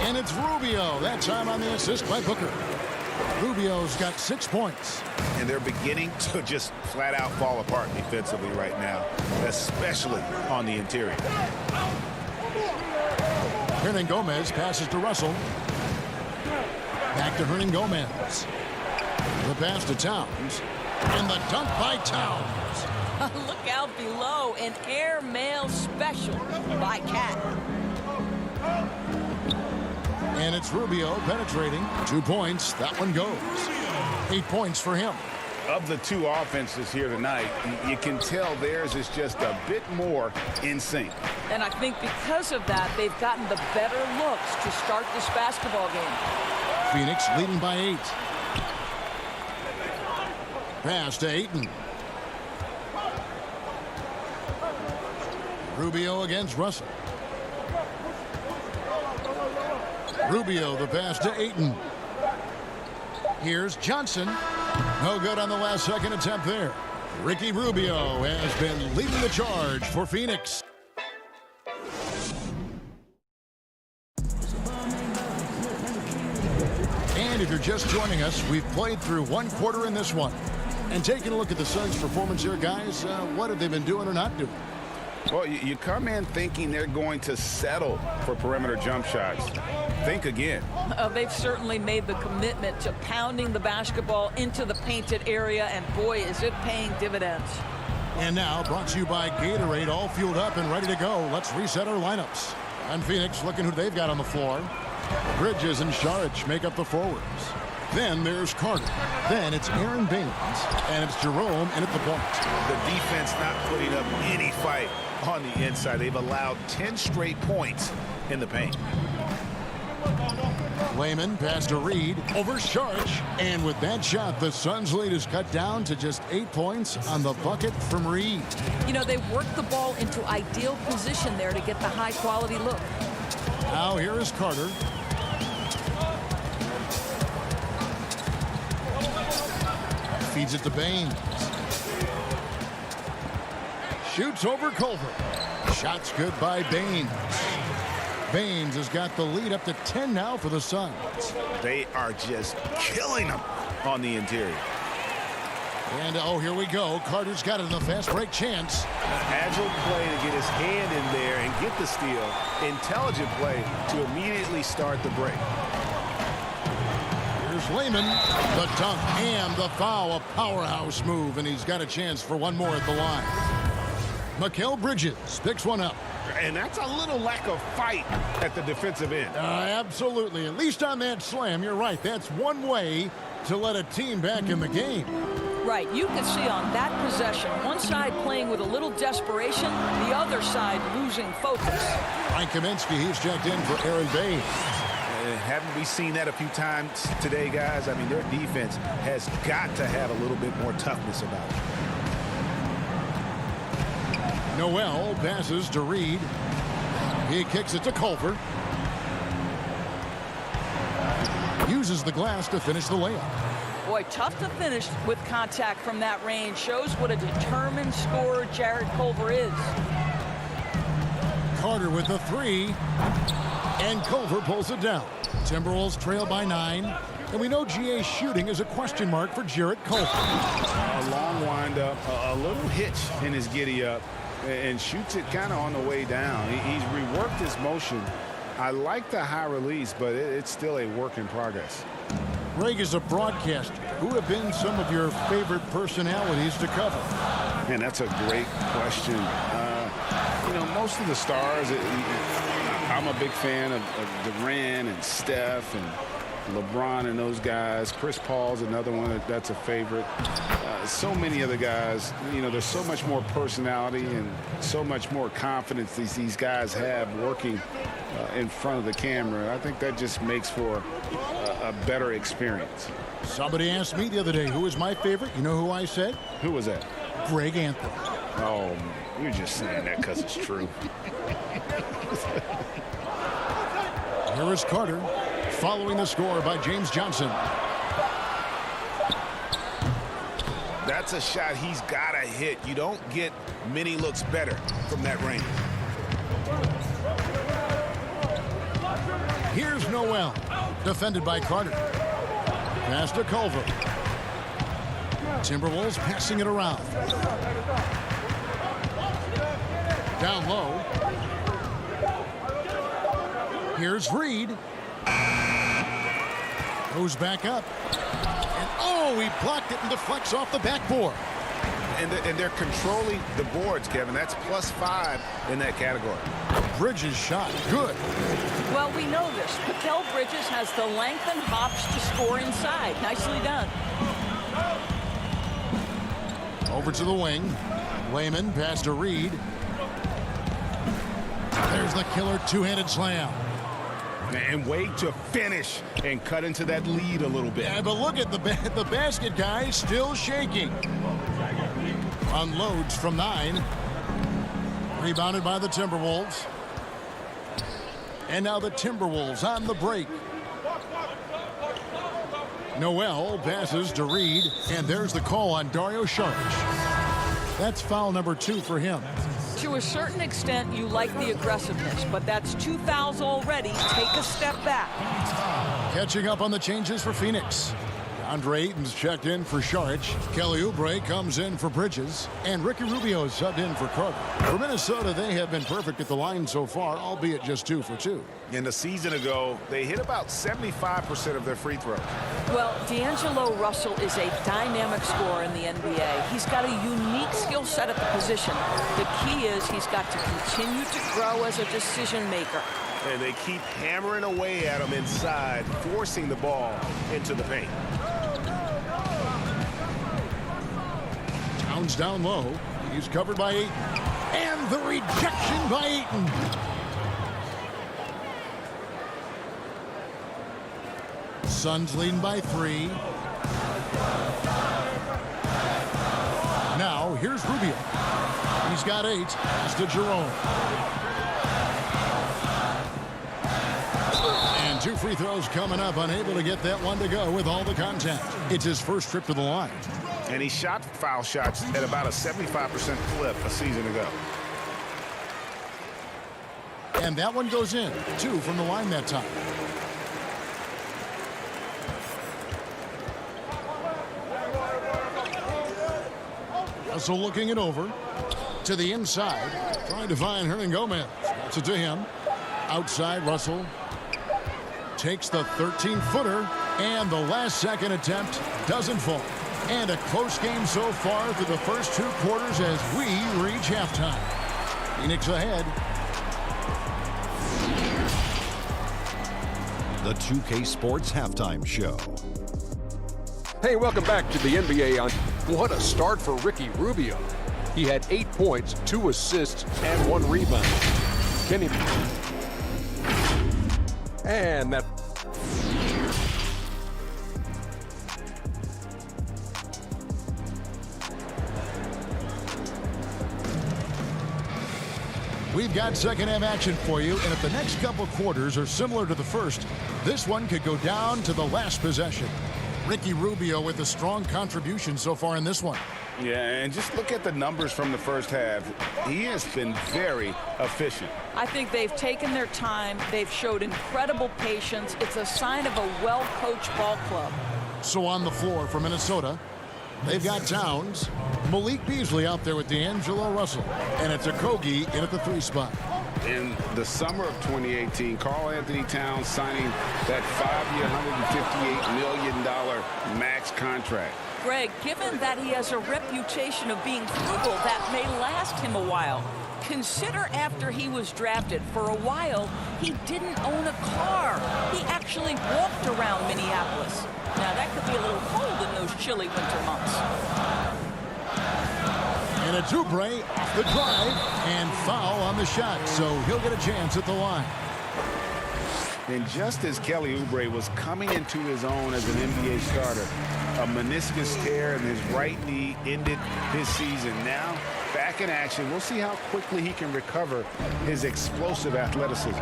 And it's Rubio. That time on the assist by Booker. Rubio's got 6 points. And they're beginning to just flat out fall apart defensively right now, especially on the interior. Hernan Gomez passes to Russell. Back to Hernan Gomez. The pass to Towns. And the dunk by Towns. Look out below. An airmail special by Cat. And it's Rubio penetrating. 2 points. That one goes. 8 points for him. Of the two offenses here tonight, you can tell theirs is just a bit more in sync. And I think because of that, they've gotten the better looks to start this basketball game. Phoenix leading by 8. Pass to Ayton. Rubio against Russell. Rubio, the pass to Ayton. Here's Johnson. No good on the last second attempt there. Ricky Rubio has been leading the charge for Phoenix. And if you're just joining us, we've played through 1 quarter in this one. And taking a look at the Suns' performance here, guys, what have they been doing or not doing? Well, you come in thinking they're going to settle for perimeter jump shots. Think again. They've certainly made the commitment to pounding the basketball into the painted area, and boy, is it paying dividends. And now, brought to you by Gatorade, all fueled up and ready to go. Let's reset our lineups. And Phoenix, looking who they've got on the floor. Bridges and Saric make up the forwards. Then there's Carter. Then it's Aaron Baines. And it's Jerome in at the point. The defense not putting up any fight on the inside. They've allowed 10 straight points in the paint. Layman pass to Reed over Saric. And with that shot, the Suns' lead is cut down to just 8 points on the bucket from Reed. You know, they worked the ball into ideal position there to get the high-quality look. Now here is Carter. Feeds it to Baines. Shoots over Culver. Shots good by Baines. Baines has got the lead up to 10 now for the Suns. They are just killing them on the interior. And oh, here we go. Carter's got it in the fast break chance. Agile play to get his hand in there and get the steal. Intelligent play to immediately start the break. Here's Layman, the dunk and the foul, a powerhouse move, and he's got a chance for one more at the line. Mikal Bridges picks one up. And that's a little lack of fight at the defensive end. Absolutely. At least on that slam, you're right. That's one way to let a team back in the game. Right. You can see on that possession, one side playing with a little desperation, the other side losing focus. Mike Kaminsky, he's checked in for Aaron Baines. Haven't we seen that a few times today, guys? I mean, their defense has got to have a little bit more toughness about it. Noel passes to Reed. He kicks it to Culver. Uses the glass to finish the layup. Boy, tough to finish with contact from that range. Shows what a determined scorer Jarrett Culver is. Carter with the 3. And Culver pulls it down. Timberwolves trail by 9. And we know GA's shooting is a question mark for Jarrett Culver. A long windup, a little hitch in his giddy up, and shoots it kind of on the way down. He's reworked his motion. I like the high release, but it's still a work in progress. Greg is a broadcaster. Who have been some of your favorite personalities to cover? Man, that's a great question. You know, most of the stars, I'm a big fan of Durant and Steph and LeBron and those guys. Chris Paul's another one that's a favorite. So many other guys, you know, there's so much more personality and so much more confidence these guys have working in front of the camera. I think that just makes for a better experience. Somebody asked me the other day, who is my favorite? You know who I said? Who was that? Greg Anthony. Oh, you're just saying that because it's true. Here is Carter, following the score by James Johnson. That's a shot he's got to hit. You don't get many looks better from that range. Here's Noel, defended by Carter. Pass to Culver. Timberwolves passing it around. Down low. Here's Reed. Goes back up. And oh, he blocked it and deflects off the backboard. And they're controlling the boards, Kevin. That's +5 in that category. Bridges shot. Good. Well, we know this. Mikal Bridges has the length and hops to score inside. Nicely done. Over to the wing. Layman pass to Reed. There's the killer two-handed slam. And wait to finish and cut into that lead a little bit. Yeah, but look at the basket, guys, still shaking. Unloads from 9. Rebounded by the Timberwolves. And now the Timberwolves on the break. Noel passes to Reed, and there's the call on Dario Saric. That's foul number 2 for him. To a certain extent, you like the aggressiveness, but that's 2 fouls already. Take a step back. Catching up on the changes for Phoenix. Andre Ayton's checked in for Saric. Kelly Oubre comes in for Bridges. And Ricky Rubio is subbed in for Carter. For Minnesota, they have been perfect at the line so far, albeit just 2 for 2. And a season ago, they hit about 75% of their free throws. Well, D'Angelo Russell is a dynamic scorer in the NBA. He's got a unique skill set at the position. The key is he's got to continue to grow as a decision maker. And they keep hammering away at him inside, forcing the ball into the paint. Towns down low. He's covered by Ayton. And the rejection by Ayton. Suns leading by 3. Now, here's Rubio. He's got 8. Pass to Jerome. And 2 free throws coming up. Unable to get that one to go with all the contact. It's his first trip to the line. And he shot foul shots at about a 75% clip a season ago. And that one goes in. 2 from the line that time. Russell looking it over to the inside, trying to find Hernan Gomez. That's it to him. Outside, Russell takes the 13-footer, and the last-second attempt doesn't fall. And a close game so far through the first 2 quarters as we reach halftime. Phoenix ahead. The 2K Sports Halftime Show. Hey, welcome back to the NBA. What a start for Ricky Rubio. He had 8 points, 2 assists, and 1 rebound. Kenny. And that. We've got second half action for you, and if the next couple quarters are similar to the first, this one could go down to the last possession. Ricky Rubio with a strong contribution so far in this one. Yeah, and just look at the numbers from the first half. He has been very efficient. I think they've taken their time. They've showed incredible patience. It's a sign of a well-coached ball club. So on the floor for Minnesota, they've got Towns, Malik Beasley out there with D'Angelo Russell, and it's Okogie in at the 3 spot. In the summer of 2018, Karl Anthony Towns signing that 5-year, $158 million max contract. Greg, given that he has a reputation of being frugal, that may last him a while. Consider after he was drafted, for a while, he didn't own a car. He actually walked around Minneapolis. Now, that could be a little cold in those chilly winter months. And a Oubre off the drive and foul on the shot, so he'll get a chance at the line. And just as Kelly Oubre was coming into his own as an NBA starter, a meniscus tear in his right knee ended his season. Now, back in action, we'll see how quickly he can recover his explosive athleticism.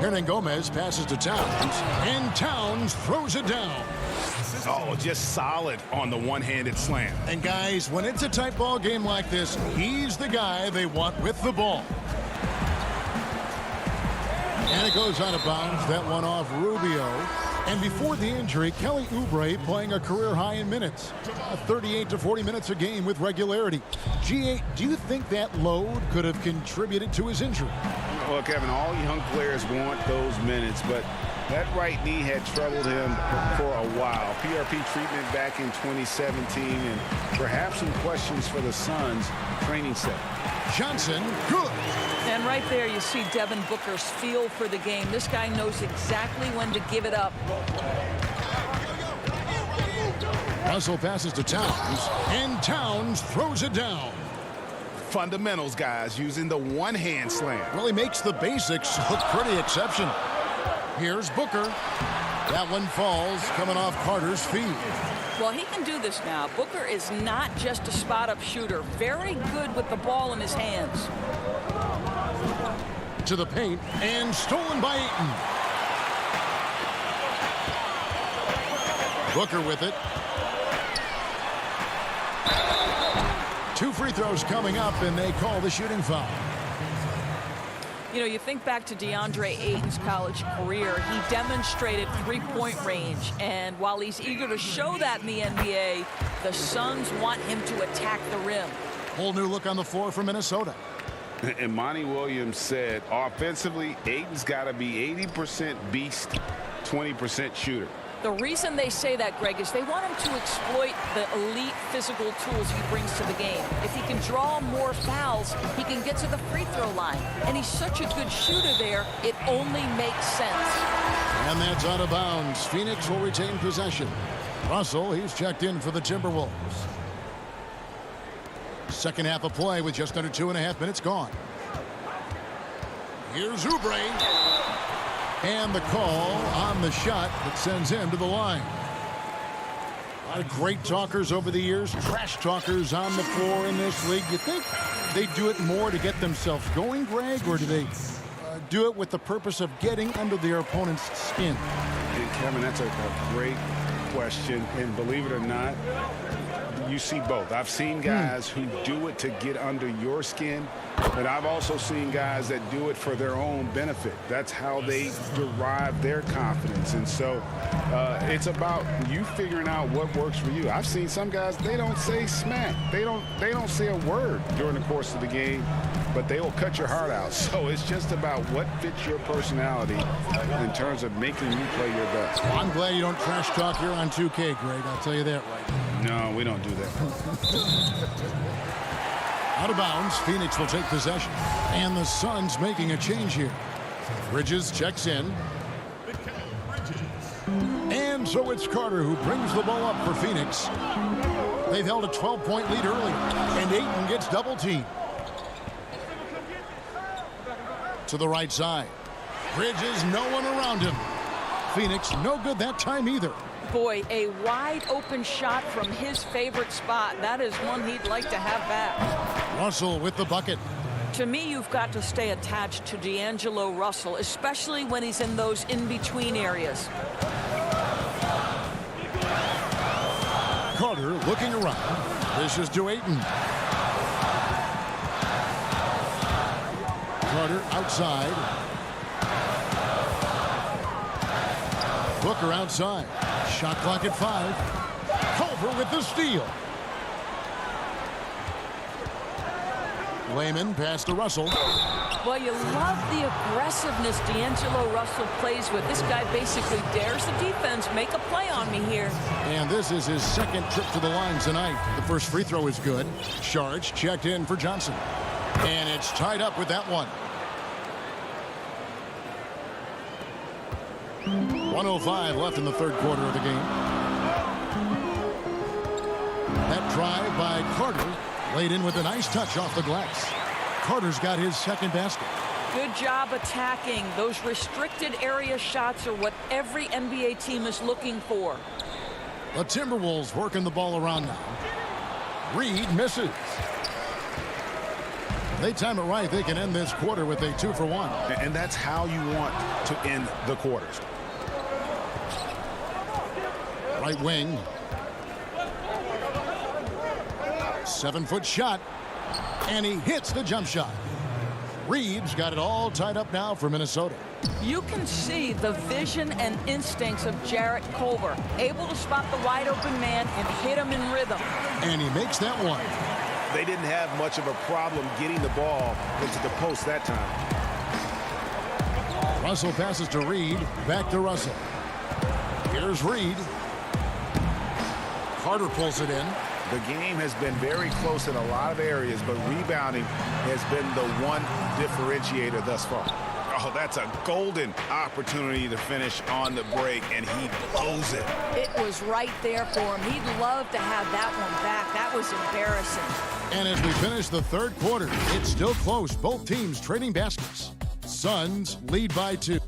Hernan Gomez passes to Towns, and Towns throws it down. Oh, just solid on the one-handed slam. And guys, when it's a tight ball game like this, he's the guy they want with the ball. And it goes out of bounds. That one off Rubio. And before the injury, Kelly Oubre playing a career high in minutes. 38 to 40 minutes a game with regularity. G8, do you think that load could have contributed to his injury? Well, Kevin, all young players want those minutes, but That right knee had troubled him for a while. PRP treatment back in 2017, and perhaps some questions for the Suns training set. Johnson, good. And right there you see Devin Booker's feel for the game. This guy knows exactly when to give it up. Russell passes to Towns, and Towns throws it down. Fundamentals, guys, using the one-hand slam. Really makes the basics look pretty exceptional. Here's Booker. That one falls, coming off Carter's feet. Well, he can do this now. Booker is not just a spot-up shooter. Very good with the ball in his hands. To the paint, and stolen by Ayton. Booker with it. 2 free throws coming up, and they call the shooting foul. You know, you think back to DeAndre Ayton's college career, he demonstrated three-point range. And while he's eager to show that in the NBA, the Suns want him to attack the rim. Whole new look on the floor for Minnesota. And Monty Williams said, offensively, Ayton's got to be 80% beast, 20% shooter. The reason they say that, Greg, is they want him to exploit the elite physical tools he brings to the game. If he can draw more fouls, he can get to the free throw line. And he's such a good shooter there, it only makes sense. And that's out of bounds. Phoenix will retain possession. Russell, he's checked in for the Timberwolves. Second half of play with just under 2.5 minutes gone. Here's Oubre. And the call on the shot that sends him to the line. A lot of great talkers over the years, trash talkers on the floor in this league. You think they do it more to get themselves going, Greg, or do they do it with the purpose of getting under their opponent's skin? And Kevin, that's a great question, and believe it or not, you see both. I've seen guys who do it to get under your skin, but I've also seen guys that do it for their own benefit. That's how they derive their confidence. And so it's about you figuring out what works for you. I've seen some guys, they don't say smack. They don't say a word during the course of the game, but they will cut your heart out. So it's just about what fits your personality in terms of making you play your best. Well, I'm glad you don't trash talk here on 2K, Greg. I'll tell you that right now. No, we don't do that. Out of bounds, Phoenix will take possession. And the Suns making a change here. Bridges checks in. And so it's Carter who brings the ball up for Phoenix. They've held a 12-point lead early. And Ayton gets double-teamed. To the right side. Bridges, no one around him. Phoenix, no good that time either. Boy, a wide open shot from his favorite spot. That is one he'd like to have back. Russell with the bucket. To me, you've got to stay attached to D'Angelo Russell, especially when he's in those in-between areas. Carter looking around. This is to Ayton. Carter outside. Booker outside. Shot clock at 5. Culver with the steal. Layman pass to Russell. Well, you love the aggressiveness D'Angelo Russell plays with. This guy basically dares the defense. Make a play on me here. And this is his second trip to the line tonight. The first free throw is good. Sharge checked in for Johnson. And it's tied up with that one. 1:05 left in the third quarter of the game. That drive by Carter laid in with a nice touch off the glass. Carter's got his second basket. Good job attacking. Those restricted area shots are what every NBA team is looking for. The Timberwolves working the ball around now. Reed misses. They time it right. They can end this quarter with a 2-for-1. And that's how you want to end the quarters. Right wing. 7-foot shot. And he hits the jump shot. Reed's got it all tied up now for Minnesota. You can see the vision and instincts of Jarrett Culver, able to spot the wide open man and hit him in rhythm. And he makes that one. They didn't have much of a problem getting the ball into the post that time. Russell passes to Reed. Back to Russell. Here's Reed. Carter pulls it in. The game has been very close in a lot of areas, but rebounding has been the one differentiator thus far. Oh, that's a golden opportunity to finish on the break, and he blows it. It was right there for him. He'd love to have that one back. That was embarrassing. And as we finish the third quarter, it's still close. Both teams trading baskets. Suns lead by 2.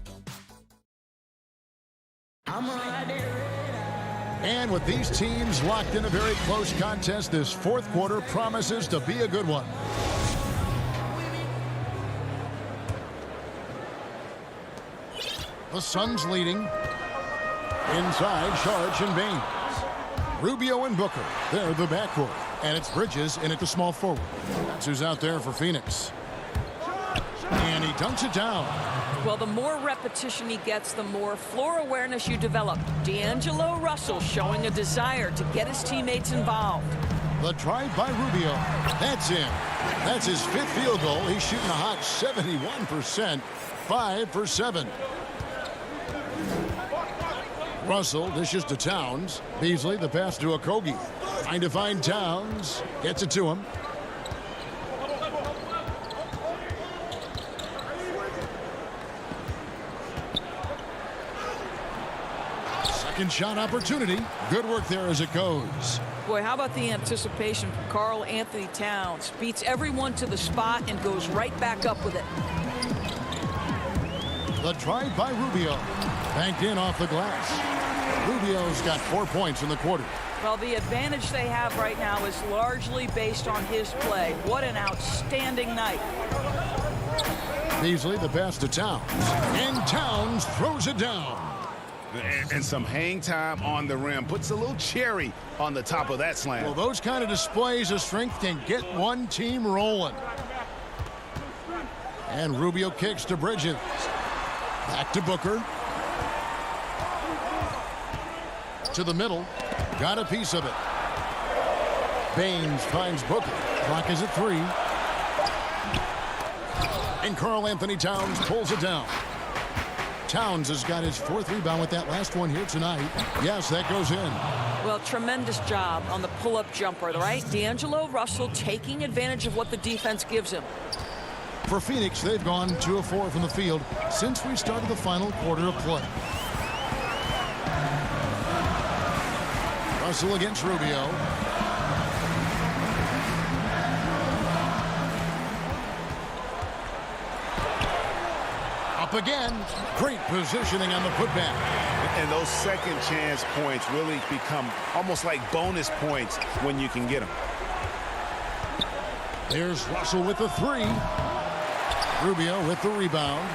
And with these teams locked in a very close contest, this fourth quarter promises to be a good one. The Suns leading. Inside, Sharge and Baines. Rubio and Booker. They're the backcourt. And it's Bridges in at the small forward. That's who's out there for Phoenix. And he dunks it down. Well, the more repetition he gets, the more floor awareness you develop. D'Angelo Russell showing a desire to get his teammates involved. The drive by Rubio. That's in. That's his 5th field goal. He's shooting a hot 71%. 5 for 7. Russell dishes to Towns. Beasley the pass to Okogie. Trying to find Towns. Gets it to him. Second shot opportunity. Good work there as it goes. Boy, how about the anticipation from Karl Anthony Towns? Beats everyone to the spot and goes right back up with it. The drive by Rubio. Banked in off the glass. Rubio's got 4 points in the quarter. Well, the advantage they have right now is largely based on his play. What an outstanding night. Beasley the pass to Towns. And Towns throws it down. And some hang time on the rim. Puts a little cherry on the top of that slam. Well, those kind of displays of strength can get one team rolling. And Rubio kicks to Bridges. Back to Booker. To the middle. Got a piece of it. Baines finds Booker. Clock is at 3. And Karl Anthony Towns pulls it down. Towns has got his 4th rebound with that last one here tonight. Yes, that goes in. Well, tremendous job on the pull-up jumper, right? D'Angelo Russell taking advantage of what the defense gives him. For Phoenix, they've gone 2 of 4 from the field since we started the final quarter of play. Russell against Rubio. Up again. Great positioning on the putback. And those second chance points really become almost like bonus points when you can get them. There's Russell with the 3. Rubio with the rebound.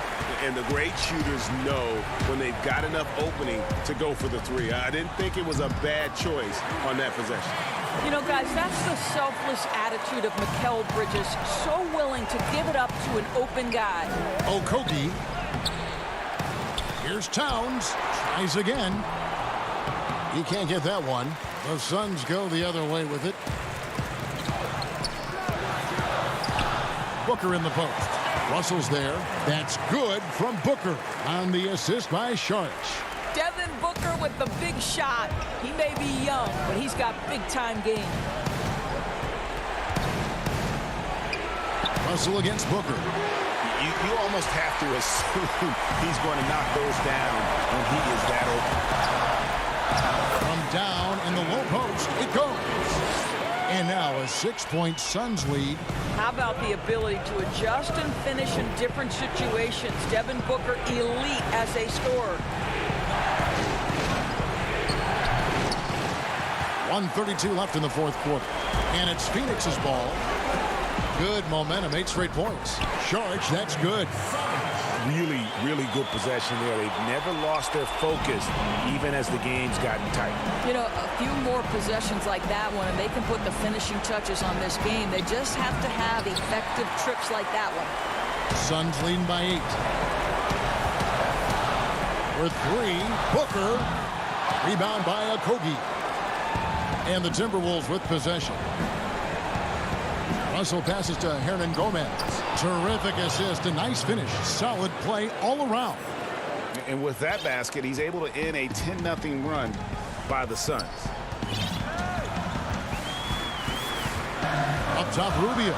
And the great shooters know when they've got enough opening to go for the 3. I didn't think it was a bad choice on that possession. You know, guys, that's the selfless attitude of Mikal Bridges. So willing to give it up to an open guy. Okogie. Here's Towns. Tries again. He can't get that one. The Suns go the other way with it. Booker in the post. Russell's there. That's good from Booker on the assist by Sharge. Devin Booker with the big shot. He may be young, but he's got big-time game. Russell against Booker. You almost have to assume he's going to knock those down when he is that open. From down in the low post, it goes. And now a 6-point Suns lead. How about the ability to adjust and finish in different situations? Devin Booker, elite as a scorer. 1:32 left in the fourth quarter. And it's Phoenix's ball. Good momentum, 8 straight points. Sharge, that's good. Really, really good possession there. They've never lost their focus, even as the game's gotten tight. You know, a few more possessions like that one, and they can put the finishing touches on this game. They just have to have effective trips like that one. Suns leading by 8. With 3, Booker. Rebound by Okogie. And the Timberwolves with possession. Russell passes to Hernan Gomez. Terrific assist, a nice finish. Solid play all around. And with that basket, he's able to end a 10-0 run by the Suns. Up top, Rubio.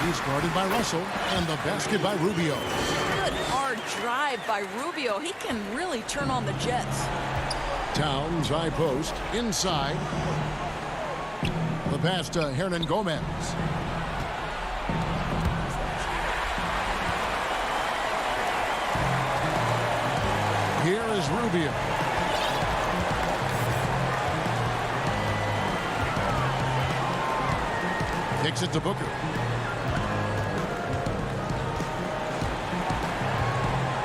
He's guarded by Russell, and the basket by Rubio. Good hard drive by Rubio. He can really turn on the Jets. Towns, high post, inside. The pass to Hernan Gomez. Here is Rubio. Kicks it to Booker.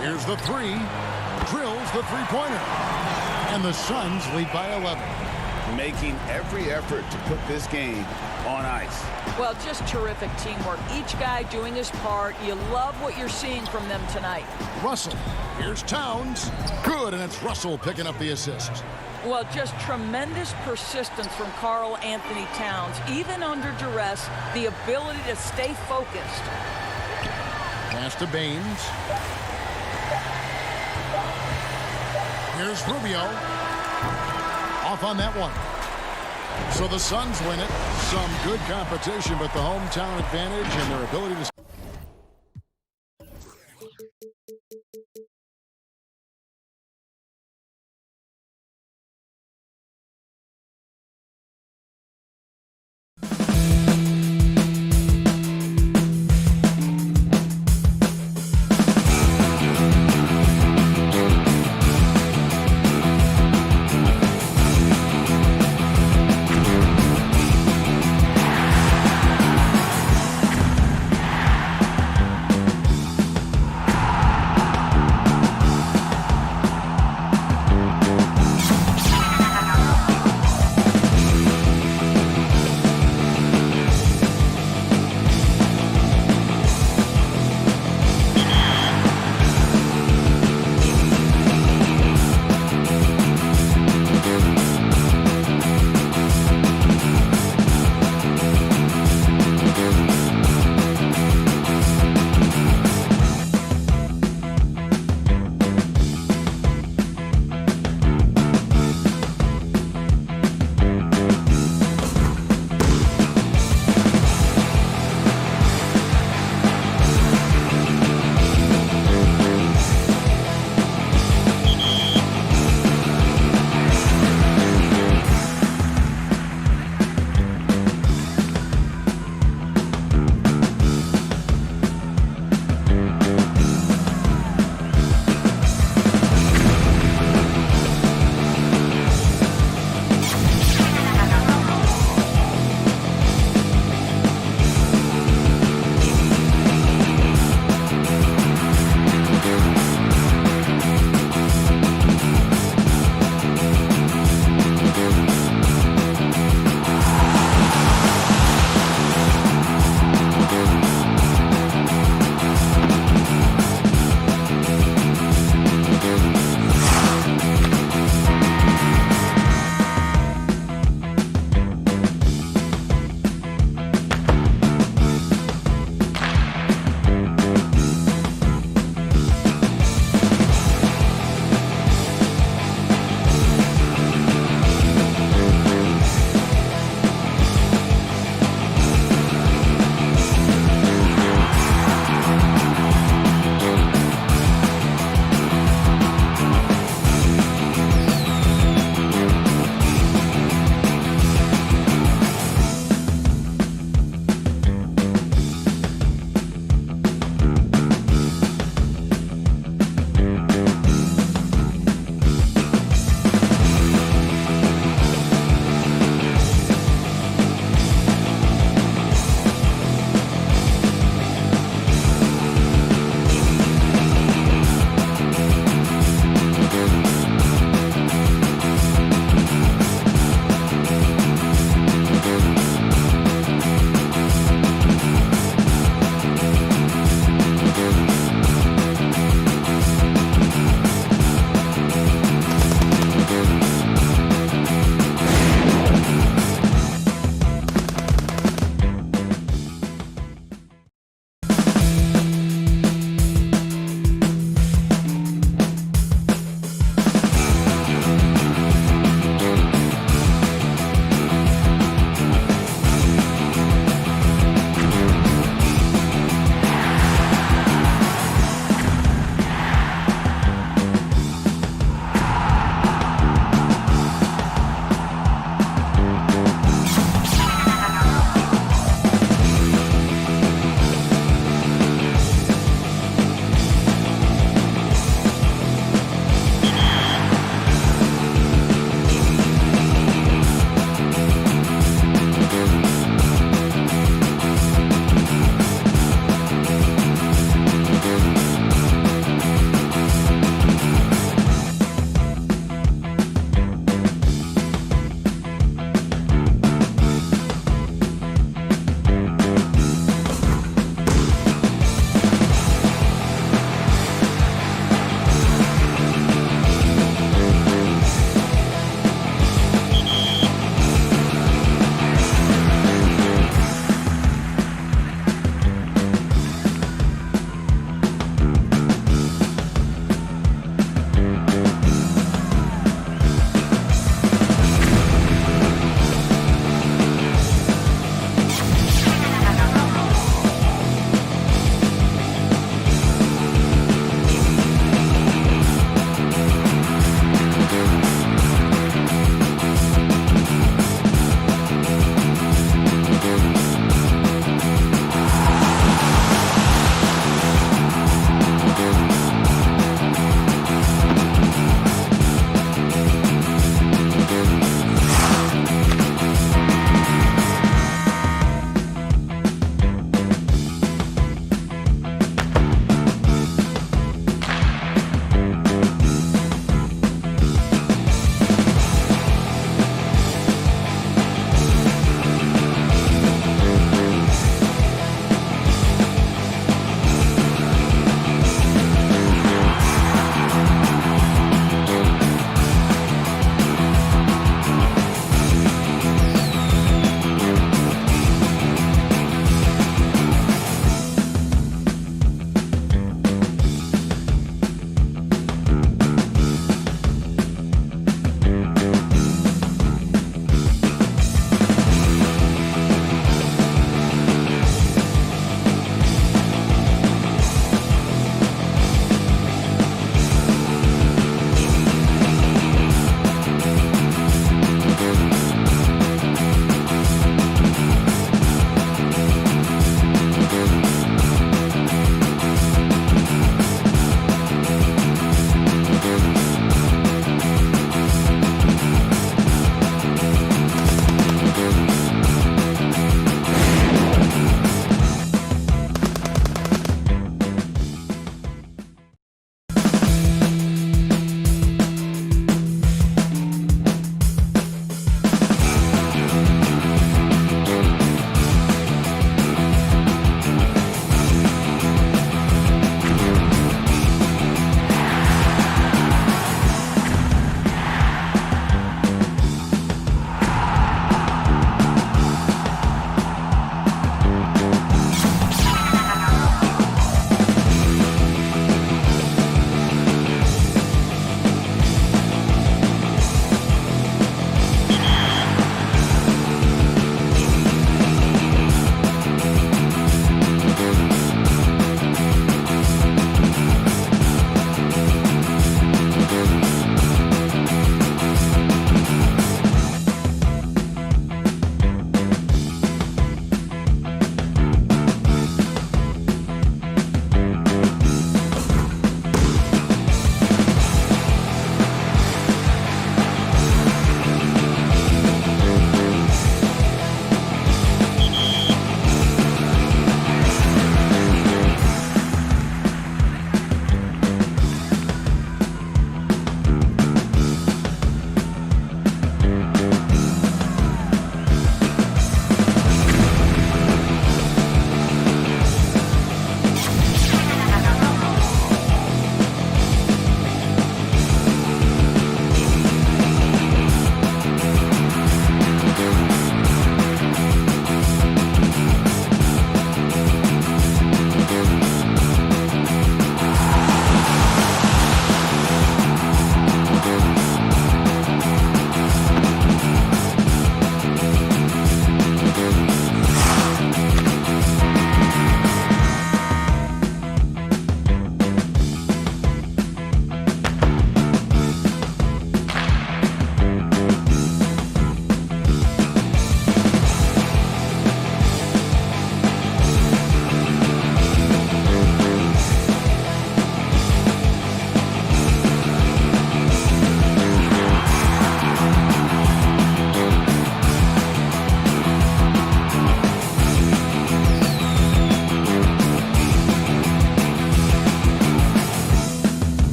Here's the three. Drills the three-pointer. And the Suns lead by 11. Making every effort to put this game on ice. Well, just terrific teamwork. Each guy doing his part. You love what you're seeing from them tonight. Russell. Here's Towns. Good, and it's Russell picking up the assist. Well, just tremendous persistence from Karl Anthony Towns. Even under duress, the ability to stay focused. Pass to Baines. Here's Rubio. Off on that one. So the Suns win it. Some good competition, but the hometown advantage and their ability to...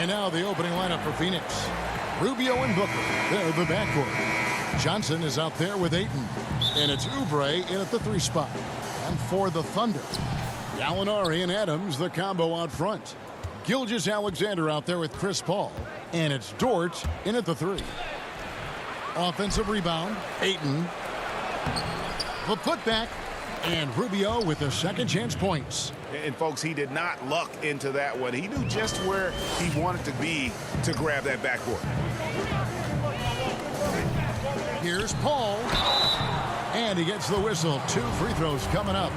And now the opening lineup for Phoenix. Rubio and Booker, they're the backcourt. Johnson is out there with Ayton. And it's Oubre in at the 3 spot. And for the Thunder, Gallinari and Adams, the combo out front. Gilgeous-Alexander out there with Chris Paul. And it's Dort in at the 3. Offensive rebound, Ayton. The putback, and Rubio with the second chance points. And folks, he did not luck into that one. He knew just where he wanted to be to grab that backboard. Here's Paul. And he gets the whistle. 2 free throws coming up.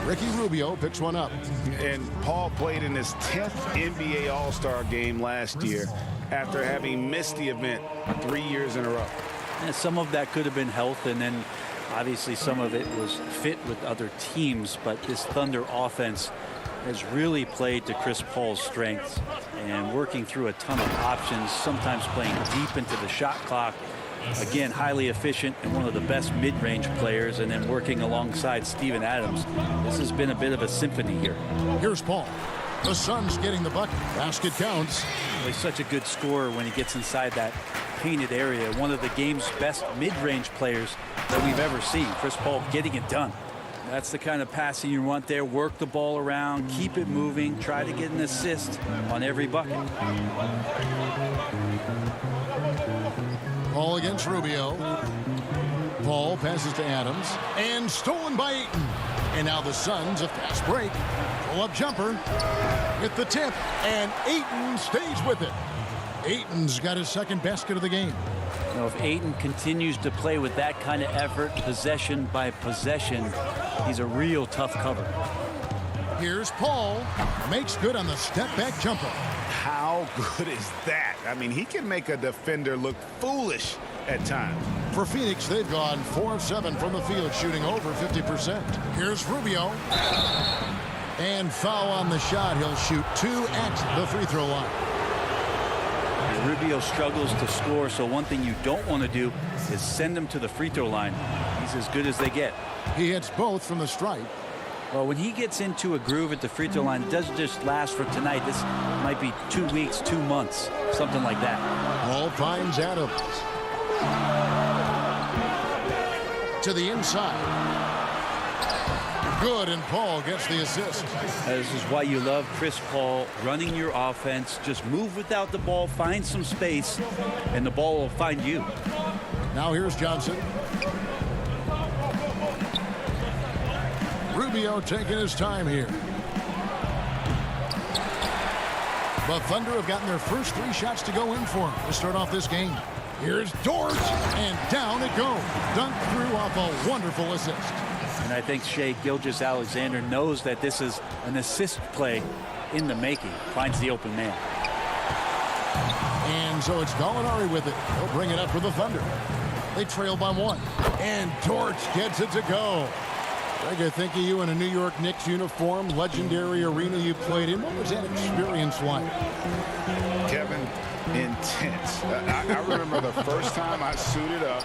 Ricky Rubio picks one up. And Paul played in his 10th NBA All-Star game last year after having missed the event 3 years in a row. And some of that could have been health, and then obviously some of it was fit with other teams. But this Thunder offense has really played to Chris Paul's strengths and working through a ton of options, sometimes playing deep into the shot clock. Again, highly efficient and one of the best mid-range players, and then working alongside Steven Adams. This has been a bit of a symphony here. Here's Paul. The Suns getting the bucket. Basket counts. He's such a good scorer when he gets inside that painted area. One of the game's best mid-range players that we've ever seen. Chris Paul getting it done. That's the kind of passing you want there. Work the ball around, keep it moving, try to get an assist on every bucket. Paul against Rubio. Paul passes to Adams. And stolen by Ayton. And now the Suns, a fast break. Pull-up jumper with the tip. And Ayton stays with it. Ayton's got his second basket of the game. You know, if Ayton continues to play with that kind of effort, possession by possession, he's a real tough cover. Here's Paul. Makes good on the step-back jumper. How good is that? I mean, he can make a defender look foolish at times. For Phoenix, they've gone 4 of 7 from the field, shooting over 50%. Here's Rubio. And foul on the shot. He'll shoot 2 at the free throw line. Rubio struggles to score, so one thing you don't want to do is send him to the free throw line. He's as good as they get. He hits both from the stripe. Well, when he gets into a groove at the free throw line, it doesn't just last for tonight. This might be 2 weeks, 2 months, something like that. Paul finds Adams. To the inside. Good, and Paul gets the assist. This is why you love Chris Paul running your offense. Just move without the ball, find some space, and the ball will find you. Now here's Johnson. Rubio taking his time here. The Thunder have gotten their first 3 shots to go in for him to start off this game. Here's Dort, and down it goes. Dunked through off a wonderful assist. And I think Shai Gilgeous-Alexander knows that this is an assist play in the making. Finds the open man. And so it's Gallinari with it. He'll bring it up for the Thunder. They trail by 1. And Dort gets it to go. Greg, I think of you in a New York Knicks uniform, legendary arena you played in. What was that experience like? Kevin, intense. I remember the first time I suited up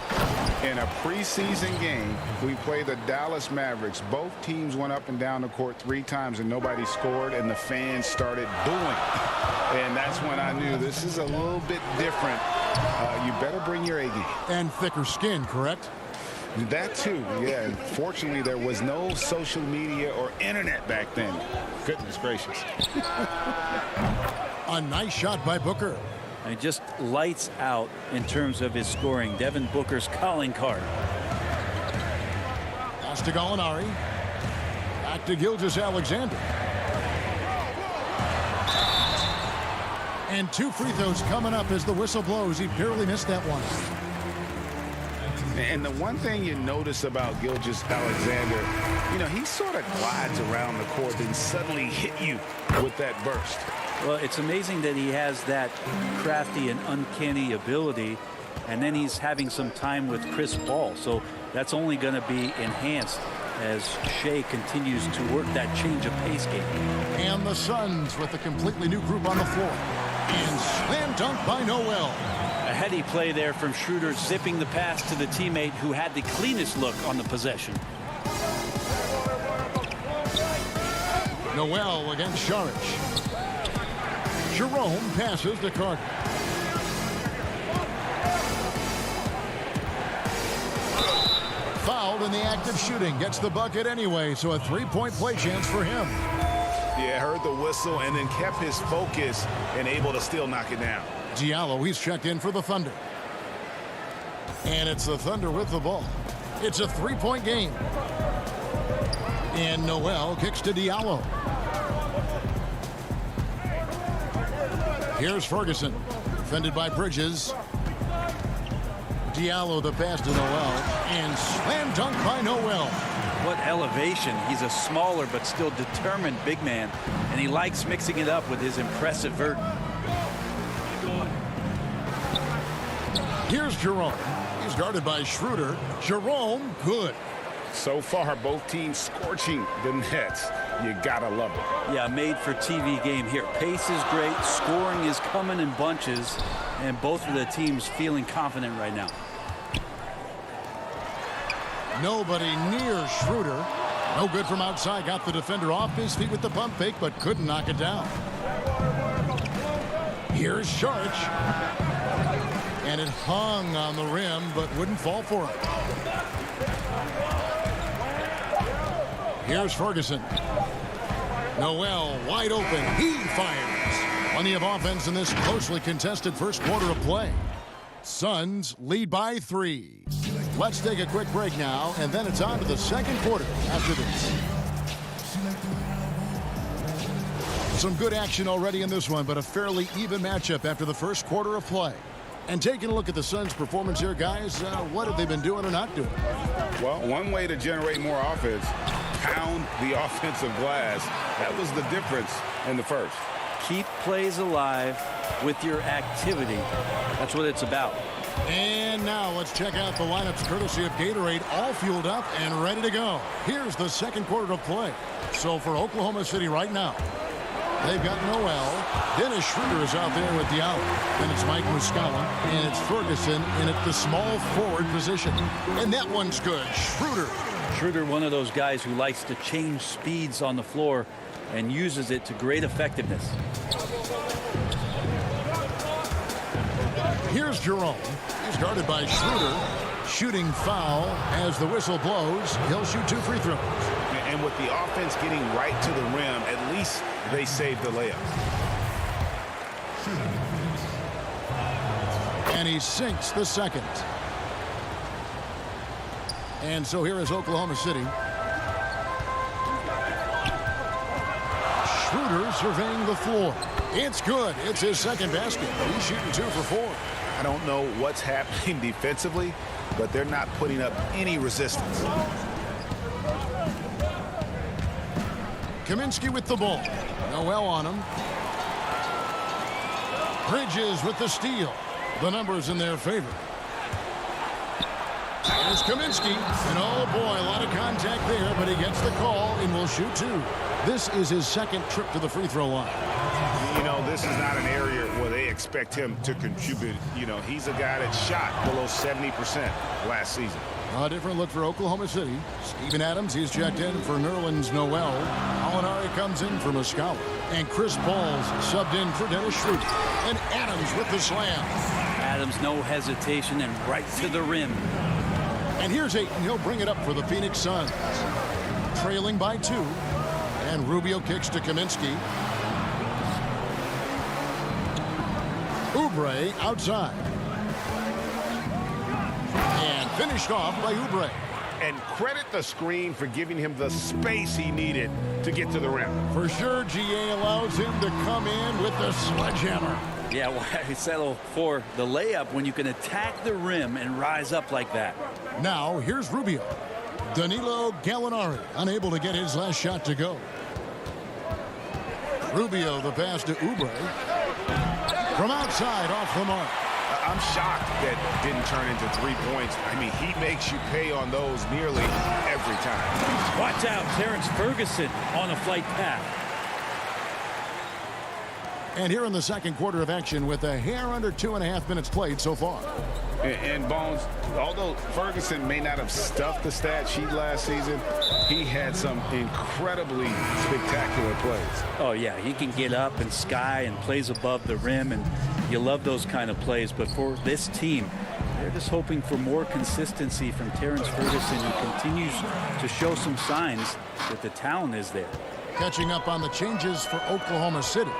in a preseason game. We played the Dallas Mavericks. Both teams went up and down the court 3 times and nobody scored, and the fans started booing. And that's when I knew this is a little bit different. You better bring your A game. And thicker skin, correct? That too, yeah. Fortunately, there was no social media or internet back then. Goodness gracious. A nice shot by Booker. And just lights out in terms of his scoring. Devin Booker's calling card. Pass to Gallinari. Back to Gilgeous-Alexander. And 2 free throws coming up as the whistle blows. He barely missed that one. And the one thing you notice about Gilgeous-Alexander, you know, he sort of glides around the court and suddenly hit you with that burst. Well, it's amazing that he has that crafty and uncanny ability, and then he's having some time with Chris Paul. So that's only going to be enhanced as Shai continues to work that change of pace game. And the Suns with a completely new group on the floor. And slam dunk by Noel. A heady play there from Schroeder, zipping the pass to the teammate who had the cleanest look on the possession. Noel against Saric. Jerome passes to Carter. Fouled in the act of shooting. Gets the bucket anyway, so a three-point play chance for him. Yeah, heard the whistle and then kept his focus and able to still knock it down. Diallo, he's checked in for the Thunder. And it's the Thunder with the ball. It's a three-point game. And Noel kicks to Diallo. Here's Ferguson, defended by Bridges. Diallo the pass to Noel, and slam dunk by Noel. What elevation. He's a smaller but still determined big man, and he likes mixing it up with his impressive vert. Here's Jerome. He's guarded by Schroeder. Jerome, good. So far, both teams scorching the nets. You gotta love it. Yeah, made for TV game here. Pace is great. Scoring is coming in bunches, and both of the teams feeling confident right now. Nobody near Schroeder. No good from outside. Got the defender off his feet with the pump fake, but couldn't knock it down. Here's Sharch. And it hung on the rim, but wouldn't fall for it. Here's Ferguson. Noel wide open. He fires. Plenty of offense in this closely contested first quarter of play. Suns lead by 3. Let's take a quick break now, and then it's on to the second quarter after this. Some good action already in this one, but a fairly even matchup after the first quarter of play. And taking a look at the Suns' performance here, guys, what have they been doing or not doing? Well, one way to generate more offense, pound the offensive glass. That was the difference in the first. Keep plays alive with your activity. That's what it's about. And now let's check out the lineups courtesy of Gatorade, all fueled up and ready to go. Here's the second quarter of play. So for Oklahoma City right now, they've got Noel. Dennis Schroeder is out there with Diallo. Then it's Mike Muscala. And it's Ferguson in at the small forward position. And that one's good. Schroeder. Schroeder, one of those guys who likes to change speeds on the floor and uses it to great effectiveness. Here's Jerome. He's guarded by Schroeder. Shooting foul as the whistle blows. He'll shoot 2 free throws. And with the offense getting right to the rim, at least they saved the layup. And he sinks the second. And so here is Oklahoma City. Schroeder surveying the floor. It's good. It's his second basket. He's shooting 2 for 4. I don't know what's happening defensively, but they're not putting up any resistance. Kaminsky with the ball. Noel on him. Bridges with the steal. The numbers in their favor. There's Kaminsky. And oh boy, a lot of contact there, but he gets the call and will shoot 2. This is his second trip to the free throw line. You know, this is not an area where they expect him to contribute. You know, he's a guy that shot below 70% last season. A different look for Oklahoma City. Steven Adams, he's checked in for Nerlens Noel. Alinari comes in for Muscala. And Chris Paul's subbed in for Dennis Schroeder. And Adams with the slam. Adams, no hesitation, and right to the rim. And here's Ayton. He'll bring it up for the Phoenix Suns. Trailing by 2. And Rubio kicks to Kaminsky. Oubre outside. And finished off by Oubre. And credit the screen for giving him the space he needed to get to the rim. For sure, GA allows him to come in with the sledgehammer. Yeah, why settle for the layup when you can attack the rim and rise up like that? Now, here's Rubio. Danilo Gallinari unable to get his last shot to go. Rubio the pass to Oubre. From outside off the mark. I'm shocked that didn't turn into 3 points. I mean, he makes you pay on those nearly every time. Watch out, Terrence Ferguson on a flight path. And here in the second quarter of action with a hair under 2.5 minutes played so far. And Bones, although Ferguson may not have stuffed the stat sheet last season, he had some incredibly spectacular plays. Oh, yeah, he can get up and sky and plays above the rim, and you love those kind of plays. But for this team, they're just hoping for more consistency from Terrence Ferguson, who continues to show some signs that the talent is there. Catching up on the changes for Oklahoma City.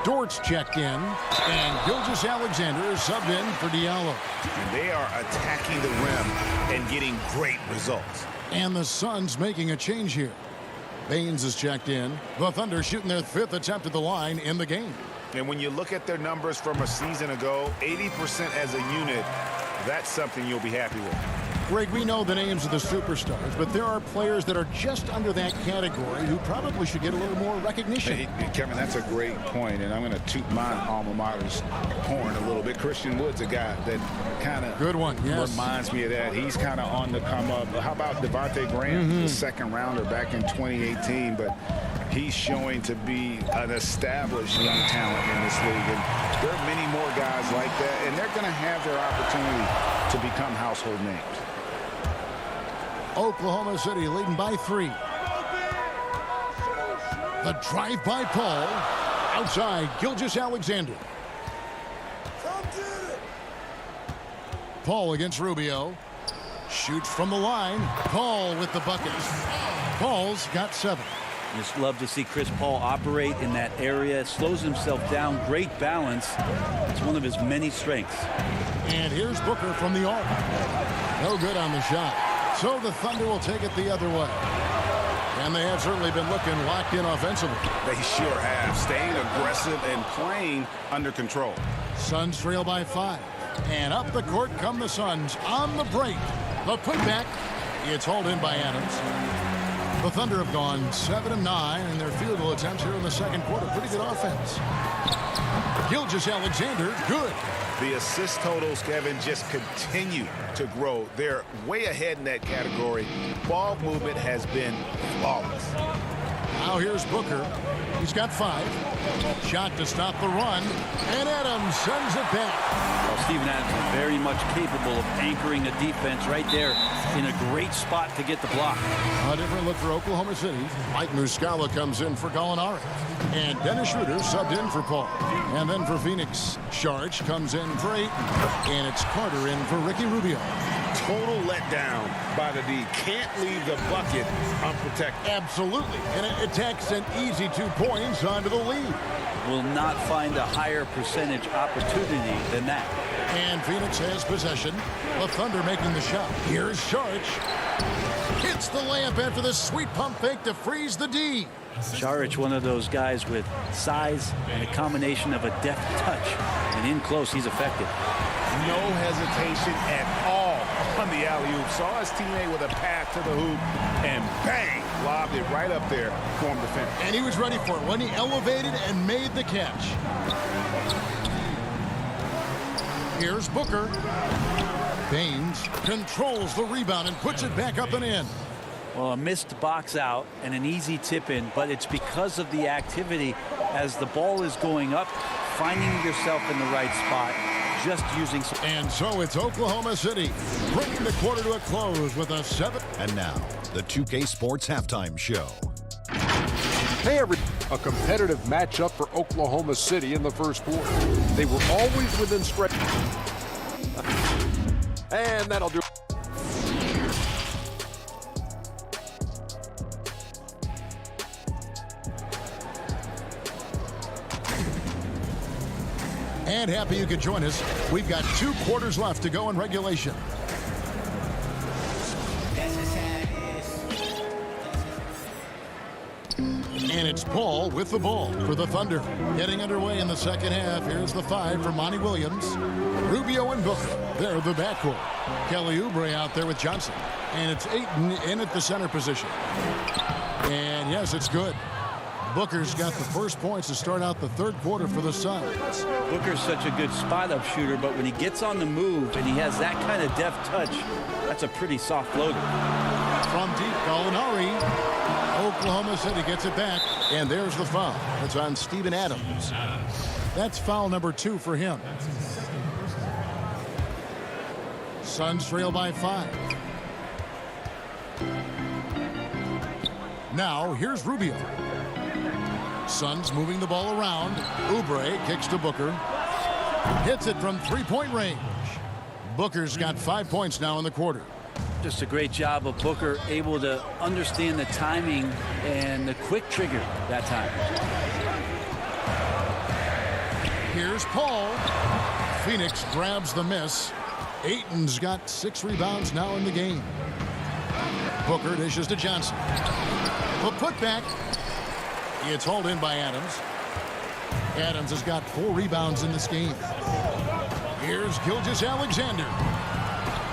Dortz checked in, and Gilgeous-Alexander is subbed in for Diallo. And they are attacking the rim and getting great results. And the Suns making a change here. Baines is checked in. The Thunder shooting their 5th attempt at the line in the game. And when you look at their numbers from a season ago, 80% as a unit, that's something you'll be happy with. Greg, we know the names of the superstars, but there are players that are just under that category who probably should get a little more recognition. Hey, Kevin, that's a great point, and I'm going to toot my alma mater's horn a little bit. Christian Wood's a guy that kind of reminds me of that. He's kind of on the come up. How about Devontae Graham, the second rounder back in 2018, but he's showing to be an established young talent in this league. And there are many more guys like that, and they're going to have their opportunity to become household names. Oklahoma City leading by 3. The drive by Paul. Outside, Gilgeous-Alexander. Paul against Rubio. Shoots from the line. Paul with the bucket. Paul's got 7. Just love to see Chris Paul operate in that area. Slows himself down. Great balance. It's one of his many strengths. And here's Booker from the arc. No good on the shot. So the Thunder will take it the other way. And they have certainly been looking locked in offensively. They sure have. Staying aggressive and playing under control. Suns trail by 5. And up the court come the Suns on the break. The putback. It's hauled in by Adams. The Thunder have gone 7 of 9 in their field goal attempts here in the second quarter. Pretty good offense. Gilgeous-Alexander, good. The assist totals, Kevin, just continue to grow. They're way ahead in that category. Ball movement has been flawless. Now here's Booker. He's got 5. Shot to stop the run. And Adams sends it back. Well, Steven Adams is very much capable of anchoring a defense right there in a great spot to get the block. A different look for Oklahoma City. Mike Muscala comes in for Gallinari. And Dennis Schroeder subbed in for Paul. And then for Phoenix, Sharch comes in for 8. And it's Carter in for Ricky Rubio. Total letdown by the D. Can't leave the bucket unprotected. Absolutely. And it takes an easy 2 points onto the lead. Will not find a higher percentage opportunity than that. And Phoenix has possession. The Thunder making the shot. Here's Sharch. Hits the layup after the sweet pump fake to freeze the D. Saric, one of those guys with size and a combination of a deft touch. And in close, he's effective. No hesitation at all on the alley-oop. Saw his teammate with a path to the hoop, and bang, lobbed it right up there for him to finish. And he was ready for it when he elevated and made the catch. Here's Booker. Baines controls the rebound and puts it back up and in. Well, a missed box out and an easy tip in, but it's because of the activity as the ball is going up, finding yourself in the right spot, just using. And so it's Oklahoma City bringing the quarter to a close with a 7. And now, the 2K Sports Halftime Show. Hey, a competitive matchup for Oklahoma City in the first quarter. They were always within stretch. And that'll do. And happy you could join us. We've got 2 quarters left to go in regulation. And it's Paul with the ball for the Thunder. Getting underway in the second half. Here's the 5 for Monty Williams. Rubio and Booker. They're the backcourt. Kelly Oubre out there with Johnson. And it's Ayton in at the center position. And yes, it's good. Booker's got the first points to start out the third quarter for the Suns. Booker's such a good spot-up shooter, but when he gets on the move and he has that kind of deft touch, that's a pretty soft floater. From deep, Gallinari. Oklahoma City gets it back, and there's the foul. It's on Steven Adams. That's foul number 2 for him. Suns trail by 5. Now here's Rubio. Suns moving the ball around. Oubre kicks to Booker. Hits it from three-point range. Booker's got 5 points now in the quarter. Just a great job of Booker, able to understand the timing and the quick trigger that time. Here's Paul. Phoenix grabs the miss. Ayton's got 6 rebounds now in the game. Booker dishes to Johnson. The putback. It's hauled in by Adams. Adams has got 4 rebounds in this game. Here's Gilgeous-Alexander.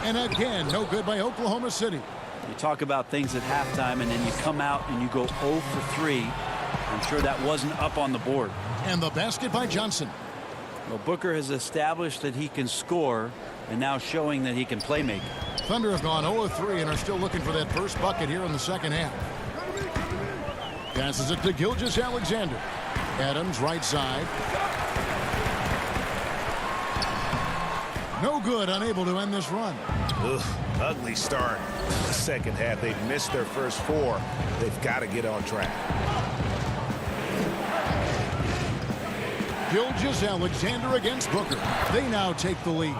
And again, no good by Oklahoma City. You talk about things at halftime, and then you come out and you go 0 for 3. I'm sure that wasn't up on the board. And the basket by Johnson. Well, Booker has established that he can score, and now showing that he can play make. Thunder have gone 0-3 and are still looking for that first bucket here in the second half. Passes it to Gilgeous-Alexander. Adams right side. No good, unable to end this run. Ugh, ugly start. The second half, they've missed their first 4. They've got to get on track. Gilgeous-Alexander against Booker. They now take the lead.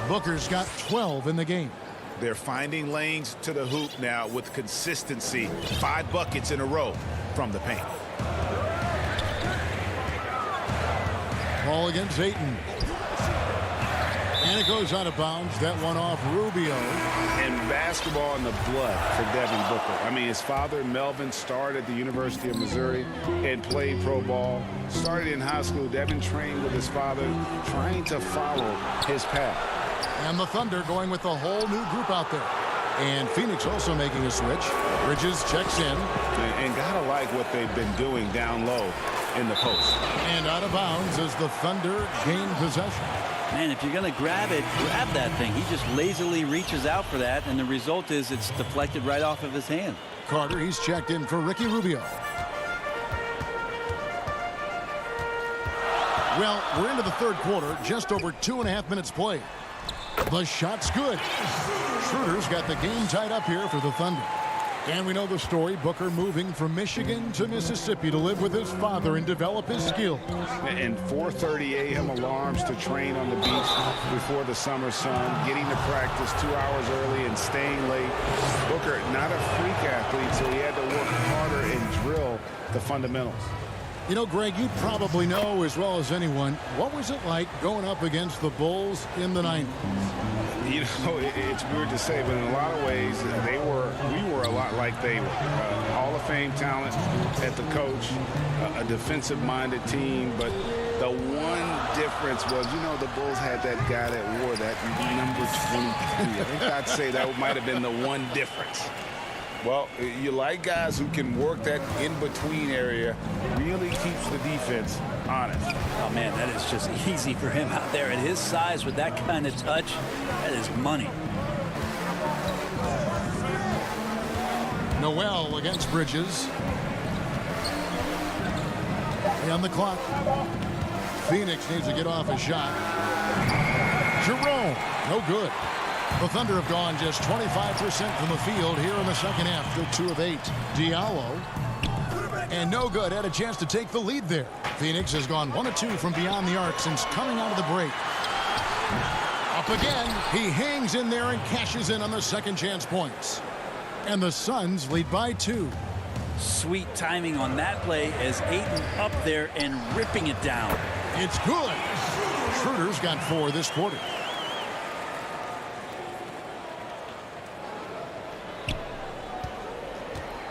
Booker's got 12 in the game. They're finding lanes to the hoop now with consistency. 5 buckets in a row from the paint. Ball against Ayton. And it goes out of bounds. That one off Rubio. And basketball in the blood for Devin Booker. I mean, his father, Melvin, started at the University of Missouri and played pro ball. Started in high school. Devin trained with his father, trying to follow his path. And the Thunder going with a whole new group out there. And Phoenix also making a switch. Bridges checks in. And gotta like what they've been doing down low in the post. And out of bounds as the Thunder gain possession. Man, if you're going to grab it, grab that thing. He just lazily reaches out for that, and the result is it's deflected right off of his hand. Carter, he's checked in for Ricky Rubio. Well, we're into the third quarter, just over 2.5 minutes played. The shot's good. Schroeder's got the game tied up here for the Thunder. And we know the story, Booker moving from Michigan to Mississippi to live with his father and develop his skills. And 4:30 a.m. alarms to train on the beach before the summer sun, getting to practice 2 hours early and staying late. Booker, not a freak athlete, so he had to work harder and drill the fundamentals. You know, Greg, you probably know as well as anyone, what was it like going up against the Bulls in the 90s? You know, it's weird to say, but in a lot of ways, we were a lot like they were. Hall of Fame talent at the coach, a defensive-minded team, but the one difference was, you know, the Bulls had that guy that wore that number 23. I think I'd say that might have been the one difference. Well, you like guys who can work that in-between area, really keeps the defense honest. Oh, man, that is just easy for him out there. At his size, with that kind of touch, that is money. Noel against Bridges. On the clock. Phoenix needs to get off a shot. Jerome, no good. The Thunder have gone just 25% from the field here in the second half. Still 2 of 8. Diallo. And no good. Had a chance to take the lead there. Phoenix has gone 1 of 2 from beyond the arc since coming out of the break. Up again. He hangs in there and cashes in on the second chance points. And the Suns lead by 2. Sweet timing on that play as Ayton up there and ripping it down. It's good. Schroeder's got 4 this quarter.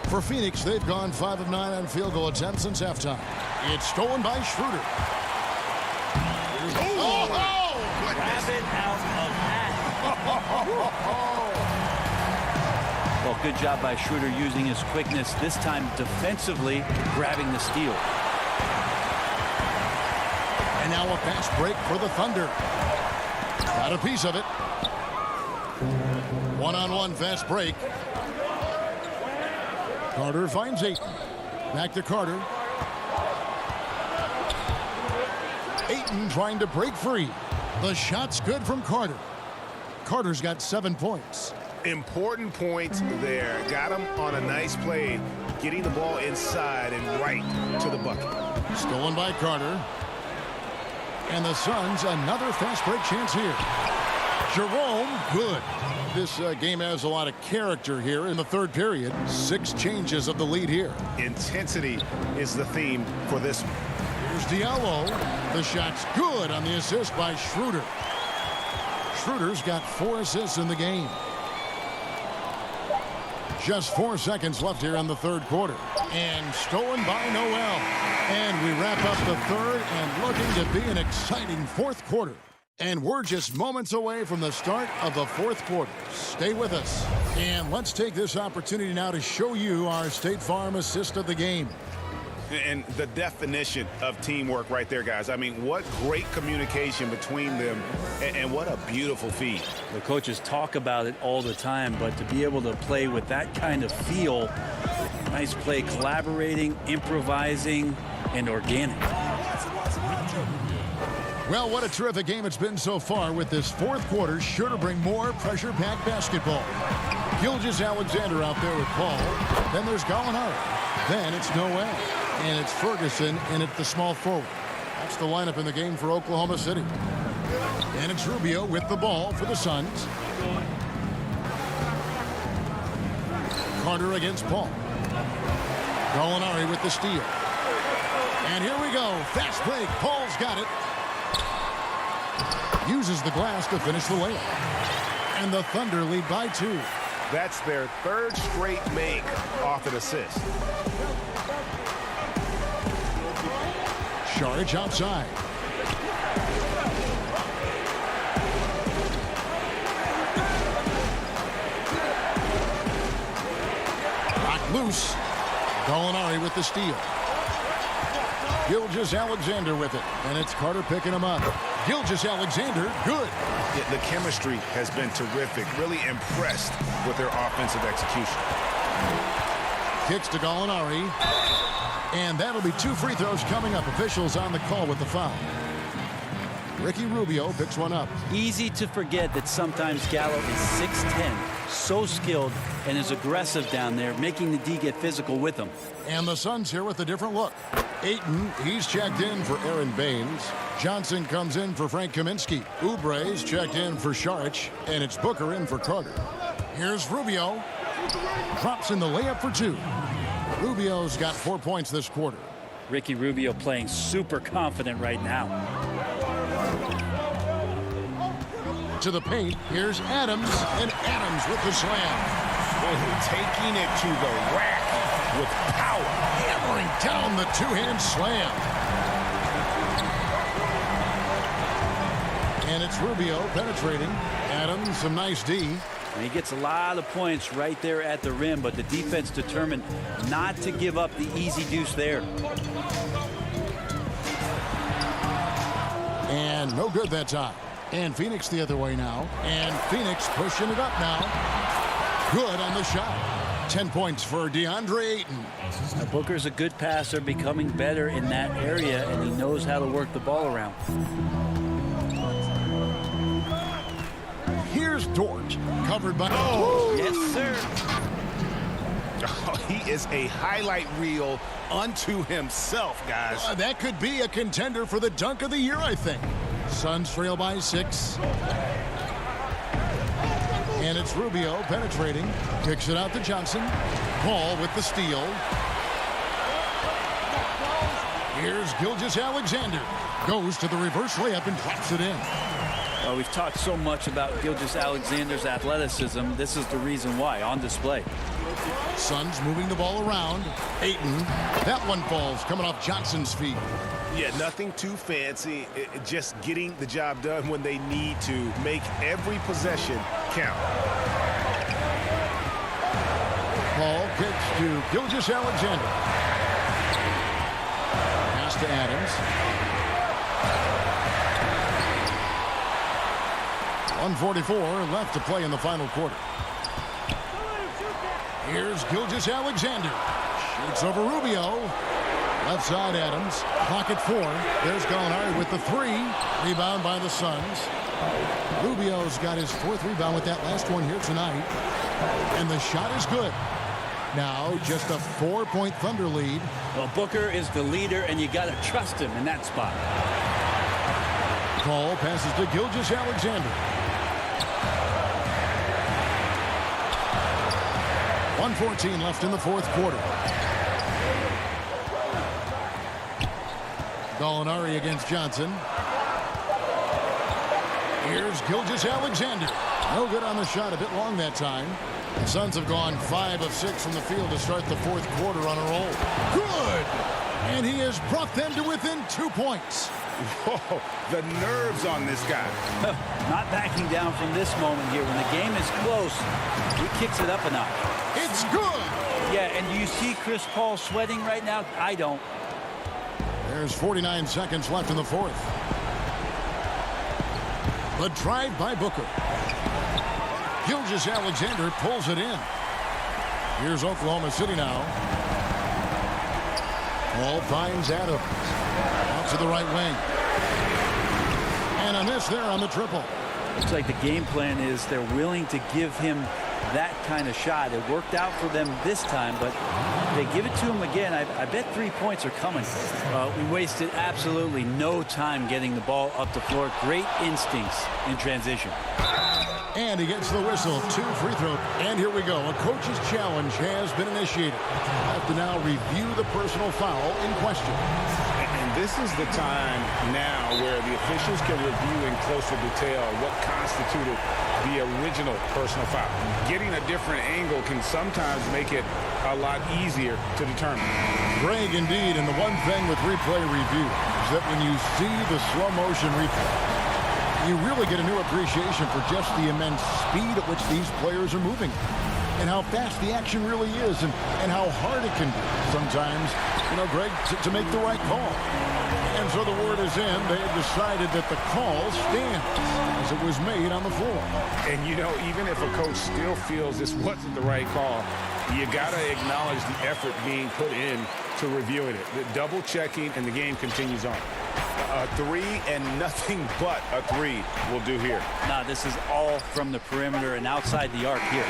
For Phoenix, they've gone 5 of 9 on field goal attempts since halftime. It's stolen by Schroeder. Oh! Grab it out of that. Well, good job by Schroeder using his quickness, this time defensively grabbing the steal. And now a fast break for the Thunder. Got a piece of it. One-on-one fast break. Carter finds Ayton. Back to Carter. Ayton trying to break free. The shot's good from Carter. Carter's got 7 points. Important points there. Got him on a nice play, getting the ball inside and right to the bucket. Stolen by Carter. And the Suns, another fast break chance here. Jerome, good. This game has a lot of character here in the third period. 6 changes of the lead here. Intensity is the theme for this one. Here's Diallo. The shot's good on the assist by Schroeder. Schroeder's got 4 assists in the game. Just 4 seconds left here in the third quarter. And stolen by Noel. And we wrap up the third and looking to be an exciting fourth quarter. And we're just moments away from the start of the fourth quarter. Stay with us. And let's take this opportunity now to show you our State Farm assist of the game. And the definition of teamwork right there, guys. I mean, what great communication between them, and what a beautiful feed. The coaches talk about it all the time, but to be able to play with that kind of feel, nice play, collaborating, improvising, and organic. Well, what a terrific game it's been so far, with this fourth quarter sure to bring more pressure-packed basketball. Gilgeous-Alexander out there with Paul. Then there's Gallinari. Then it's Noel. And it's Ferguson in at the small forward. That's the lineup in the game for Oklahoma City. And it's Rubio with the ball for the Suns. Carter against Paul. Gallinari with the steal. And here we go. Fast break. Paul's got it. Uses the glass to finish the layup. And the Thunder lead by 2. That's their third straight make off an assist. Saric outside. Locked loose. Gallinari with the steal. Gilgeous-Alexander with it. And it's Carter picking him up. Gilgeous-Alexander, good. Yeah, the chemistry has been terrific. Really impressed with their offensive execution. Kicks to Gallinari. And that'll be 2 free throws coming up. Officials on the call with the foul. Ricky Rubio picks one up. Easy to forget that sometimes Gallo is 6'10", so skilled and is aggressive down there, making the D get physical with him. And the Suns here with a different look. Ayton, he's checked in for Aaron Baines. Johnson comes in for Frank Kaminsky. Oubre's checked in for Saric. And it's Booker in for Carter. Here's Rubio. Drops in the layup for 2. Rubio's got 4 points this quarter. Ricky Rubio playing super confident right now. To the paint, here's Adams, and Adams with the slam. Taking it to the rack with power. Hammering down the two-hand slam. And it's Rubio penetrating. Adams, some nice D. And he gets a lot of points right there at the rim, but the defense determined not to give up the easy deuce there. And no good that time. And Phoenix the other way now. And Phoenix pushing it up now. Good on the shot. 10 points for DeAndre Ayton. Now, Booker's a good passer, becoming better in that area, and he knows how to work the ball around. Here's Dort, covered by... Oh, yes, sir. Oh, he is a highlight reel unto himself, guys. That could be a contender for the dunk of the year, I think. Suns trail by 6. And it's Rubio penetrating. Kicks it out to Johnson. Paul with the steal. Here's Gilgeous-Alexander. Goes to the reverse layup and drops it in. Well, we've talked so much about Gilgeous-Alexander's athleticism. This is the reason why, on display. Suns moving the ball around. Ayton. That one falls, coming off Johnson's feet. Yeah, nothing too fancy. Just getting the job done when they need to. Make every possession count. Paul kicks to Gilgeous-Alexander. Pass to Adams. 1:44 left to play in the final quarter. Here's Gilgeous-Alexander. Shoots over Rubio. Left side, Adams. Clock at 4. There's Gallinari with the 3. Rebound by the Suns. Rubio's got his 4th rebound with that last one here tonight. And the shot is good. Now just a 4-point Thunder lead. Well, Booker is the leader, and you got to trust him in that spot. Call passes to Gilgeous-Alexander. 1:14 left in the 4th quarter. Gallinari against Johnson. Here's Gilgeous-Alexander. No good on the shot, a bit long that time. The Suns have gone 5 of 6 from the field to start the 4th quarter on a roll. Good! And he has brought them to within 2 points. Whoa, the nerves on this guy. Not backing down from this moment here. When the game is close, he kicks it up a notch. It's good! Yeah, and do you see Chris Paul sweating right now? I don't. There's 49 seconds left in the 4th. The drive by Booker. Gilgeous-Alexander pulls it in. Here's Oklahoma City now. Paul finds Adams. Out to the right wing. And on this, they're on the triple. Looks like the game plan is they're willing to give him that kind of shot. It worked out for them this time, but they give it to him again. I bet 3 points are coming. We wasted absolutely no time getting the ball up the floor. Great instincts in transition. And he gets the whistle. 2 free throws. And here we go. A coach's challenge has been initiated. I have to now review the personal foul in question. And this is the time now where the officials can review in closer detail what constituted the original personal foul. Getting a different angle can sometimes make it a lot easier to determine. Greg, indeed, and the one thing with replay review is that when you see the slow motion replay, you really get a new appreciation for just the immense speed at which these players are moving and how fast the action really is and how hard it can be sometimes, you know, Greg, to make the right call. And so the word is in. They have decided that the call stands as it was made on the floor. And, you know, even if a coach still feels this wasn't the right call, you got to acknowledge the effort being put in to reviewing it. The double checking, and the game continues on. A 3 and nothing but a 3 will do here. Nah, this is all from the perimeter and outside the arc here.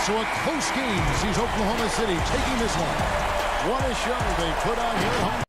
So a close game sees Oklahoma City taking this one. What a show they put on here at home